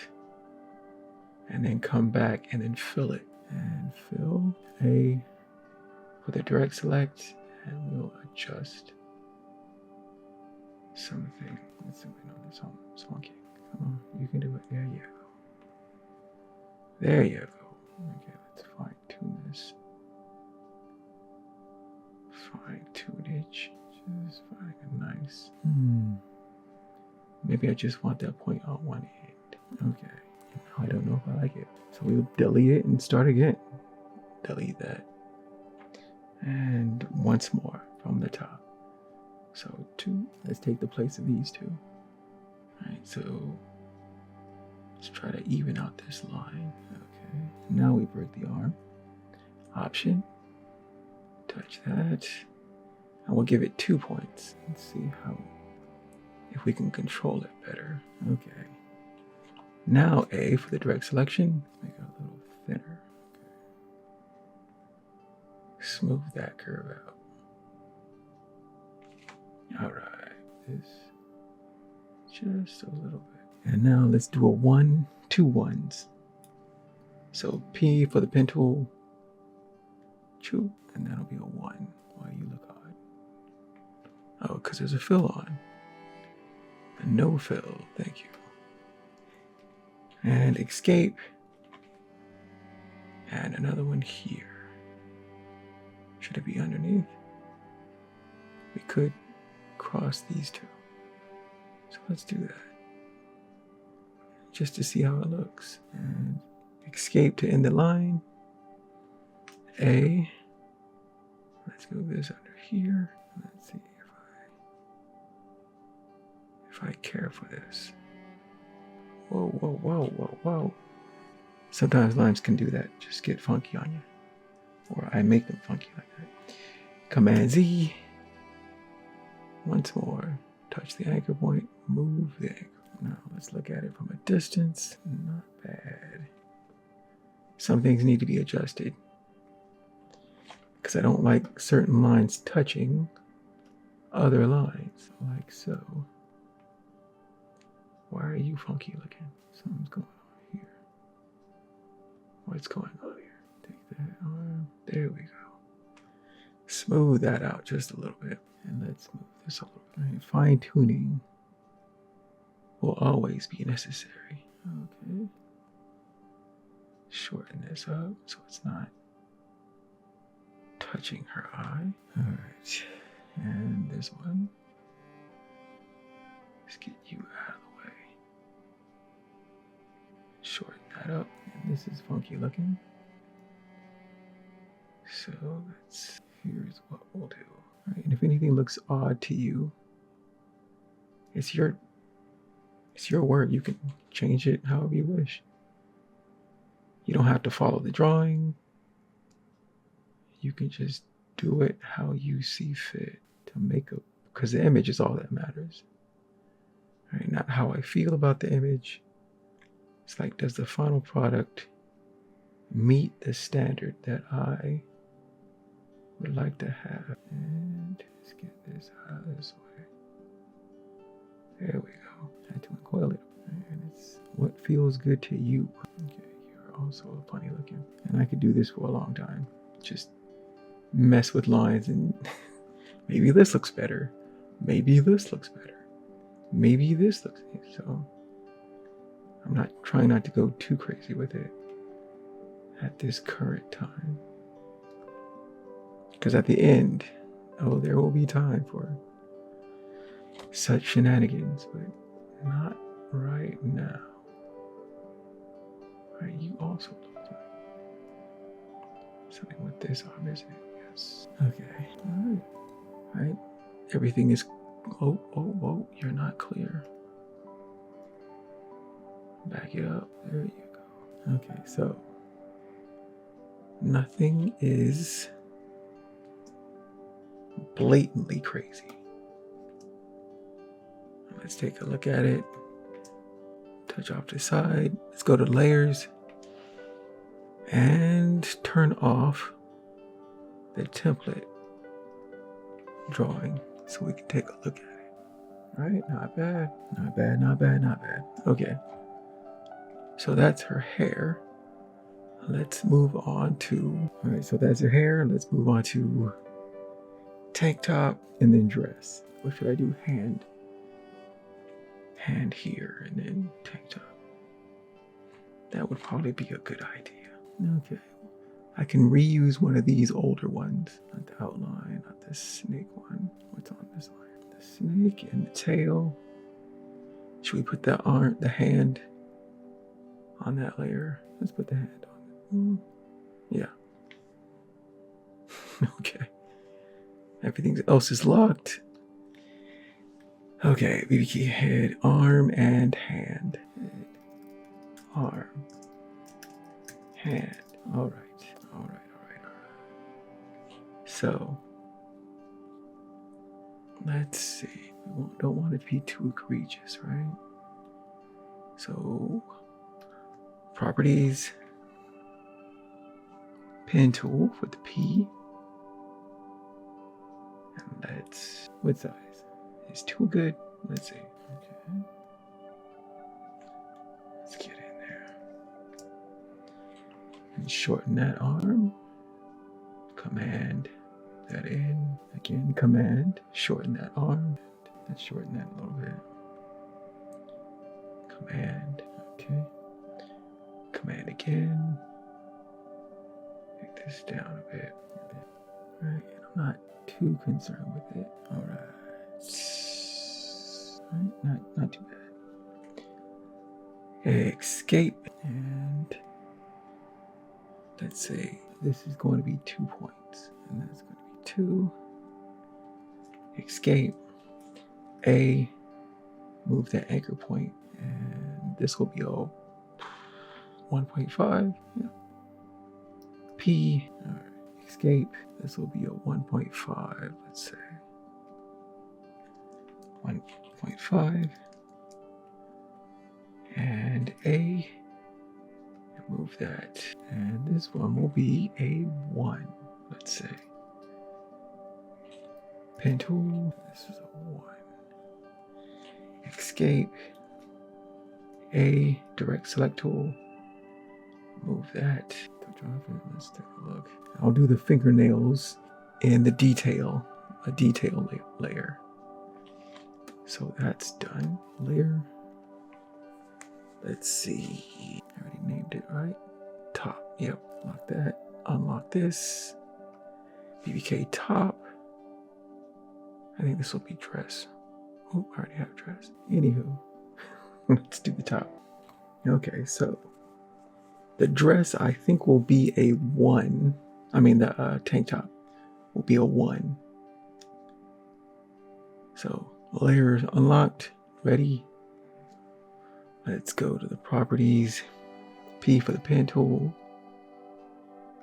And then come back and then fill it. And fill A with a direct select, and we'll adjust something. Let's see, we know this one. Swanky. Come on, you can do it. There you go. There you go. Okay, let's fine tune this. Fine tunage. Just find a nice. Maybe I just want that point on one end. Okay. I don't know if I like it. So we'll delete it and start again. Delete that. And once more from the top. So 2. Let's take the place of these 2. All right, so let's try to even out this line. Okay. Now we break the arm. Option. Touch that. And we'll give it 2 points. Let's see if we can control it better. Okay. Now A for the direct selection, make it a little thinner. Okay. Smooth that curve out. All right, this just a little bit. And now let's do a 1, 2 1s. So P for the pen tool, chew, and that'll be a 1. Why you look odd? Oh, because there's a fill on. A no fill, thank you. And escape. And another one here. Should it be underneath? We could cross these 2. So let's do that. Just to see how it looks. And escape to end the line. A. Let's move this under here. Let's see if I care for this. Whoa, whoa, whoa, whoa, whoa. Sometimes lines can do that. Just get funky on you. Or I make them funky like that. Command Z. Once more. Touch the anchor point. Move the anchor. Now let's look at it from a distance. Not bad. Some things need to be adjusted. Because I don't like certain lines touching other lines. Like so. Why are you funky looking? Something's going on here. What's going on here? Take that arm. There we go. Smooth that out just a little bit. And let's move this a little bit. Right. Fine tuning will always be necessary. Okay. Shorten this up so it's not touching her eye. All right, and this one. Let's get you out of the way. Shorten that up. And this is funky looking. So here's what we'll do. All right, and if anything looks odd to you, it's your work. You can change it however you wish. You don't have to follow the drawing. You can just do it how you see fit to make up, because the image is all that matters. All right, not how I feel about the image. It's like, does the final product meet the standard that I would like to have? And let's get this out of this way. There we go. I had to uncoil it. And it's what feels good to you. Okay, you're also funny looking. And I could do this for a long time. Just mess with lines and maybe this looks better. Maybe this looks better. Maybe this looks, so I'm not trying not to go too crazy with it at this current time. Because at the end, oh, there will be time for such shenanigans, but not right now. All right, you also look like something with this arm, isn't it? Yes. Okay. All right. Everything is. Oh, you're not clear. Back it up. There you go. Okay, so nothing is blatantly crazy. Let's take a look at it. Touch off the side. Let's go to layers and turn off the template drawing so we can take a look at it. All right, not bad, not bad, not bad, not bad. Okay, so that's her hair. Let's move on to, all right, so that's her hair. Let's move on to tank top and then dress. What should I do? Hand here and then tank top. That would probably be a good idea. Okay, I can reuse one of these older ones. Not the outline, not the snake one. What's on this one? The snake and the tail. Should we put the hand on that layer? Let's put the hand on it. Yeah. Okay. Everything else is locked. Okay, BB head, arm, and hand. Head, arm, hand. All right. So, let's see. We don't want it to be too egregious, right? So, properties, pen tool for the P. And let's, what size? Is 2 good? Let's see. Okay. Let's get in there. And shorten that arm. Command that in. Again, command. Shorten that arm. Let's shorten that a little bit. Command. Okay. Command again. Take this down a bit. All right. I'm not too concerned with it. All right. Alright, not too bad. Escape, and let's say this is going to be 2 points, and that's going to be 2. Escape, A, move that anchor point, and this will be a 1.5. Yeah. P, all right. Escape, this will be a 1.5, let's say. 1.5 and A, move that, and this one will be a 1, let's say. Pen tool, this is a 1. Escape, A, direct select tool, move that. Let's take a look. I'll do the fingernails in the detail, a detail layer. So that's done. Layer. Let's see. I already named it, right? top. Yep, lock that. Unlock this. BBK top. I think this will be dress. Oh, I already have dress. Anywho, let's do the top. Okay, so the dress I think will be a 1. I mean the tank top will be a 1. So layers unlocked, ready. Let's go to the properties. P for the pen tool.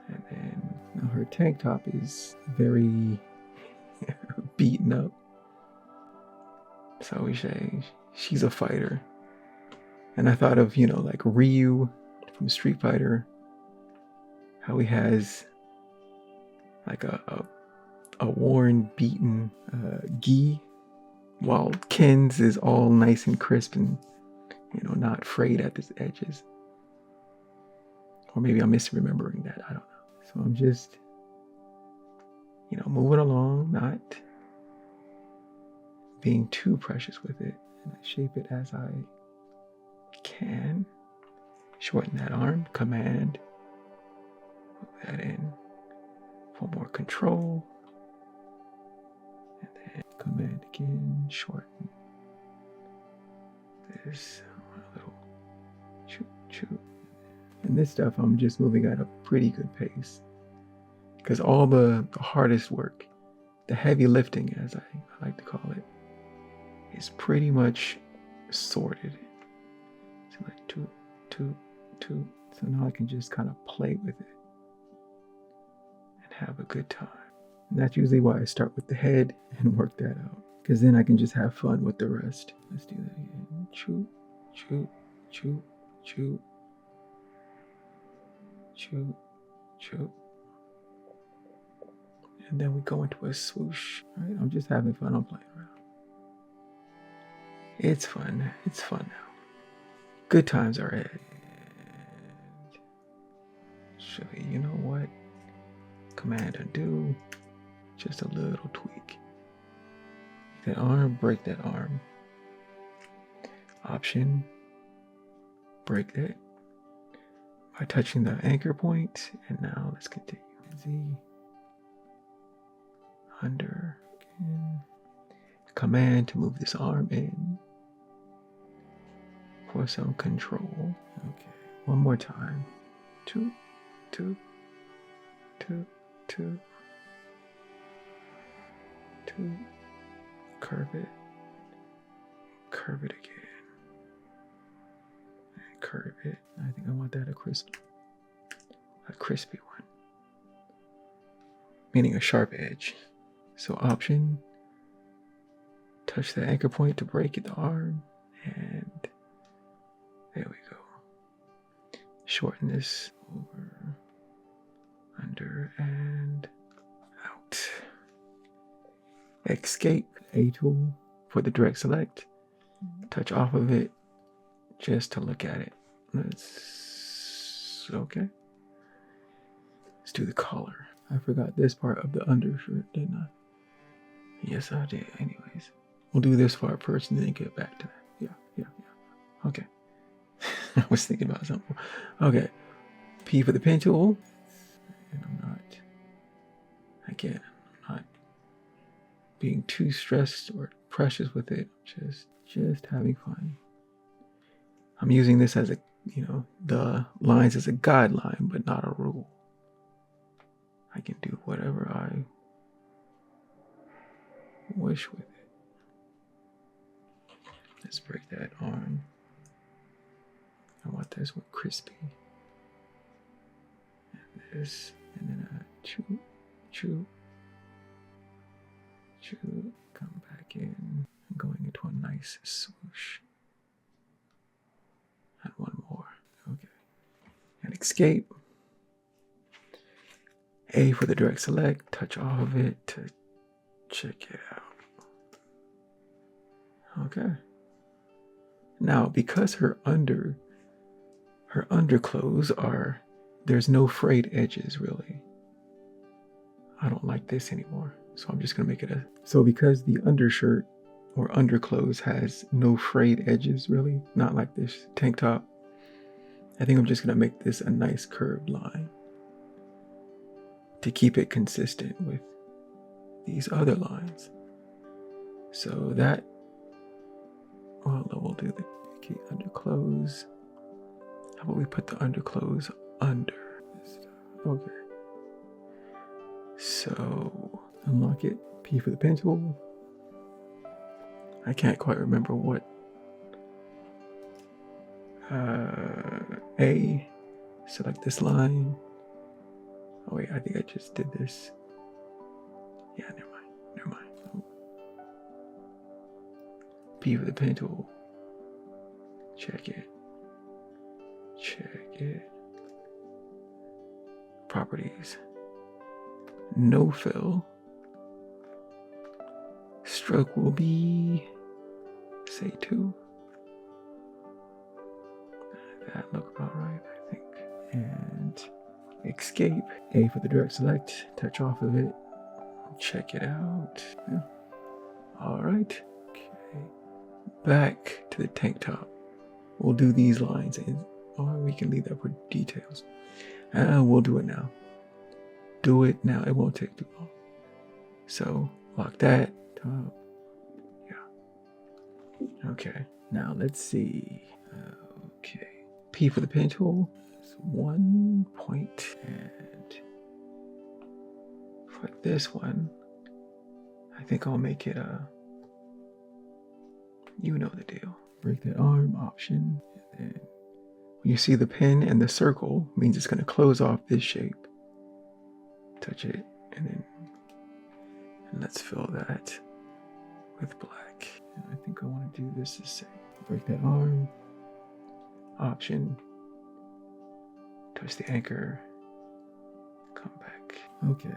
And then now her tank top is very beaten up. So we say she's a fighter. And I thought of, like Ryu from Street Fighter, how he has like a worn, beaten gi, while Ken's is all nice and crisp and, not frayed at the edges. Or maybe I'm misremembering that, I don't know. So I'm just, moving along, not being too precious with it. And I shape it as I can. Shorten that arm, command, move that in for more control. And then command again, shorten this a little, choo. And this stuff I'm just moving at a pretty good pace, because all the hardest work, the heavy lifting as I like to call it, is pretty much sorted. So like two. So now I can just kind of play with it and have a good time. And that's usually why I start with the head and work that out, because then I can just have fun with the rest. Let's do that again. Choo. And then we go into a swoosh. Right? I'm just having fun. I'm playing around. It's fun. It's fun now. Good times are ahead. Actually, you know what? Command undo. Just a little tweak. That arm, break that arm. Option, break that by touching the anchor point. And now let's continue. Z, under, again. Command to move this arm in for some control. Okay, one more time. Two. Curve it again. And curve it. I think I want that a crispy one. Meaning a sharp edge. So option, touch the anchor point to break the arm, and there we go. Shorten this over, under, and out. Escape, A tool for the direct select. Touch off of it just to look at it. Okay. Let's do the collar. I forgot this part of the undershirt, didn't I? Yes, I did. Anyways, we'll do this part first and then get back to that. Yeah. Okay. I was thinking about something. Okay. P for the pen tool. And I'm not being too stressed or precious with it. Just having fun. I'm using this as the lines as a guideline, but not a rule. I can do whatever I wish with it. Let's break that arm. I want this one crispy. And this, and then chew. Come back in, and going into a nice swoosh. And one more. Okay. And escape. A for the direct select. Touch off of it to check it out. Okay. Now, because her underclothes there's no frayed edges really. I don't like this anymore. So I'm just gonna make it so because the undershirt or underclothes has no frayed edges really, not like this tank top, I think I'm just gonna make this a nice curved line to keep it consistent with these other lines. So that, well, we'll do the underclose. How about we put the underclose under this stuff? Okay. So unlock it, P for the pen tool. I can't quite remember what. A, select this line. Oh wait, I think I just did this. Yeah, never mind. Oh. P for the pen tool. Check it. Properties. No fill. Stroke will be, say 2. That look about right, I think. And escape. A for the direct select. Touch off of it. Check it out. Yeah. All right. Okay. Back to the tank top. We'll do these lines, or we can leave that for details. We'll do it now. Do it now. It won't take too long. So lock that. Yeah. Okay. Now let's see. Okay. P for the pen tool. 1 point, and for this one, I think I'll make it a. You know the deal. Break that arm option, and then when you see the pen and the circle, means it's going to close off this shape. Touch it, and let's fill that with black. And I think I want to do this the same. Break that arm option. Touch the anchor. Come back. Okay.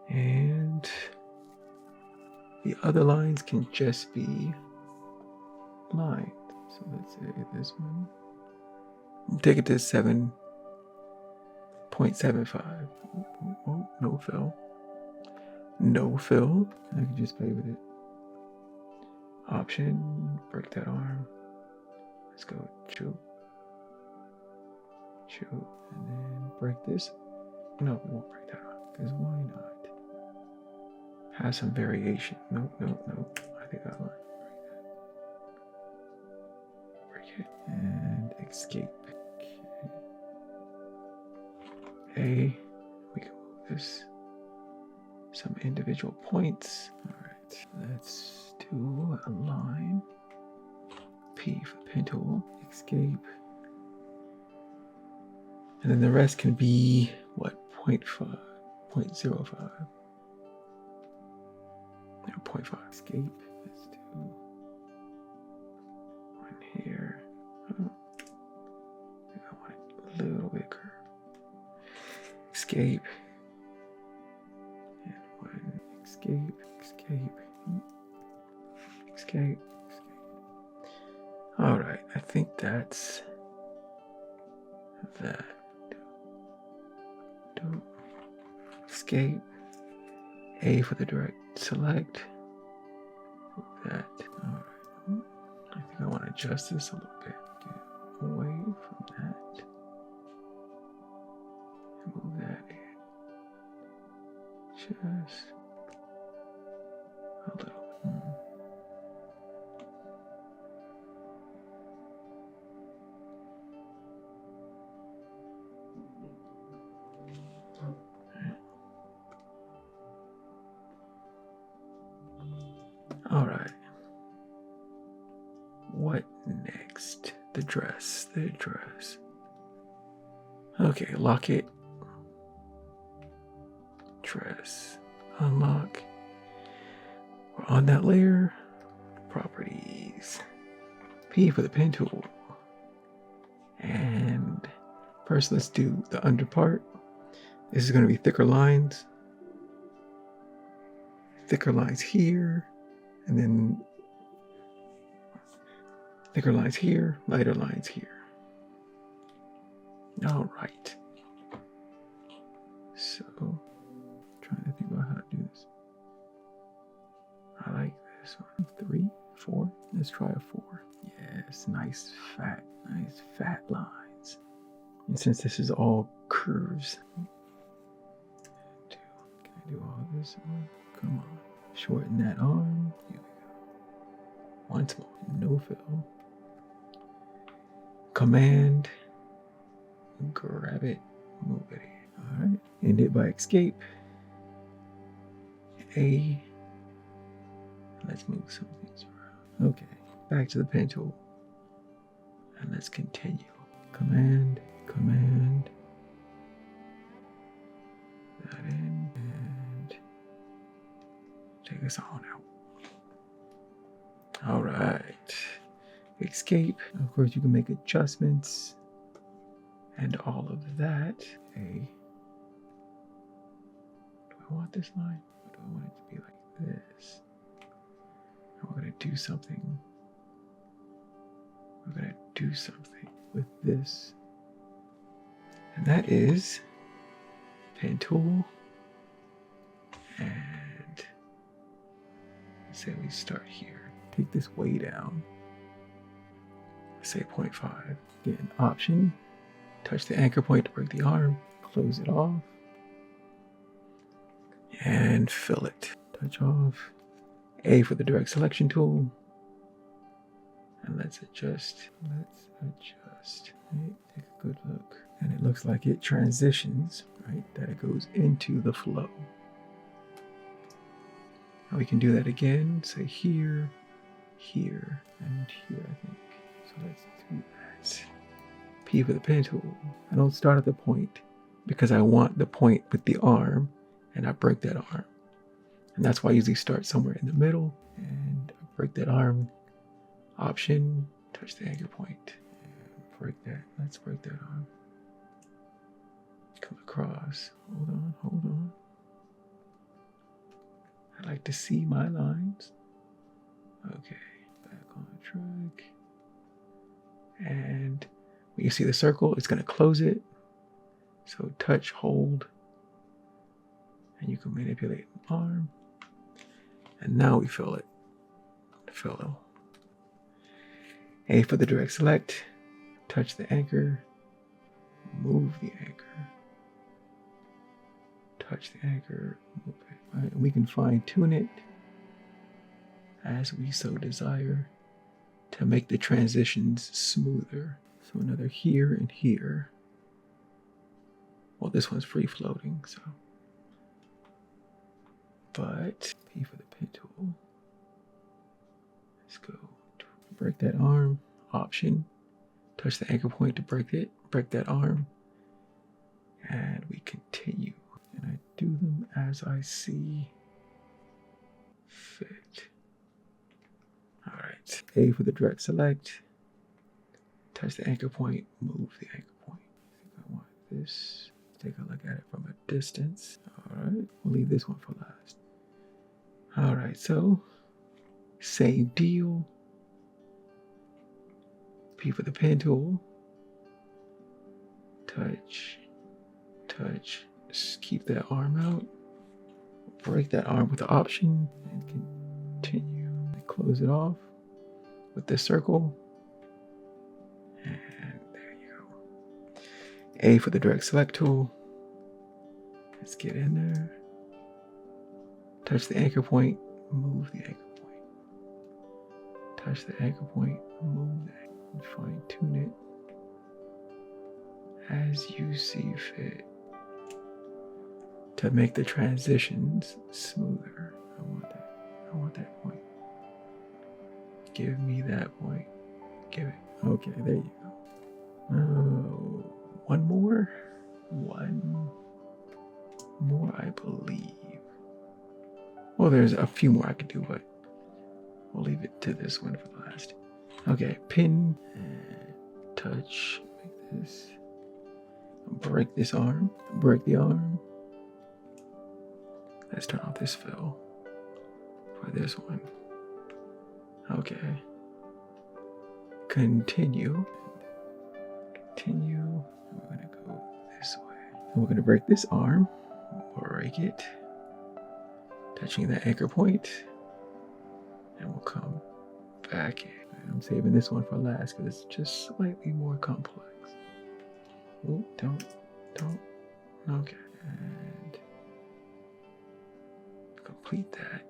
And the other lines can just be lined. So let's say this one. Take it to 7.75. Oh, no fill. No fill. I can just play with it. Option. Break that arm. Let's go. Choke. And then break this. No, we won't break that arm. Because why not? Has some variation. Nope. I think I like break it and escape. Okay. We can move this some individual points. All right. Let's do a line. P for pen tool. Escape. And then the rest can be what? 0.5, 0.05. 0.5. Escape. Let's do one here. Oh. I want it a little bit curved. Escape. And one. Escape. All right. I think that's that. Do. Escape. A for the direct select. Move that. All right. I think I want to adjust this a little bit. Get away from that. And move that in. Just a little. All right. What next? The dress. Okay, lock it. Dress. Unlock. We're on that layer. Properties. P for the pen tool. And first let's do the under part. This is going to be thicker lines. Thicker lines here. And then thicker lines here, lighter lines here. All right. So, trying to think about how to do this. I like this one. 3, 4. Let's try a 4. Yes, nice fat since this is all curves. Can I do all this one? Come on. Shorten that arm. Here we go. Once more. No fill. Command. Grab it. Move it. Alright. End it by escape. A. Let's move some things around. Okay. Back to the pen tool. And let's continue. Command. Command. That in. And take this on out. All right. Escape. Of course, you can make adjustments and all of that. Okay. Do I want this line? Or do I want it to be like this? And we're going to do something. We're going to do something with this. And that is pen tool. And say we start here. Take this way down. Say 0.5. Get an option. Touch the anchor point to break the arm. Close it off. And fill it. Touch off. A for the direct selection tool. And let's adjust. Let's adjust. Right, take a good look. And it looks like it transitions, right? That it goes into the flow. And we can do that again. Say here, here, and here, I think. So let's do that. P for the pen tool. I don't start at the point because I want the point with the arm and I break that arm. And that's why I usually start somewhere in the middle and break that arm. Option, touch the anchor point. And break that. Let's break that arm. Come across. Hold on, hold on. I like to see my lines. Okay, back on track. And when you see the circle, it's going to close it. So touch, hold, and you can manipulate the arm. And now we fill it. Fill. A for the direct select. Touch the anchor. Move the anchor. Touch the anchor. Move it. All right, and we can fine tune it as we so desire to make the transitions smoother. So another here and here. Well, this one's free floating, so. But P for the pen tool. Let's go. Break that arm. Option. Touch the anchor point to break it. Break that arm. And we continue. And I do them as I see fit. All right. A for the direct select. Touch the anchor point. Move the anchor point. I think I want this. Take a look at it from a distance. All right. We'll leave this one for last. All right. So same deal. P for the pen tool. Touch. Touch. Just keep that arm out. Break that arm with the option and continue. And close it off with the circle. And there you go. A for the direct select tool. Let's get in there. Touch the anchor point. Move the anchor point. Touch the anchor point. Move the anchor point. And fine tune it as you see fit to make the transitions smoother. I want that. I want that point. Give me that point. Give it. Okay, there you go. Oh, one more. One more, I believe. Well, there's a few more I could do, but we'll leave it to this one for the last. Okay, pin and touch like this. Break this arm. Break the arm. Let's turn off this fill for this one. Okay. Continue. Continue. We're gonna go this way. And we're gonna break this arm. Break it. Touching the anchor point. And we'll come back in. I'm saving this one for last because it's just slightly more complex. Oh, don't. Okay. And complete that.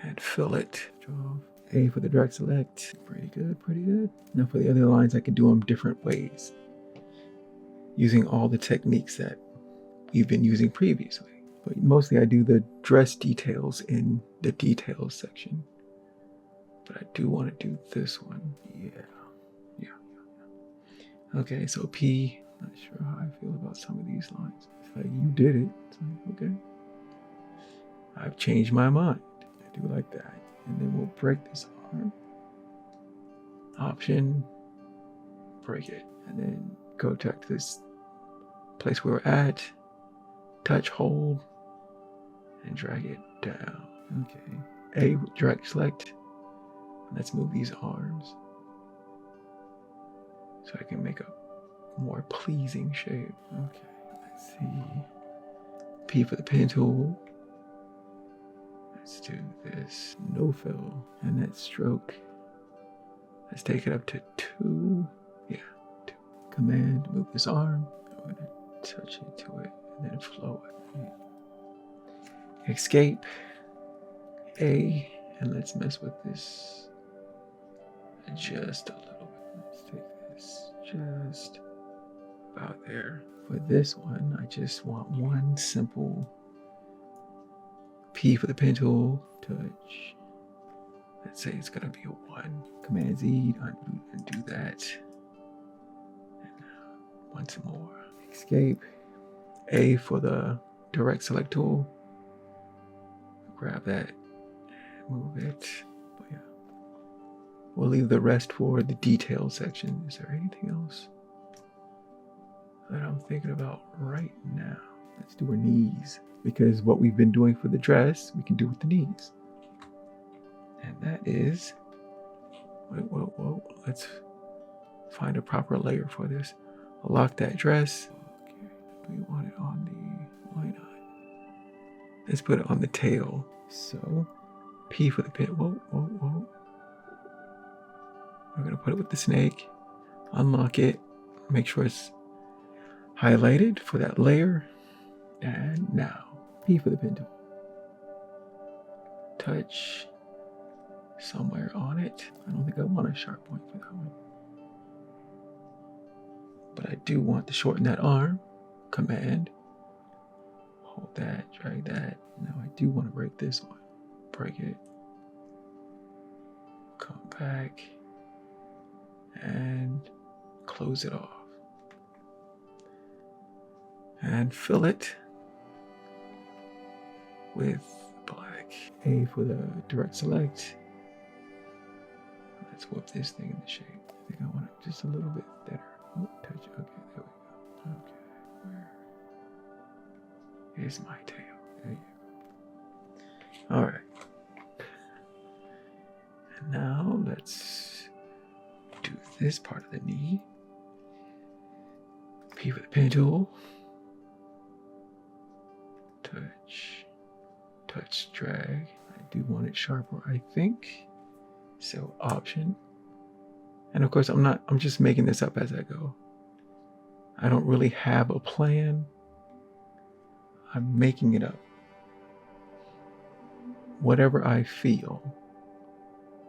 And fill it. Draw A for the direct select. Pretty good, pretty good. Now for the other lines, I can do them different ways, using all the techniques that we've been using previously. But mostly I do the dress details in the details section. But I do want to do this one. Yeah. Okay, so P, not sure how I feel about some of these lines. It's like, you did it. It's like, okay. I've changed my mind. I do like that. And then we'll break this arm. Option, break it. And then go back to this place where we're at. Touch, hold, and drag it down. Okay. A, direct select. Let's move these arms so I can make a more pleasing shape. Okay, let's see. P for the pen tool. Let's do this. No fill. And that stroke. Let's take it up to 2. Yeah, 2. Command, move this arm. I'm gonna touch into it and then flow it. Yeah. Escape. A. And let's mess with this just a little bit. Let's take this just about there. For this one, I just want one simple P for the pen tool, touch. Let's say it's gonna be a 1. Command Z, undo that. And once more. Escape. A for the direct select tool. Grab that, move it. But yeah. We'll leave the rest for the detail section. Is there anything else that I'm thinking about right now? Let's do her knees, because what we've been doing for the dress, we can do with the knees. And that is, whoa, let's find a proper layer for this. I'll lock that dress. Okay, we want it on the, why not? Let's put it on the tail. So, P for the pin, whoa. We're gonna put it with the snake, unlock it, make sure it's highlighted for that layer. And now, P for the pin tool. Touch somewhere on it. I don't think I want a sharp point for that one. But I do want to shorten that arm. Command. Hold that, drag that. Now I do want to break this one. Break it. Come back. And close it off. And fill it with black. A for the direct select. Let's whip this thing into shape. I think I want it just a little bit thinner. Oh, touch. Okay, there we go. Okay, where is my tail? There you go. All right. And now let's do this part of the knee. P for the pen tool. Touch, drag. I do want it sharper, I think. So option. And of course, I'm just making this up as I go. I don't really have a plan. I'm making it up. Whatever I feel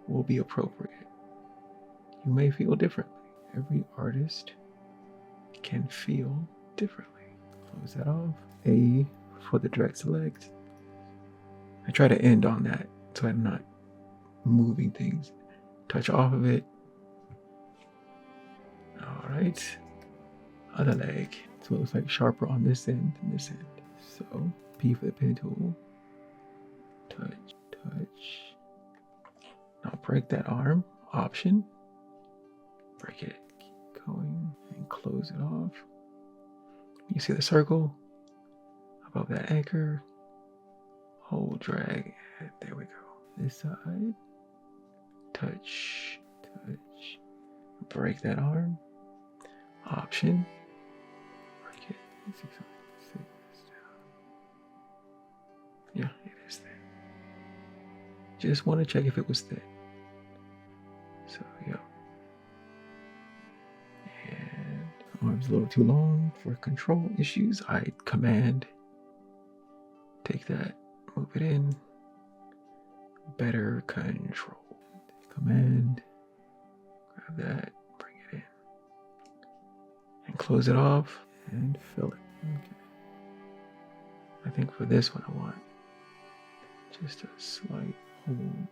will be appropriate. You may feel differently. Every artist can feel differently. Close that off. A for the direct select. I try to end on that so I'm not moving things. Touch off of it. All right. Other leg. So it looks like sharper on this end than this end. So P for the pen tool. Touch. Now break that arm. Option. Break it. Keep going and close it off. You see the circle above that anchor. Hold, drag, and there we go. This side. Touch. Break that arm. Option. Break it. Let's see something. Yeah, it is thin. Just want to check if it was thin. So, yeah. And arm's a little too long for control issues. I command, take that, move it in, better control. Command, grab that, bring it in, and close it off, and fill it. Okay. I think for this one I want just a slight hold,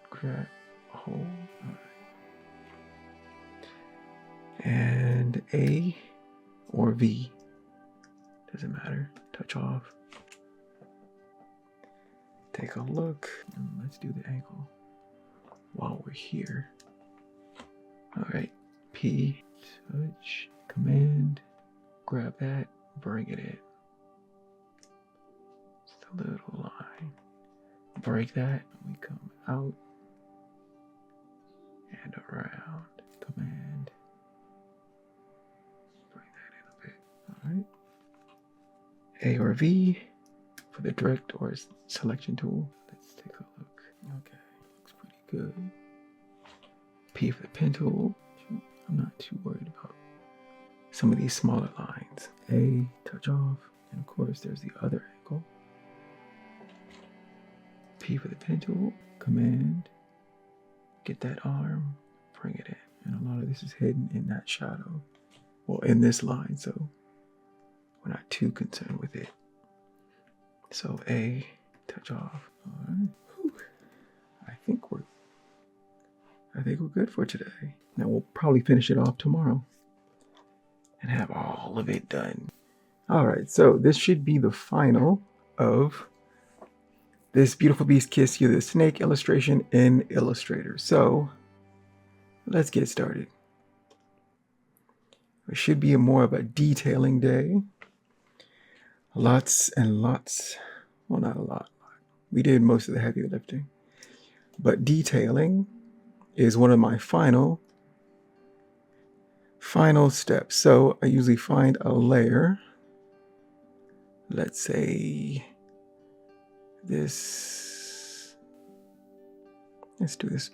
grab, hold. All right. And A or V, doesn't matter, touch off. Take a look, and let's do the ankle while we're here. All right, P, touch, command, grab that, bring it in. Just a little line. Break that, we come out and around. Command, bring that in a bit. All right. A or V for the direct or selection tool. Let's take a look. Okay, looks pretty good. P for the pen tool. I'm not too worried about some of these smaller lines. A, touch off, and of course there's the other angle. P for the pen tool, command, get that arm, bring it in. And a lot of this is hidden in that shadow. Well, in this line, so we're not too concerned with it. So A, touch off. All right. Whew. I think we're good for today. Now we'll probably finish it off tomorrow and have all of it done. All right, so this should be the final of this Beautiful Beast Kiss You the Snake illustration in Illustrator. So let's get started. It should be more of a detailing day. Lots and lots, well, not a lot. We did most of the heavy lifting, but detailing is one of my final steps. So I usually find a layer. Let's say this, let's do this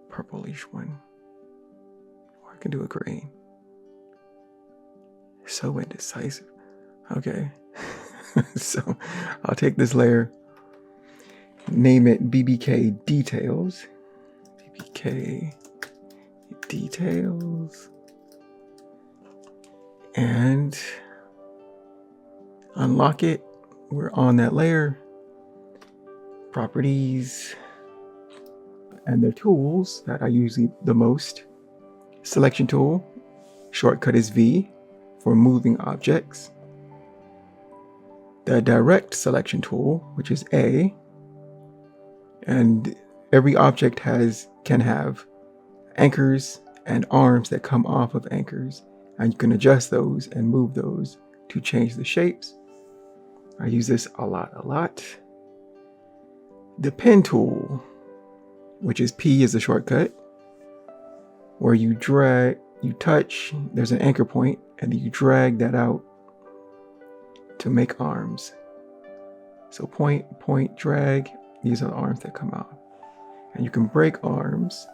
purplish one, or I can do a green. So indecisive. Okay. So I'll take this layer, name it BBK Details. BBK Details. And unlock it. We're on that layer. Properties. And the tools that I use the most. Selection tool. Shortcut is V for moving objects. The direct selection tool, which is A, and every object can have anchors and arms that come off of anchors, and you can adjust those and move those to change the shapes. I use this a lot. The pen tool, which is P, is the shortcut, where you touch, there's an anchor point, and you drag that out to make arms. So point, drag, these are the arms that come out. And you can break arms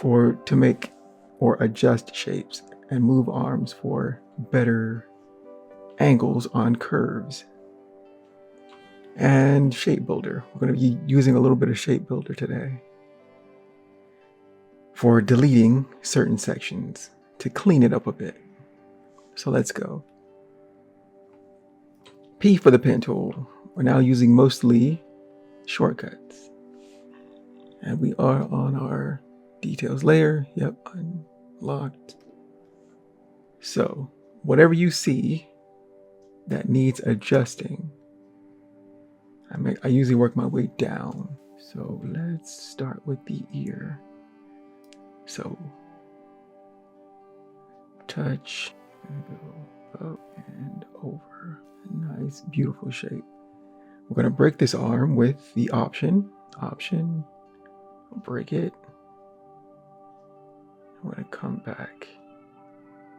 to make or adjust shapes, and move arms for better angles on curves. And shape builder. We're going to be using a little bit of shape builder today for deleting certain sections to clean it up a bit. So let's go. P for the pen tool. We're now using mostly shortcuts. And we are on our details layer. Yep, unlocked. So whatever you see that needs adjusting, I usually work my way down. So let's start with the ear. So touch and go up and over. Nice, beautiful shape. We're going to break this arm with the option, break it. We're going to come back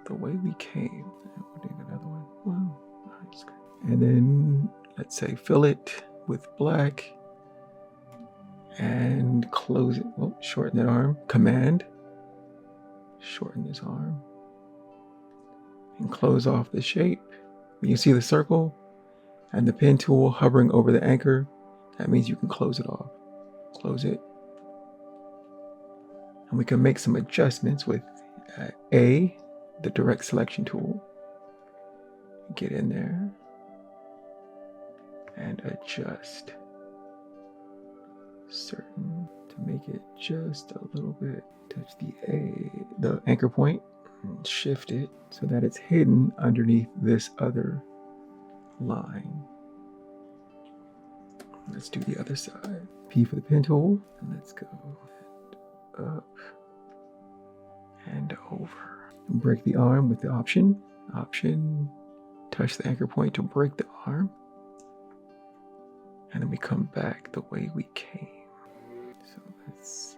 the way we came. We'll do another one. Wow, nice. And then let's say fill it with black and close it. Oh, shorten that arm. Command, shorten this arm. and close off the shape. When you see the circle and the pen tool hovering over the anchor, that means you can close it off. Close it. And we can make some adjustments with A, the direct selection tool. Get in there and adjust certain to make it just a little bit. Touch the anchor point, and shift it so that it's hidden underneath this other line. Let's do the other side. P for the pen tool, and let's go up and over. Break the arm with the option. Touch the anchor point to break the arm. And then we come back the way we came. So let's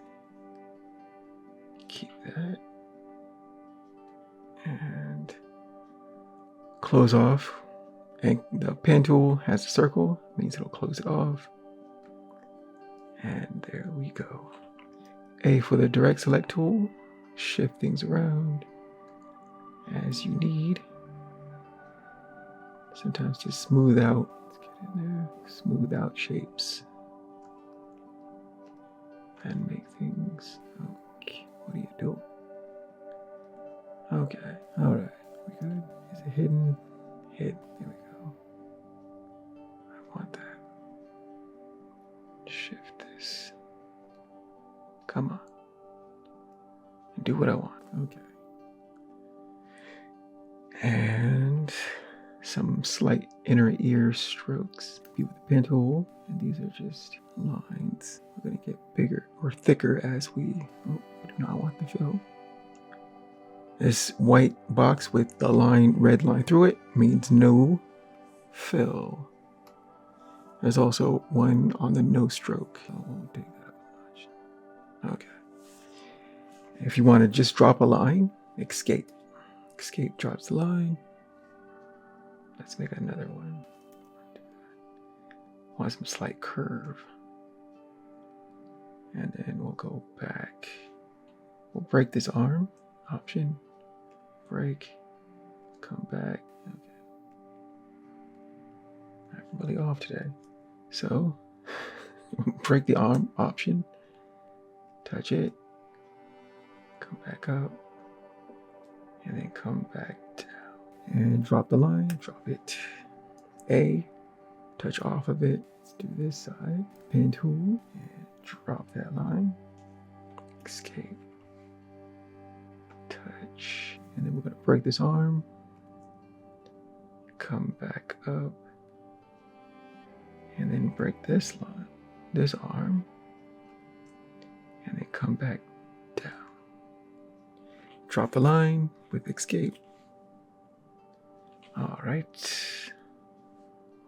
keep that. And close off. And the pen tool has a circle, means it'll close it off. And there we go. A for the direct select tool. Shift things around as you need. Sometimes just smooth out. Let's get in there. Smooth out shapes. And make things. Okay. What are you doing? Okay. Alright. We good? Is it hidden? Hidden. There we go. I want that. Shift this. Come on. Do what I want. Okay. And some slight inner ear strokes. Be with the pen tool. And these are just lines. We're going to get bigger or thicker as we do not want the fill. This white box with the red line through it means no fill. There's also one on the no stroke. So we'll take that up a notch. Okay. If you want to just drop a line, escape. Escape drops the line. Let's make another one. Want some slight curve. And then we'll go back. We'll break this arm. Option. Break. Come back. Okay. I'm really off today. So, break the arm. Option. Touch it. Come back up. And then come back down. And drop the line. Drop it. A. Touch off of it. Let's do this side. Pen tool. And drop that line. Escape. Touch. And then we're going to break this arm. Come back up. And then break this line. This arm. And then come back down. Drop the line with escape. All right.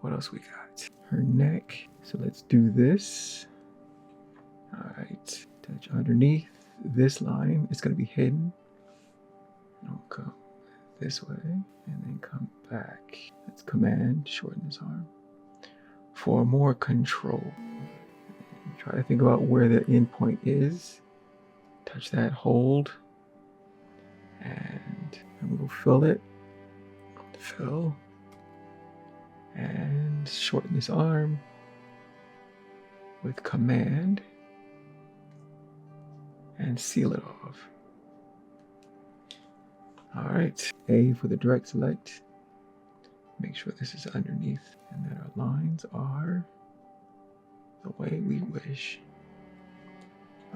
What else we got? Her neck. So let's do this. All right. Touch underneath this line. It's going to be hidden. I'll come this way and then come back. Let's command, shorten this arm. For more control. Try to think about where the end point is. Touch that, hold. And we'll fill it. Fill. And shorten this arm with command. And seal it off. All right, A for the direct select. Make sure this is underneath and that our lines are the way we wish.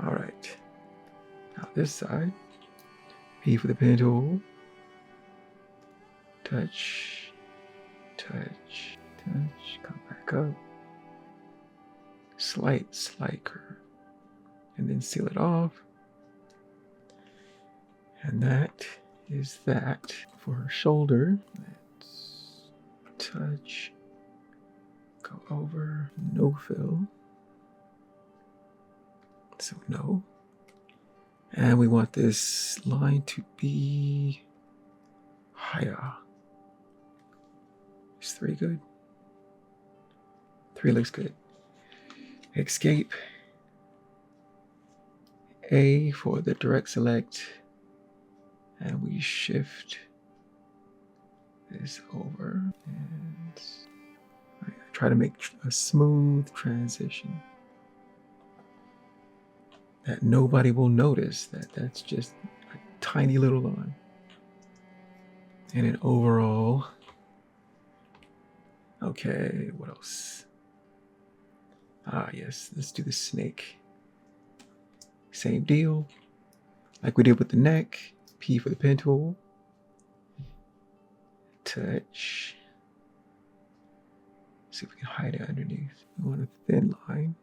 All right, now this side, P for the pen tool. Touch, touch, touch, come back up. Slight curve. And then seal it off. And that is that for her shoulder. Let's touch, go over, no fill. So no. And we want this line to be higher. Is 3 good? 3 looks good. Escape. A for the direct select. And we shift this over and I try to make a smooth transition that nobody will notice that that's just a tiny little line. And then overall, okay, what else? Ah, yes, let's do the snake. Same deal, like we did with the neck. P for the pen tool. Touch. See if we can hide it underneath. We want a thin line.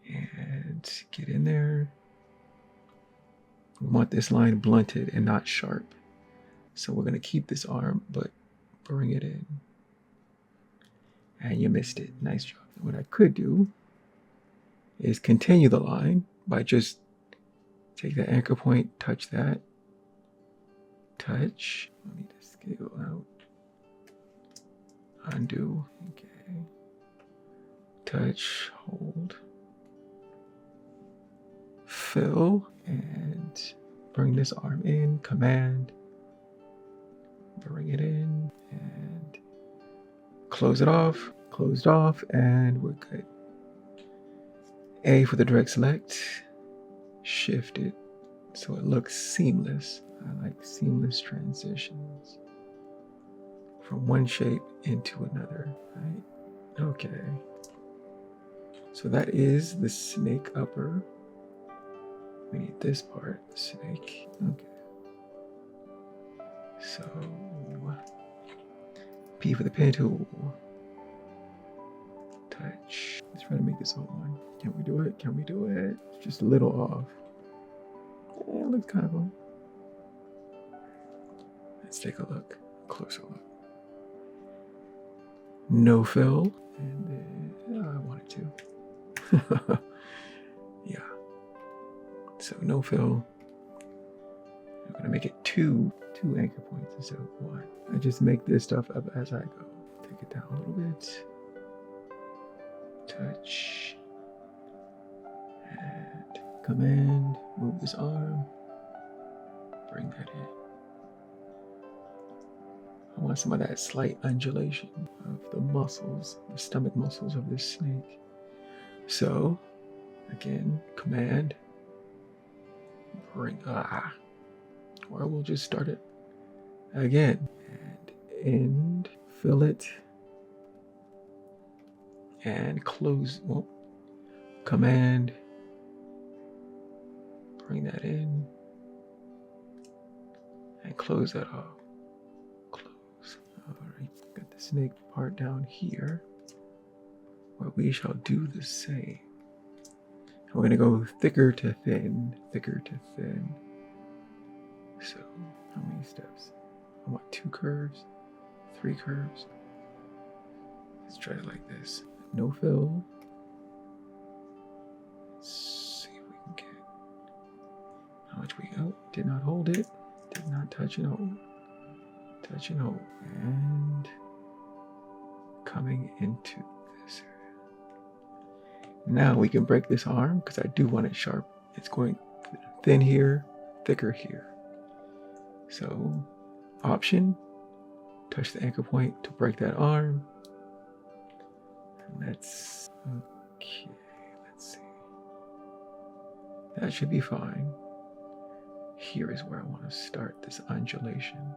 And get in there. We want this line blunted and not sharp. So we're going to keep this arm, but bring it in. And you missed it. Nice job. What I could do is continue the line by just take that anchor point, touch that, touch. I need to scale out. Undo. Okay. Touch, hold. Fill, and bring this arm in. Command. Bring it in, and close it off. Closed off, and we're good. A for the direct select. Shift it so it looks seamless. I like seamless transitions from one shape into another, right? Okay. So that is the snake upper. We need this part, the snake. Okay. So, P for the pen tool. Touch. Let's try to make this whole one. Can we do it? Can we do it? It's just a little off. Yeah, it looks kind of cool. Let's take a look. Closer look. No fill. And then I wanted to. Yeah. So no fill. I'm gonna make it two anchor points instead of one. I just make this stuff up as I go. Take it down a little bit. Touch. And command. Move this arm. Bring that in. I want some of that slight undulation of the muscles, the stomach muscles of this snake. So, again, command. Bring, or we'll just start it again. And end, fill it, and close, well, command, bring that in, and close that off. Close. All right, got the snake part down here, where we shall do the same. We're gonna go thicker to thin, thicker to thin. So, how many steps? I want 2 curves, 3 curves. Let's try it like this. No fill. Let's see if we can get how much we did not hold it. Did not touch and hold. Touch and hold. And coming into this area. Now we can break this arm because I do want it sharp. It's going thin here, thicker here. So, option, touch the anchor point to break that arm. And let's see. That should be fine. Here is where I want to start this undulation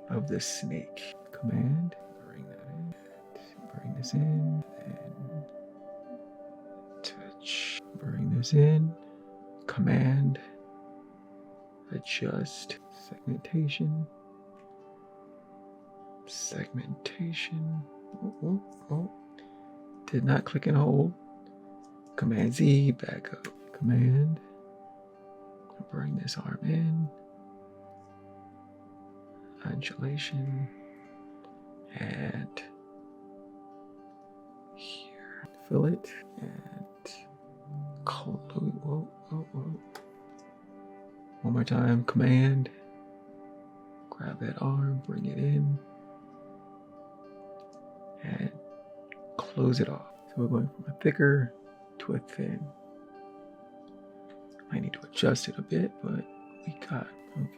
of this snake. Command, bring that in, bring this in, and touch, bring this in, command, adjust, segmentation, oh, did not click and hold, command Z, back up, command, bring this arm in, undulation, and here, fill it, and close, whoa. One more time, command, grab that arm, bring it in, and close it off. So we're going from a thicker to a thin. I need to adjust it a bit, but we got, okay.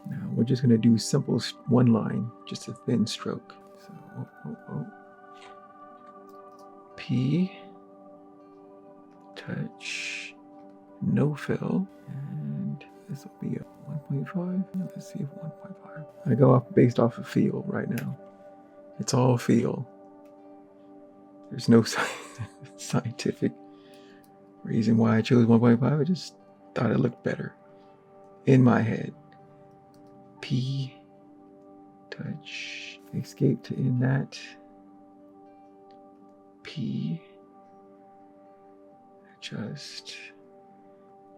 Now we're just gonna do simple one line, just a thin stroke. So, P, touch, no fill, and this will be a 1.5. Let's see if 1.5. I go off based off of feel right now. It's all feel. There's no scientific reason why I chose 1.5. I just thought it looked better in my head. P, touch, escape to end that. P, adjust,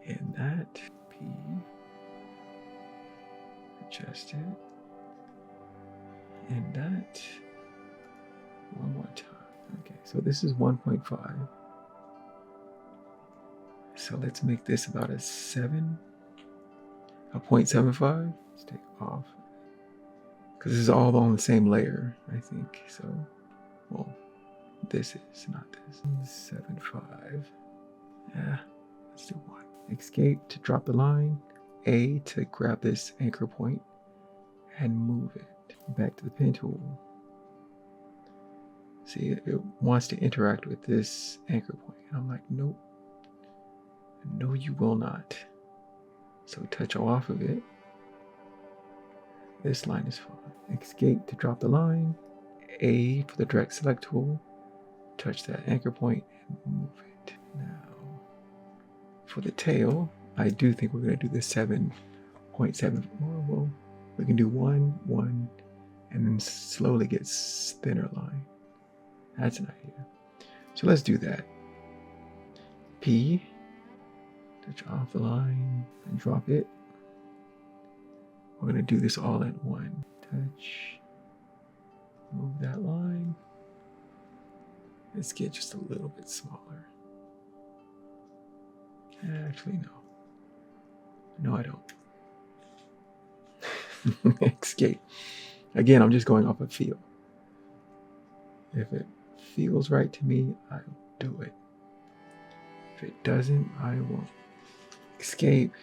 end that. P, adjust it, end that. One more time. Okay, so this is 1.5. So let's make this about a 7, a 0.75. Let's take off, because this is all on the same layer, I think. So, well, this is not this. 7.5. Yeah, let's do 1. Escape to drop the line. A to grab this anchor point and move it back to the pen tool. See, it wants to interact with this anchor point. And I'm like, nope. No, you will not. So touch off of it. This line is fine. Escape to drop the line. A for the direct select tool. Touch that anchor point and move it. Now, for the tail, I do think we're going to do the 7.7. Well, we can do 1, 1, and then slowly get thinner line. That's an idea. So let's do that. P, touch off the line and drop it. We're going to do this all at 1. Touch, move that line. Let's get just a little bit smaller. Actually, no. No, I don't. Escape. Again, I'm just going off of feel. If it feels right to me, I'll do it. If it doesn't, I won't. Escape.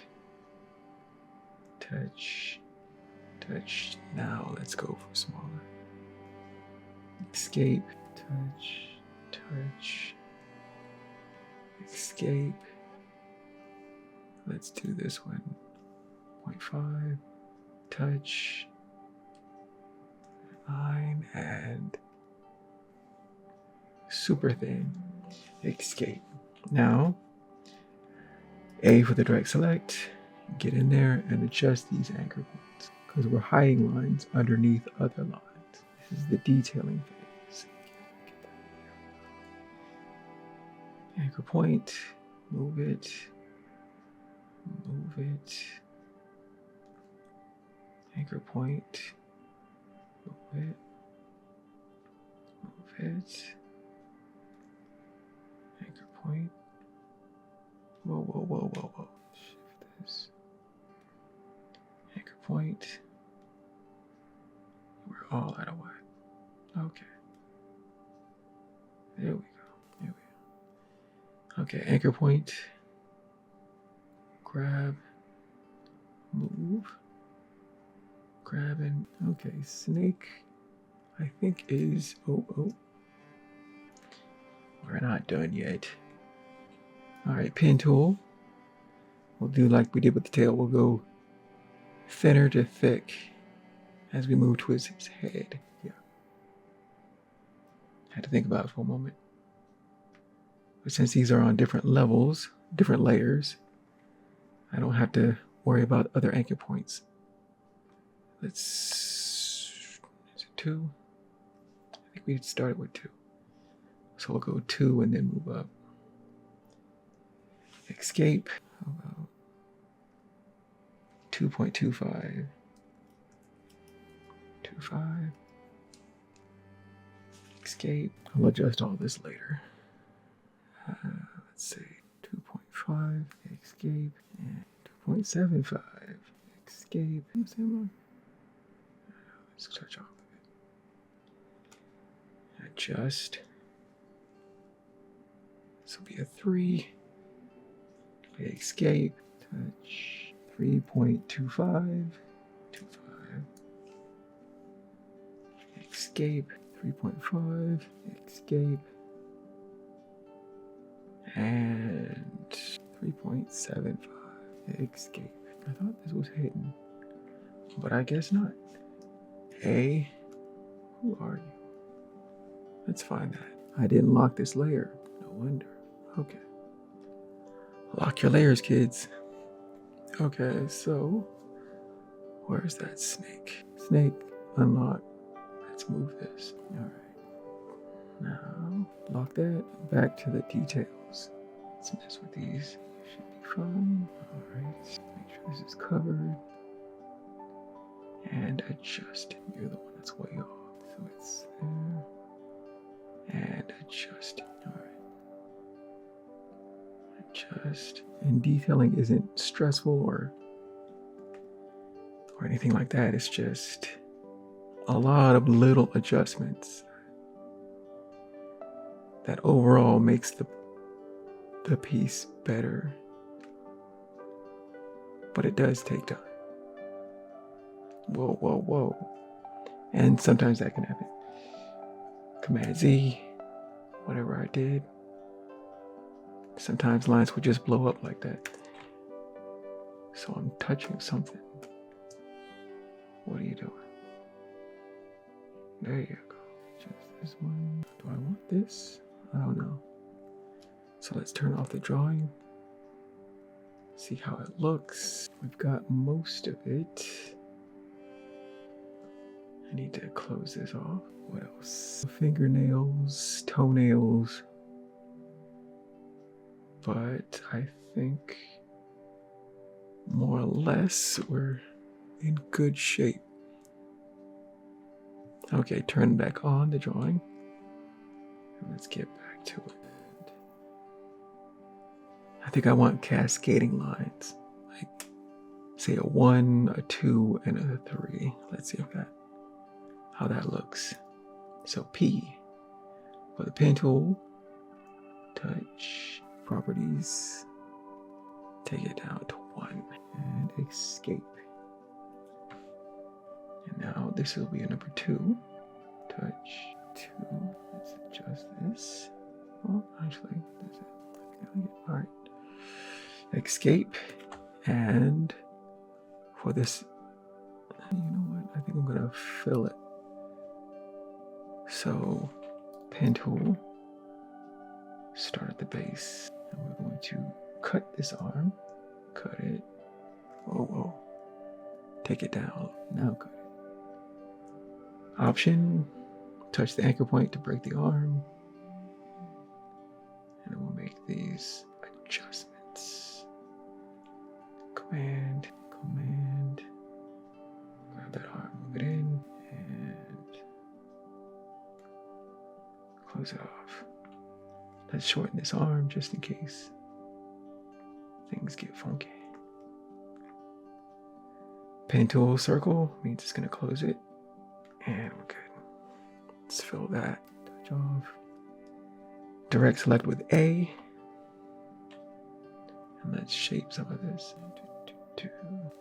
Touch. Touch. Now let's go for smaller. Escape. Touch. Touch. Escape. Let's do this one. 0.5. Touch. Line and super thin. Escape. Now, A for the direct select. Get in there and adjust these anchor points, because we're hiding lines underneath other lines. This is the detailing phase. Anchor point, move it, move it. Anchor point, move it, move it. Anchor point. Whoa, whoa, whoa, whoa, whoa. Shift this. Anchor point. We're all out of whack. Okay. There we go. There we go. Okay, anchor point. Grab. Move. Grab and okay, snake. I think is oh. We're not done yet. All right, pen tool. We'll do like we did with the tail. We'll go thinner to thick as we move towards his head. Yeah. Had to think about it for a moment. But since these are on different levels, different layers, I don't have to worry about other anchor points. Is it 2? I think we started with 2. So we'll go 2 and then move up. Escape. How about 2.25? 25. Escape. I'll adjust all this later. Let's see. 2.5. Escape. And 2.75. Escape. Let's touch off of it. Adjust. This will be a 3. Escape. Touch. 3.25. escape, 3.5, escape, and 3.75, escape. I thought this was hidden, but I guess not. A, who are you? Let's find that. I didn't lock this layer, no wonder. Okay. Lock your layers, kids. Okay, so where's that snake? Snake, unlock. Let's move this. All right. Now, lock that. Back to the details. Let's mess with these. Should be fine. All right. Make sure this is covered. And adjust. You're the one that's way off. So it's there. And adjust. All right. Adjust. And detailing isn't stressful or anything like that. It's just a lot of little adjustments that overall makes the piece better. But it does take time. Whoa, whoa, whoa. And sometimes that can happen. Command Z, whatever I did. Sometimes lines would just blow up like that. So I'm touching something. What are you doing? There you go. Just this one. Do I want this? I don't know. So let's turn off the drawing. See how it looks. We've got most of it. I need to close this off. What else? Fingernails, toenails. But I think more or less we're in good shape. Okay, turn back on the drawing. And let's get back to it. I think I want cascading lines. Like, say a 1, a 2, and a 3. Let's see how that looks. So P for the pen tool, touch, properties, take it down to 1, and escape. And now this will be a number 2, touch, 2, let's adjust this. Oh, actually, that's it. All right, escape, and for this, you know what, I think I'm gonna fill it. So, pen tool, start at the base, and we're going to cut this arm, cut it, whoa, whoa, take it down, now cut it. Option, touch the anchor point to break the arm, and we'll make these adjustments. Command, grab that arm, move it in, and close it off. Let's shorten this arm just in case things get funky. Pen tool circle means it's gonna close it, and we're good. Let's fill that, touch off. Direct select with A, and let's shape some of this.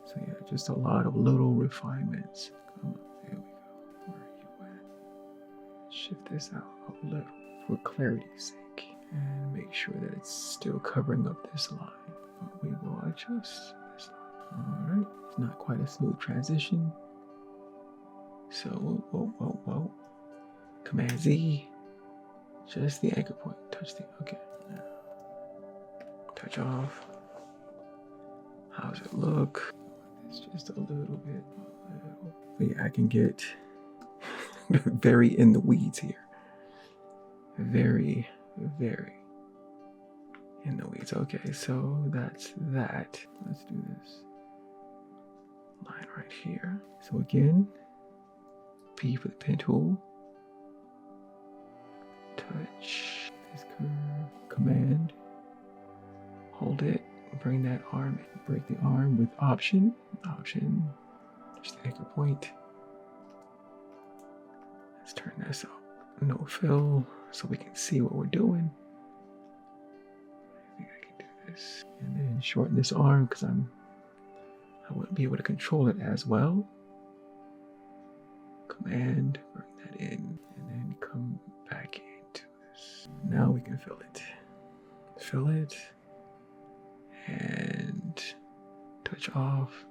So yeah, just a lot of little refinements. Come on, there we go. Where are you at? Shift this out a little for clarity's sake, and make sure that it's still covering up this line. But we will adjust this line. All right, it's not quite a smooth transition. So whoa. Command Z, just the anchor point. Touch the, okay. Now, touch off. How's it look? It's just a little bit. But yeah, I can get very in the weeds here. Very in the weeds. Okay, so that's that. Let's do this line right here. So again, P for the pen tool. Touch this curve. Command. Hold it. Bring that arm in. Break the arm with option. Just the anchor point. Let's turn this up. No fill, so we can see what we're doing. I think I can do this. And then shorten this arm because I wouldn't be able to control it as well. Command, bring that in, and then come back into this. Now we can fill it. Fill it, and touch off,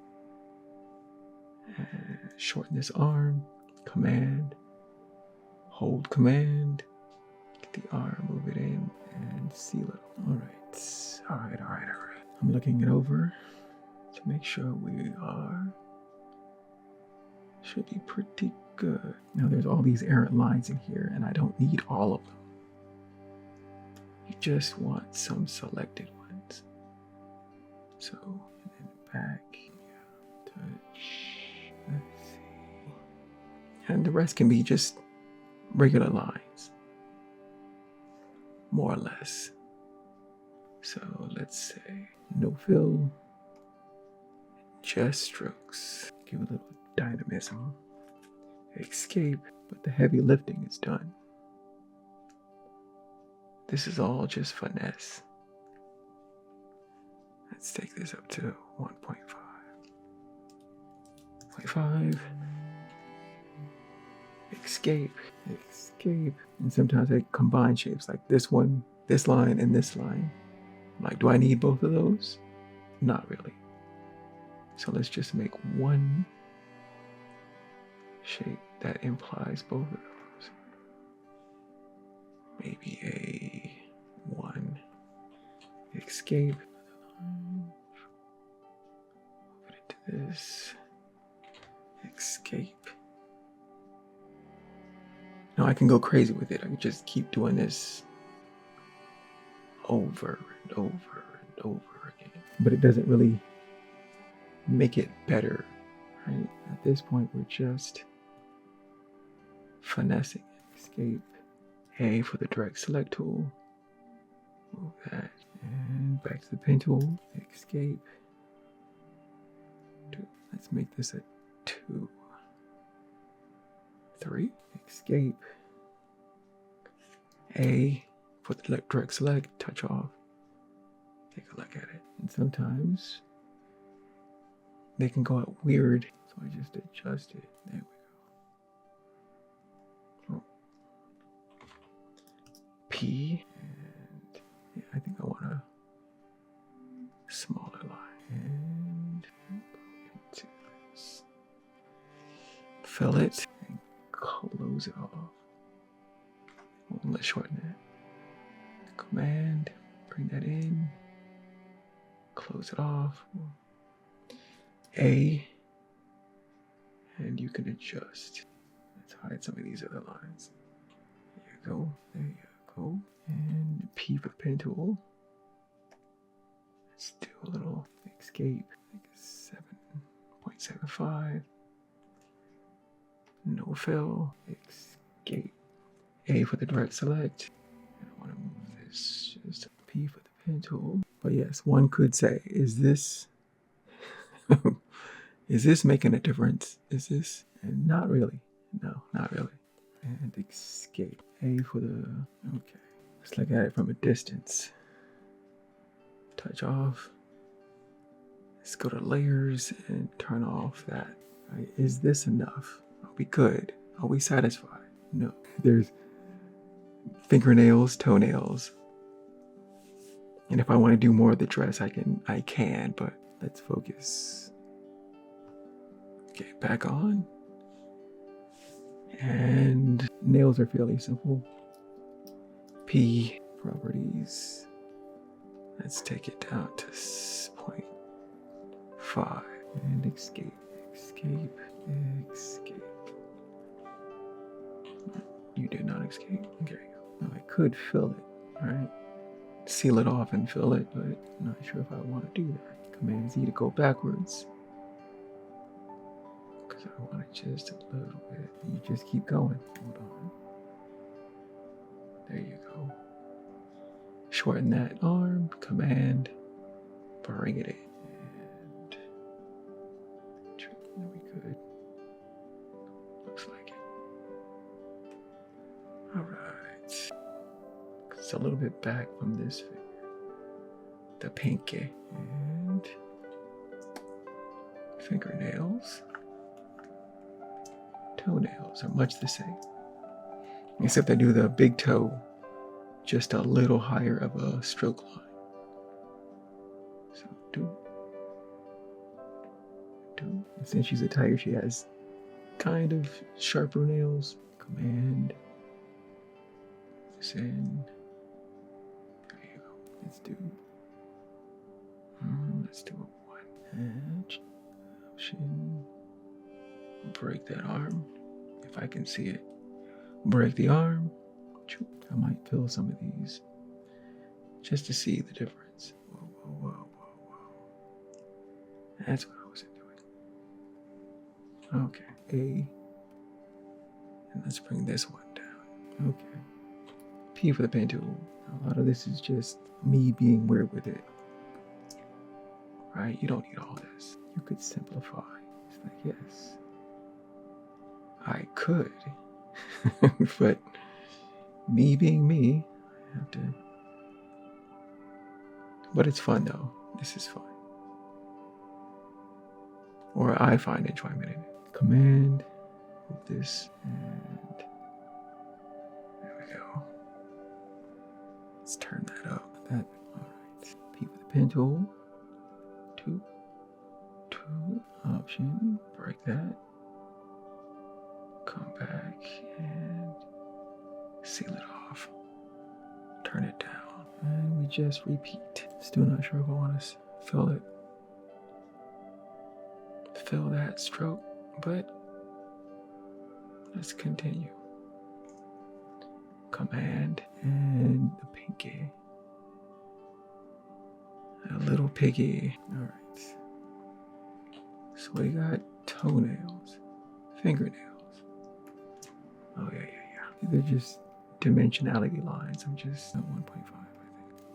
and shorten this arm, command, hold command, get the arm, move it in, and seal it. All right. I'm looking it over to make sure we should be pretty good. Now there's all these errant lines in here, and I don't need all of them. You just want some selected ones. So, and then back, yeah, touch, let's see. And the rest can be just regular lines, more or less. So let's say no fill, just strokes. Give a little dynamism. Escape, but the heavy lifting is done. This is all just finesse. Let's take this up to 1.5. 0.5. Escape. And sometimes I combine shapes like this one, this line, and this line. Like, do I need both of those? Not really. So let's just make one shape that implies both of those. Maybe a 1. Escape. Move it into this. Escape. Now I can go crazy with it. I can just keep doing this over and over and over again. But it doesn't really make it better, right? At this point, we're just finessing it. Escape. A for the direct select tool. Move that. And back to the pen tool. Escape. 2. Let's make this a 2. 3. Escape. A for the direct select. Touch off. Take a look at it. And sometimes they can go out weird. So I just adjust it. There we go. P. And yeah, I think I want a smaller line. And into this. Fill it and close it off. Let's shorten that. Command, bring that in. Close it off. A. And you can adjust. Let's hide some of these other lines. There you go. There you go. And P for the pen tool. Let's do a little escape. I think it's 7.75. No fill. Escape. A for the direct select. I want to move this. Just P for the pen tool. But yes, one could say, is this making a difference? Is this? And not really. No, not really. And escape. A for the, okay. Let's look at it from a distance. Touch off. Let's go to layers and turn off that. Right. Is this enough? Are we good? Are we satisfied? No. There's fingernails, toenails. And if I want to do more of the dress, I can, but let's focus. Okay, back on. And nails are fairly simple. P, properties. Let's take it down to 0.5. And escape. You did not escape. There you go. Now I could fill it, right? Seal it off and fill it, but I'm not sure if I want to do that. Command Z to go backwards. Because I want it just a little bit. You just keep going. Hold on. There you go. Shorten that arm. Command. Bring it in. And there we could. Looks like it. Alright. It's a little bit back from this finger. The pinky. And fingernails. Toenails are much the same. Except I do the big toe just a little higher of a stroke line. So do. Since she's a tiger, she has kind of sharper nails. Command. This in. There you go. Let's do a 1. Edge. Option. Break that arm. If I can see it. Break the arm. I might fill some of these just to see the difference. Whoa. That's what I wasn't doing. Okay. A. And let's bring this one down. Okay. P for the pen tool. A lot of this is just me being weird with it. Right? You don't need all this. You could simplify. It's like, yes, I could. But me being me, I have to. But it's fun though. This is fun. Or I find enjoyment in it. Command, move this, and there we go. Let's turn that up. That, all right. P with the pen tool. 2, option, break that. Come back and seal it off. Turn it down. And we just repeat. Still not sure if I want to fill that stroke, but let's continue. Command and the pinky. A little piggy. All right. So we got toenails, fingernails. Oh yeah. They're just dimensionality lines. I'm just at 1.5, I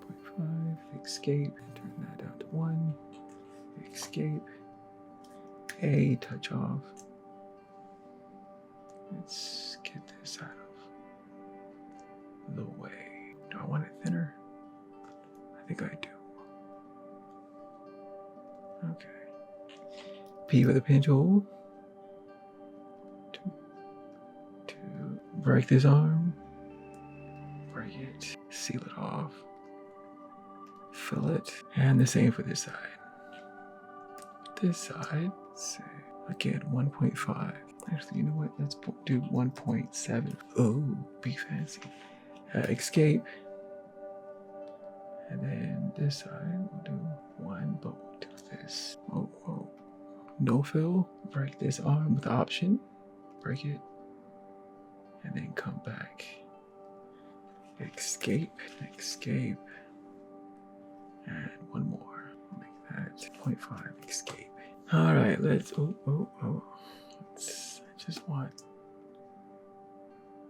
think. 0.5, escape, turn that down to 1. Escape. A, touch off. Let's get this out of the way. Do I want it thinner? I think I do. Okay. P with a pen tool. To break this arm. Break it. Seal it off. Fill it. And the same for this side. This side, let's say, again, 1.5. Actually, you know what? Let's do 1.7. Oh, be fancy. Escape. And then this side, we'll do 1, but we'll do this. Oh. No fill. Break this arm with the option. Break it. And then come back. Escape. And one more. Make that 0.5 escape. All right, let's, I just want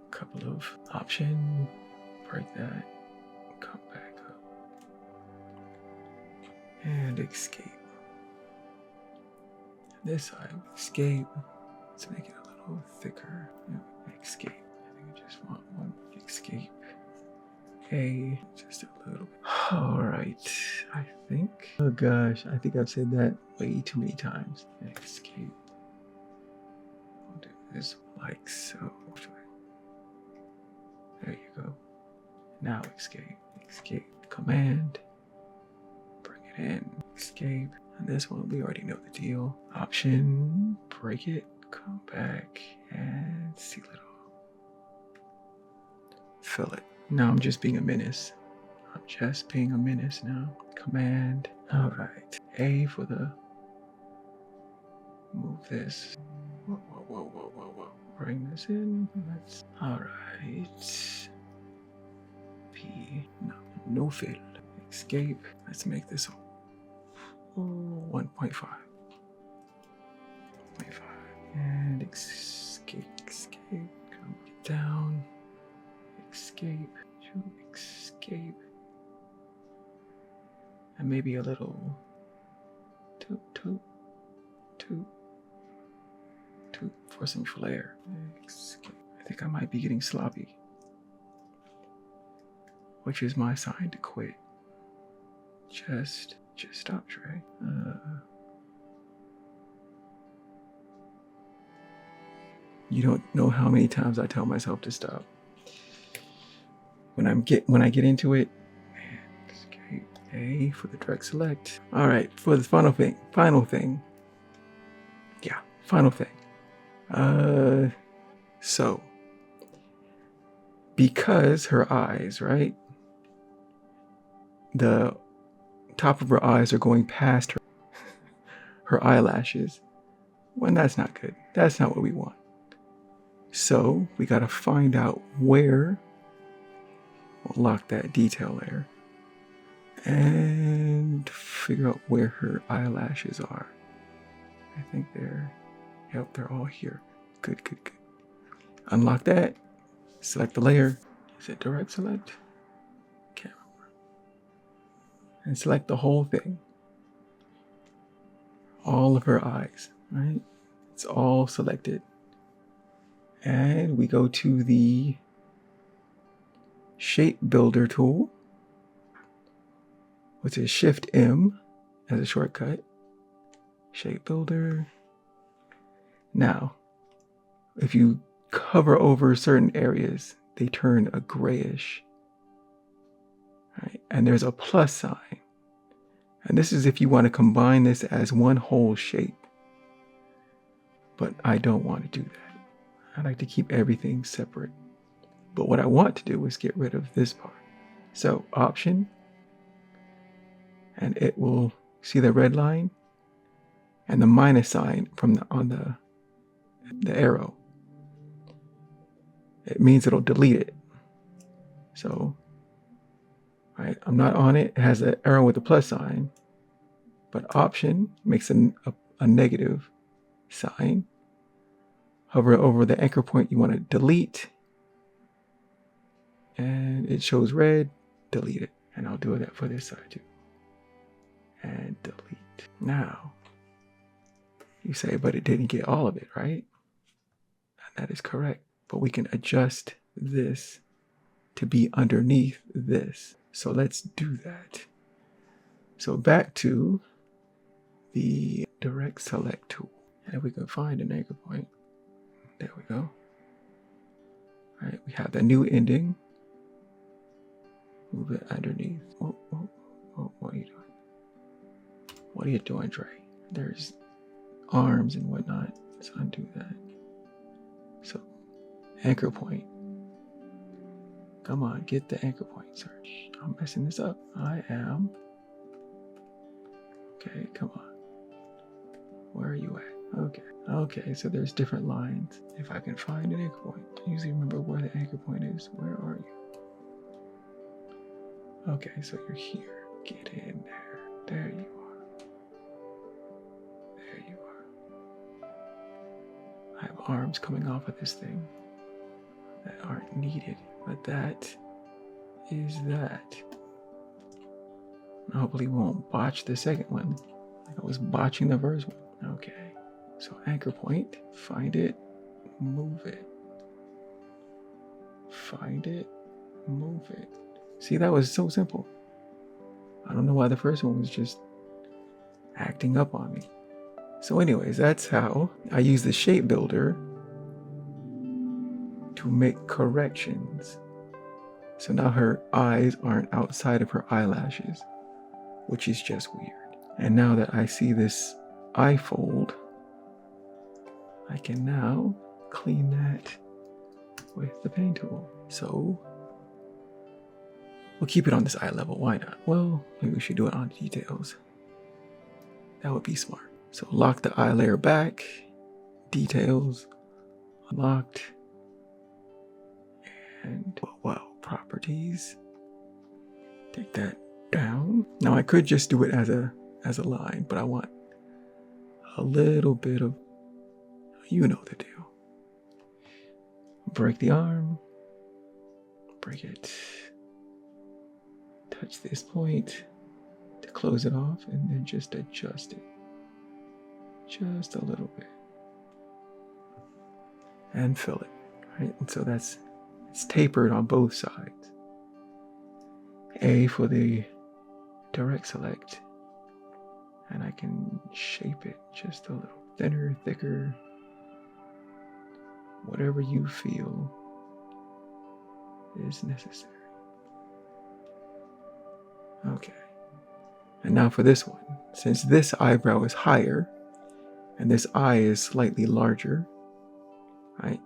a couple of options. Break that. Come back up. And escape. This side, escape. Let's make it a little thicker. Escape. I think I just want one. Escape. A, just a little bit. All right, I think. Oh gosh, I think I've said that way too many times. Escape. I'll do this like so. There you go. Now escape. Command. Bring it in. Escape. And this one, we already know the deal. Option, break it, come back, and seal it off. Fill it. Now I'm just being a menace. Now. Command. All right. A for the, move this. Whoa. Bring this in. All right. P, no fill. Escape. Let's make this 1.5. 0.5. And escape. Come down. Escape. And maybe a little toot for some flair. Escape. I think I might be getting sloppy, which is my sign to quit. Just stop, Trey. You don't know how many times I tell myself to stop. when I get into it. Okay, A for the direct select. All right, for the final thing. Yeah, final thing. So because her eyes, right? The top of her eyes are going past her eyelashes. Well, that's not good. That's not what we want. So we got to find out where. We'll lock that detail layer and figure out where her eyelashes are. I think they're all here. Good. Unlock that. Select the layer. Is it direct select? Can't remember. And select the whole thing. All of her eyes, right? It's all selected. And we go to the Shape Builder tool, which is Shift M as a shortcut. Shape Builder. Now, if you hover over certain areas, they turn a grayish. Right? And there's a plus sign. And this is if you want to combine this as one whole shape. But I don't want to do that. I like to keep everything separate. But what I want to do is get rid of this part. So Option, and it will see the red line and the minus sign on the arrow. It means it'll delete it. So, right, I'm not on it. It has an arrow with a plus sign, but Option makes a negative sign. Hover over the anchor point you want to delete, and it shows red. Delete it, and I'll do that for this side too. And delete. Now, you say, but it didn't get all of it, right? And that is correct. But we can adjust this to be underneath this. So let's do that. So back to the direct select tool. And if we can find an anchor point, there we go. All right, we have the new ending. Move it underneath. Oh, what are you doing? What are you doing, Trey? There's arms and whatnot. Let's undo that. So, anchor point. Come on, get the anchor point search. I'm messing this up. I am. Okay, come on. Where are you at? Okay, so there's different lines. If I can find an anchor point, I usually remember where the anchor point is. Where are you? Okay, so you're here. Get in there. There you are. There you are. I have arms coming off of this thing that aren't needed, but that is that. Hopefully we won't botch the second one like I was botching the first one. Okay, so anchor point, find it, move it. Find it, move it. See, that was so simple. I don't know why the first one was just acting up on me. So anyways, that's how I use the shape builder to make corrections. So now her eyes aren't outside of her eyelashes, which is just weird. And now that I see this eye fold, I can now clean that with the pen tool. So we'll keep it on this eye level. Why not? Well, maybe we should do it on details. That would be smart. So lock the eye layer back, details, unlocked, and well, properties. Take that down. Now I could just do it as a line, but I want a little bit of, you know the deal. Break the arm, break it, touch this point to close it off, and then just adjust it just a little bit and fill it, right? And so it's tapered on both sides. A for the direct select, and I can shape it just a little thinner, thicker, whatever you feel is necessary. Okay. And now for this one, since this eyebrow is higher and this eye is slightly larger, right?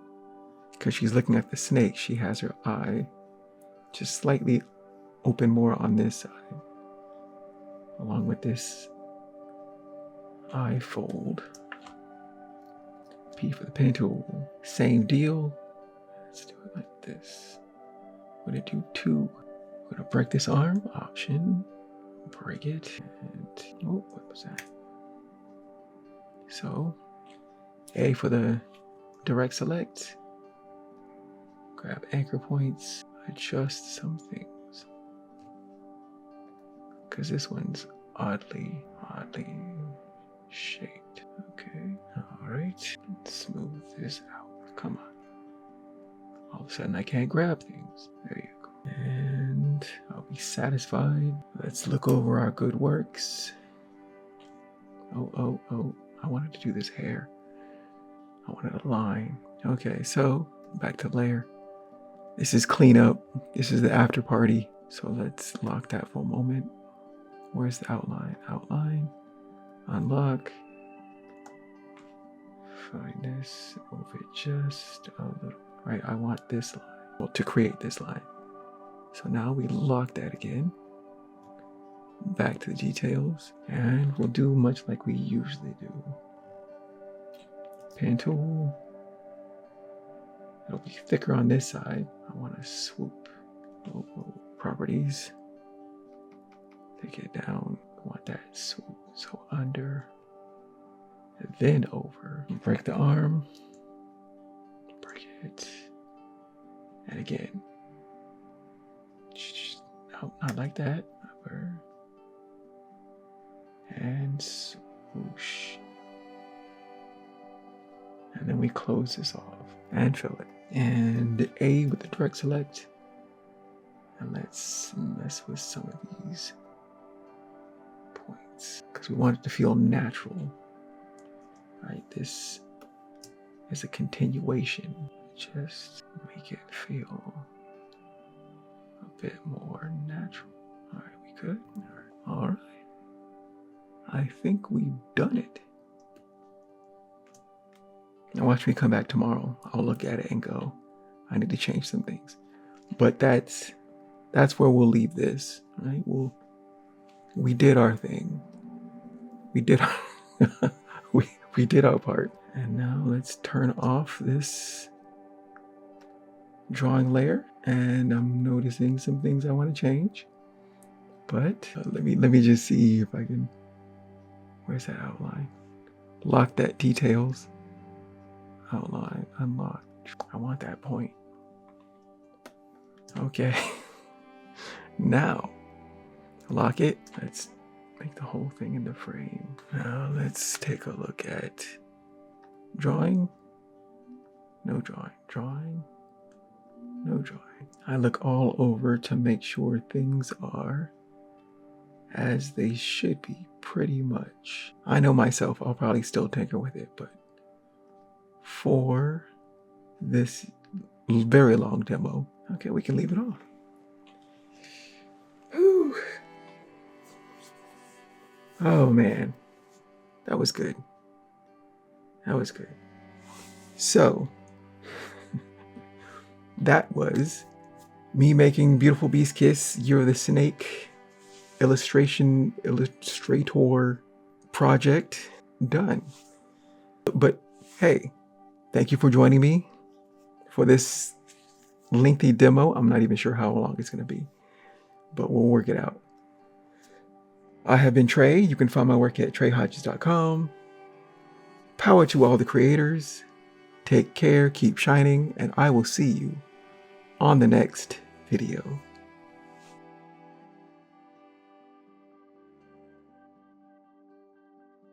Because she's looking at the snake, she has her eye just slightly open more on this side, along with this eye fold. P for the pen tool. Same deal. Let's do it like this. We're gonna do 2. We're gonna break this arm. Option. Break it. And oh, what was that? So A for the direct select. Grab anchor points. Adjust some things. Because this one's oddly shaped. Okay. Alright. Smooth this out. Come on. All of a sudden I can't grab things. There you go. And I'll be satisfied. Let's look over our good works. Oh. I wanted to do this hair. I wanted a line. Okay, so back to layer. This is cleanup. This is the after party. So let's lock that for a moment. Where's the outline? Outline. Unlock. Find this. Move it just a little. Right, I want this line. Well, to create this line. So now we lock that again. Back to the details. And we'll do much like we usually do. Pen tool. It'll be thicker on this side. I want to swoop. Properties. Take it down. I want that swoop. So under. And then over. Break the arm. Break it. And again. No, not like that. Over. And swoosh. And then we close this off and fill it. And A with the direct select. And let's mess with some of these points because we want it to feel natural. Right, this is a continuation. Just make it feel a bit more natural. All right, we good? All right. I think we've done it. Now watch me come back tomorrow. I'll look at it and go, I need to change some things. But that's where we'll leave this, right? We did our thing. We did our, we did our part. And now let's turn off this drawing layer. And I'm noticing some things I want to change. But let me just see if I can. Where's that outline? Lock that details. Outline, unlock. I want that point. Okay. Now, lock it. Let's make the whole thing in the frame. Now let's take a look at drawing. No drawing. Drawing. No drawing. I look all over to make sure things are as they should be, pretty much. I know myself, I'll probably still tinker with it, but for this very long demo, okay, we can leave it off. Ooh. Oh man, that was good. That was good. So, that was me making Beautiful Beast Kiss Year of the Snake Illustrator project done. But hey, thank you for joining me for this lengthy demo. I'm not even sure how long it's going to be, but we'll work it out. I have been Trey. You can find my work at treyhodges.com. Power to all the creators. Take care, keep shining, and I will see you on the next video.